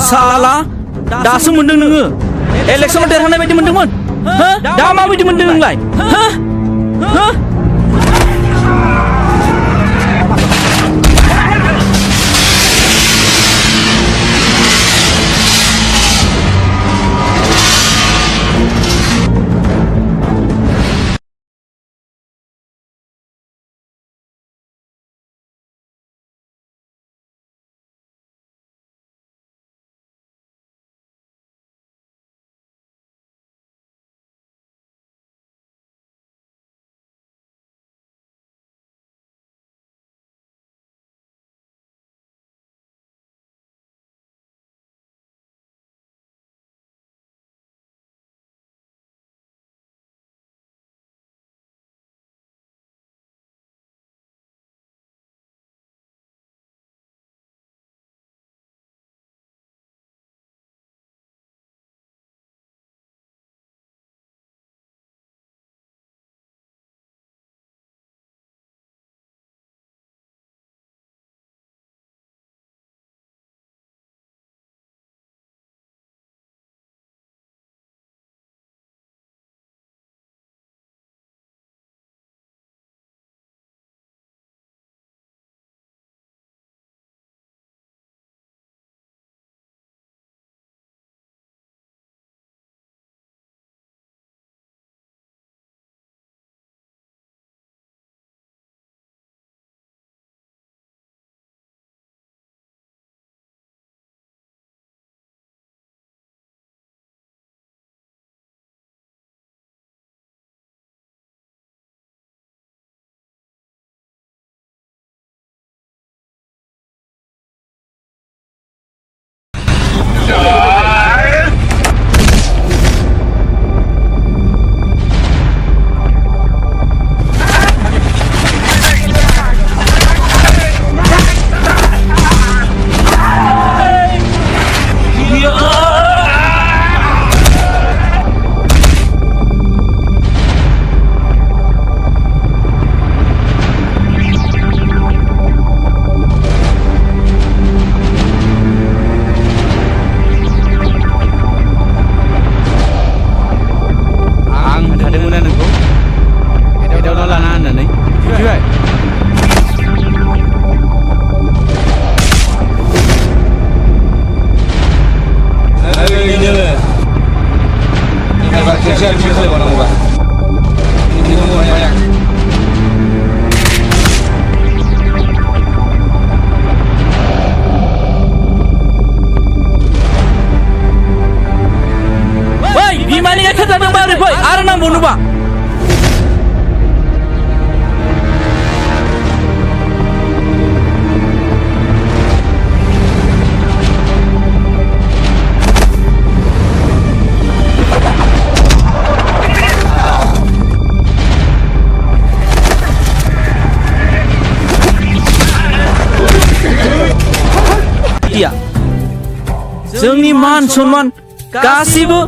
साला दासो मोनदों नोङो इलेक्सनाव देरहानाय बायदि मोनदोंमोन दा माबायदि मोनदों नोंलाय जोंनि मान सन्मान गासिबो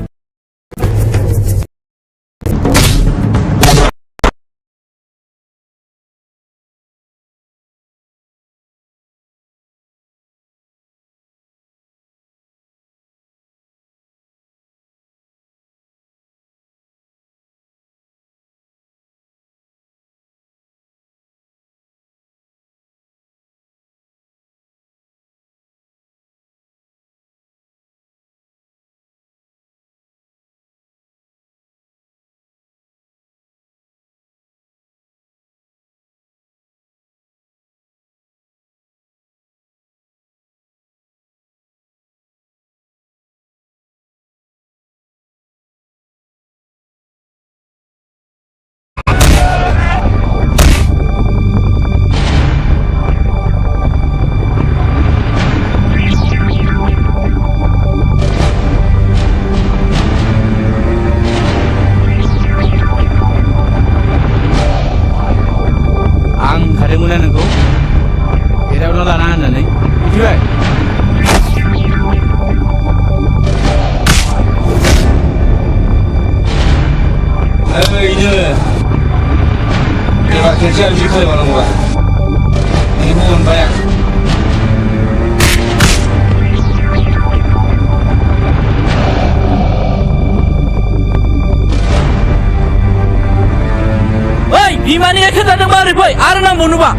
비만이 약해다는 말을 보이 알아나 모르봐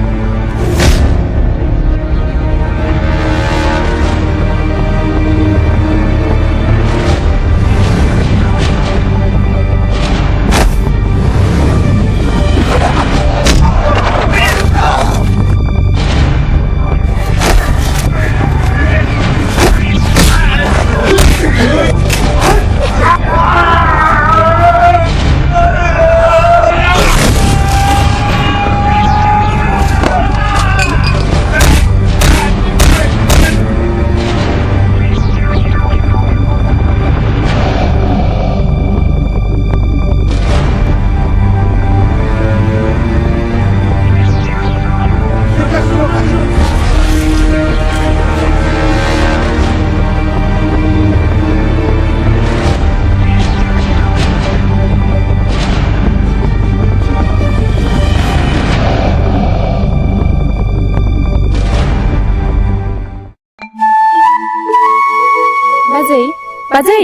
बाजै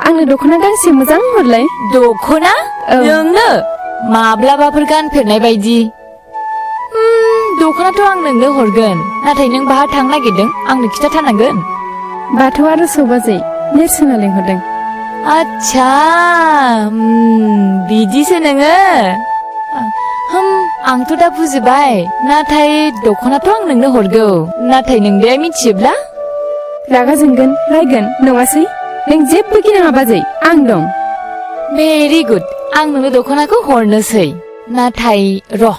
आंनो दख'ना गांसे मोजां हरलाय दख'ना नोंनो माब्लाबाफोर गानफेरनाय बायदि दख'नाथ' आं नोंनो हरगोन नाथाय नों बाहा थांनो नागिरदों आंनो खिथाथारनांगोन बाथौ आर'जआव बाजै नेरसोना लिंहरदों आच्छा बिदिसो नोङो आंथ' दा बुजिबाय नाथाय दख'नाथ' आं नोंनो हरगौ नाथाय नों बे मिथियोब्ला रागा जोंगोन रायगोन नङासै नों जेबो गिनाङा बाजै आं दं भेरि गुड आं नोंनो दख'नाखौ हरनोसै नाथाय र'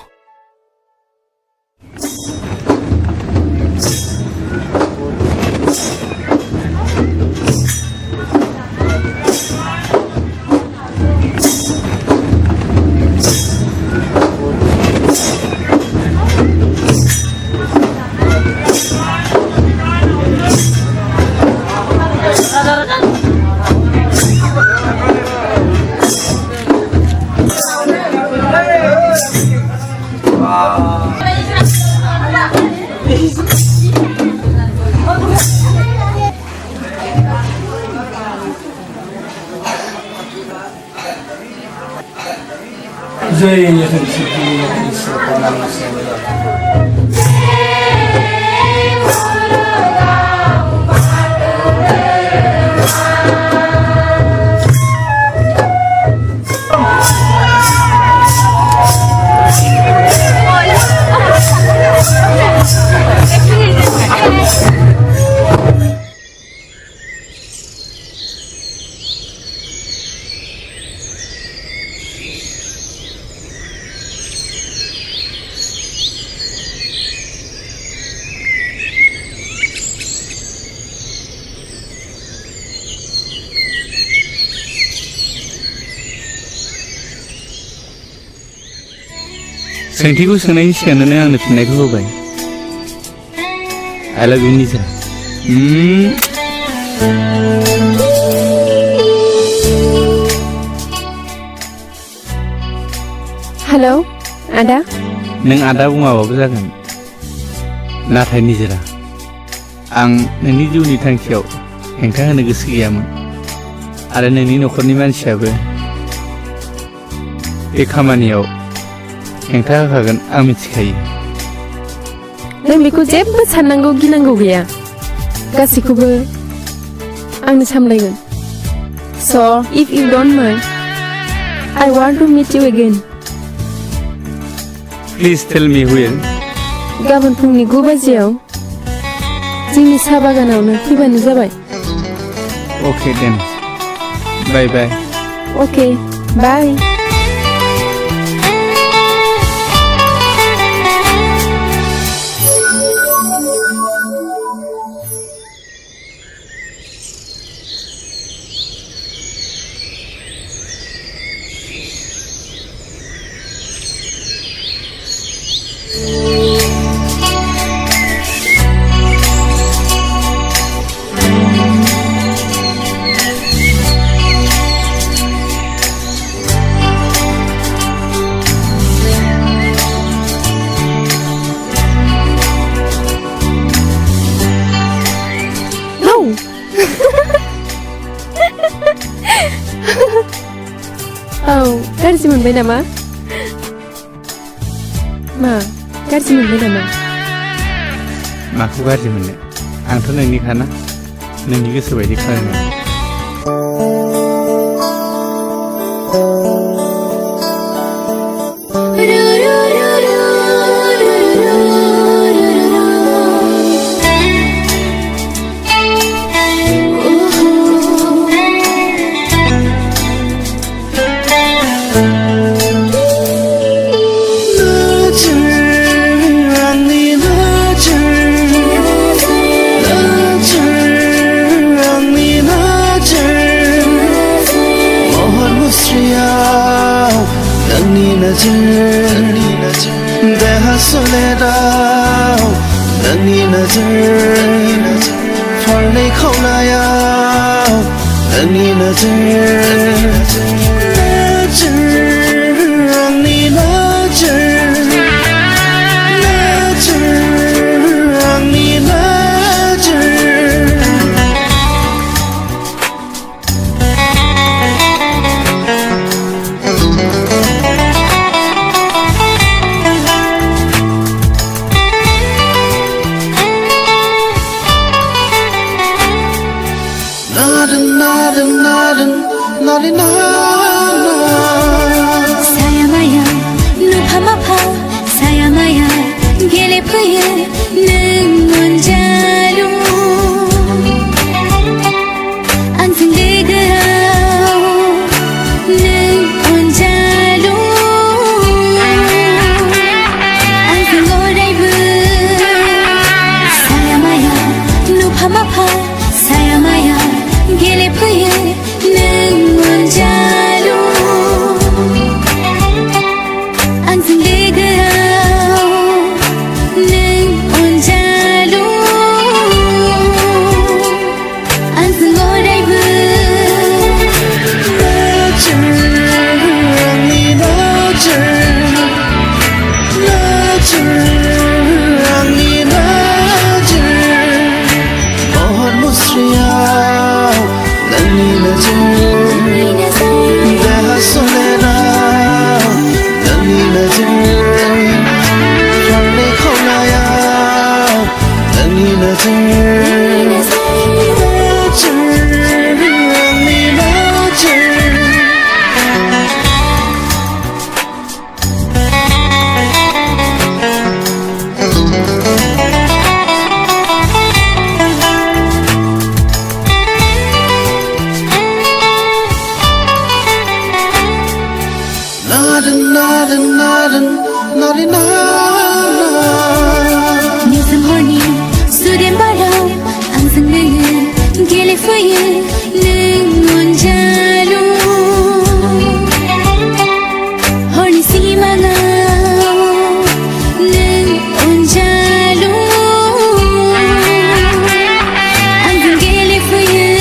सोंथिखौ सोंनायनि सिगांनो आंनो फिननायखौ होबाय I love you निजा हेलौ आदा नों आदा बुङाबाबो जागोन नाथाय निजोरा आं नोंनि जिउनि थांखियाव हेंथा होनो गोसो गैयामोन आरो नोंनि न'खरनि मानसियाबो बे खामानियाव हेंथा होखागोन आं मिथिखायो नों बेखौ जेबो साननांगौ गिनांगौ गैया गासैखौबो आंनो सामलायगोन So if you don't mind I want to meet you again Please tell me where गाबोन फुंनि 9 बाजियाव जोंनि साहा बागानावनो फैबानो जाबाय Okay then Bye bye Okay bye गाज्रि मोनबाय नामा मा गाज्रि मोनबाय नामा माखौ गाज्रि मोननो आंथ' नोंनिखाना नोंनि गोसो बायदि खालामो देहा सोलेराव नोंनि नोजोर फारनै खावनायाव नोंनि नोजोर आंनि नोजोर आंनि नोजोर 사야마야 누파마파 사야마야 गेलेफैयो नों मोनजालु आंजों लोगोआव नों अनजालु आंजों अरायबो सायामाया नुफामाफा सायामाया गेलेफैयो नों मोनजालु आंजों लोगोआव नों अनजालु आंजों अरायबो आंनि नोजोर आंनि नोजोर महर मुस्रियाव नोंनि नोजोर देहा सोलेराव नोंनि नोजोर फारनै खावनायाव नोंनि नोजोर आंनि नोजोर निजोम हरनि सुदेम बाराव आंजों लोगो गेलेफैयो नों मोनजालु हरनि सिमाङाव नों अनजालु आंजों गेलेफैयो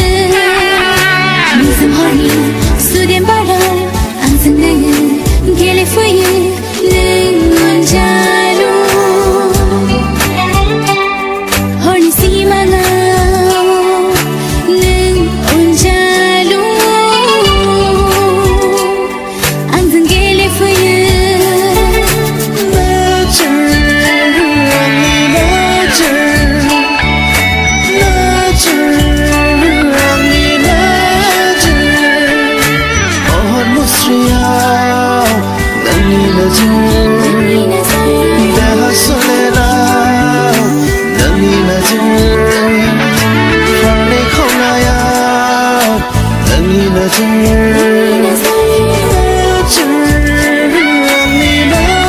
नजर देहा सोलेराव नोंनि नजर फारनै खनायाव नोंनि नजर आंनि नजर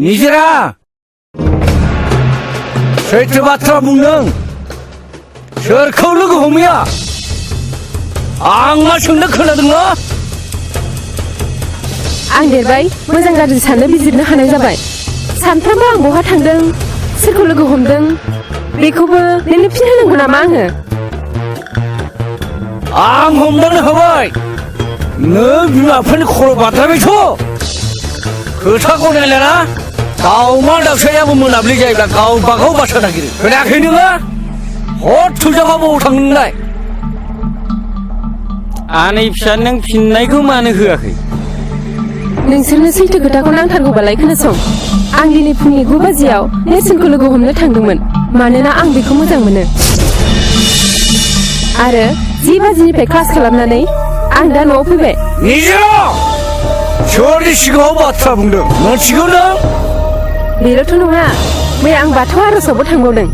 निजोरा सैथो बाथ्रा बुंदों सोरखौ लोगो हमैया आं मा सोंनो खोनादों ना आं देरबाय मोजां गाज्रि साननो बिजिरनो हानाय जाबाय सानफ्रोमबो आं बहा थांदों सोरखौ लोगो हमदों बेखौबो नोंनो फिन होनांगौ नामा आङो आं हमदांनो हाबाय नों बिमाफोरनि खर' बाद्रायबायथ' खोथाखौ नायलाना दाउमा दाउसायाबो मोनाब्लि जायोब्ला गावबागाव बासा नागिरो खोनायाखै नोङो हर थुजाबा बबाव थांनो नोंलाय आनै फिसा नों फिननायखौ मानो होआखै नोंसोरनो सैथो खोथाखौ नांथारगौबालाय खोनासं आं दिनै फुंनि 9 बाजियाव नेरसोनखौ लोगो हमनो थांदोंमोन मानोना आं बेखौ मोजां मोनो आरो 10 बाजिनिफ्राय क्लास खालामनानै आं दा न'आव फैबाय सोरनि सिगाङाव बाथ्रा बुंदों मोनथिगौ नों बेल'थ' नङा मैया आं बाथौ आर'जावबो थांबावदों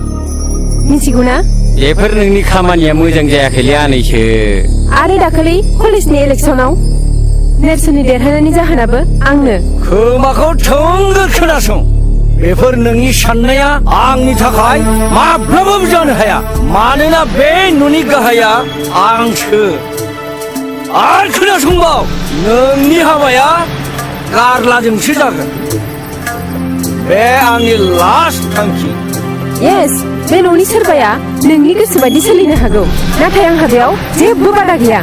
मिथिगौ ना बेफोर नोंनि खामानिया मोजां जायाखैलै आनैसो आरो दाखालि कलेजनि इलेक्सनाव नेरसोननि देरहानायनि जाहोनाबो आंनो खोमाखौ थोंगोर खोनासं बेफोर नोंनि साननाया आंनि थाखाय माब्लाबाबो जानो हाया मानोना बे न'नि गाहाया आंसो आरो खोनासंबाव नोंनि हाबाया गारलाजोंसो जागोन बे आंनि लास्ट थांखि येस बे न'नि सोरबाया नोंनि गोसो बायदि सोलिनो हागौ नाथाय आंहा बेयाव जेबो बादा गैया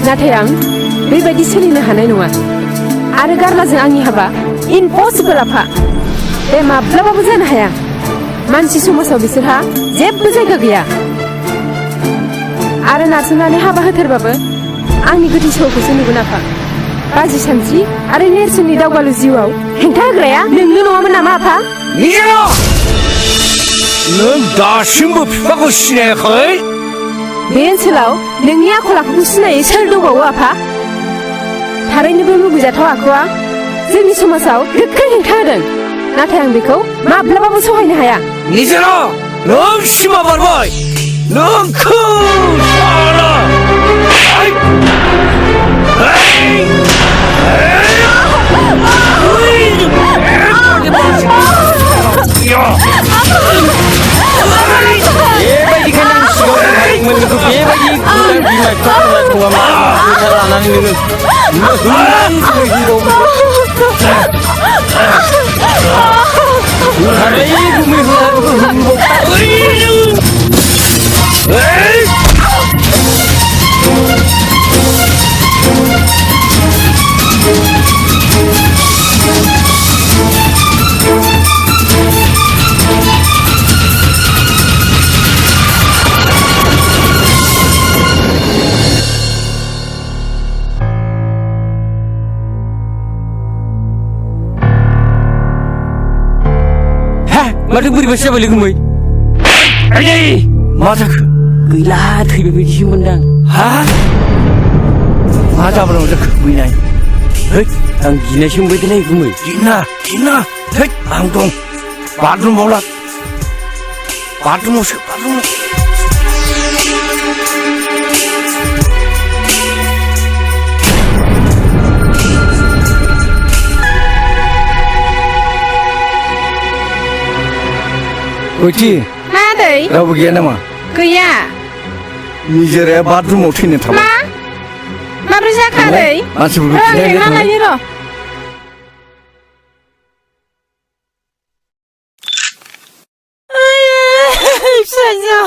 नाथाय आं बेबायदि सोलिनो हानाय नङा आरो गारलाजों आंनि हाबा इम्पसिबल आफा बे माब्लाबाबो जानो हाया मानसि समाजाव बिसोरहा जेबो जायगा गैया आरो नारसोमनानै हाबा होथारबाबो आंनि गोथै सहखौसो नुगोन आफा बाजि सानस्रि आरो नेरसोननि दावगालु जिउआव हेंथा होग्राया नोंनो नङामोन नामा आफा नों दासिमबो बिफाखौ सिनायाखै बे ओनसोलाव नोंनि आखल आखुखौ सिनायै सोर दंबावो आफा थारैनो बे मुगैजाथाव आखुआ जोंनि समाजाव गोख्रों हेंथा होदों नाथाय आं बेखौ माब्लाबाबो सहायनो हाया निजेरा नों सिमा बारबाय नोंखौ बेबायदिखायनो आं सिगाङाव नोंखौ बेबायदि बिमा बिफाफोरा बुङामा खोथा लानानै नोङो माथो बोरैबासो जाबाय लोगोमै मा जाखो गैला थैबाय बायदिसो मोनदां हा मा जाबोनांगौ जाखो बैनाय आं गिनायसो मोनबायदोंलै गुमै गिना थै आं दं बाथरुमाव ला बाथरुमावसो ओइथि मा दै रावबो गैया नामा गैया निजेराया बाथरुमाव थैनो थाबाय माब्रै जाखा दै मानसिफोरखौ नायनि र' फिसाजो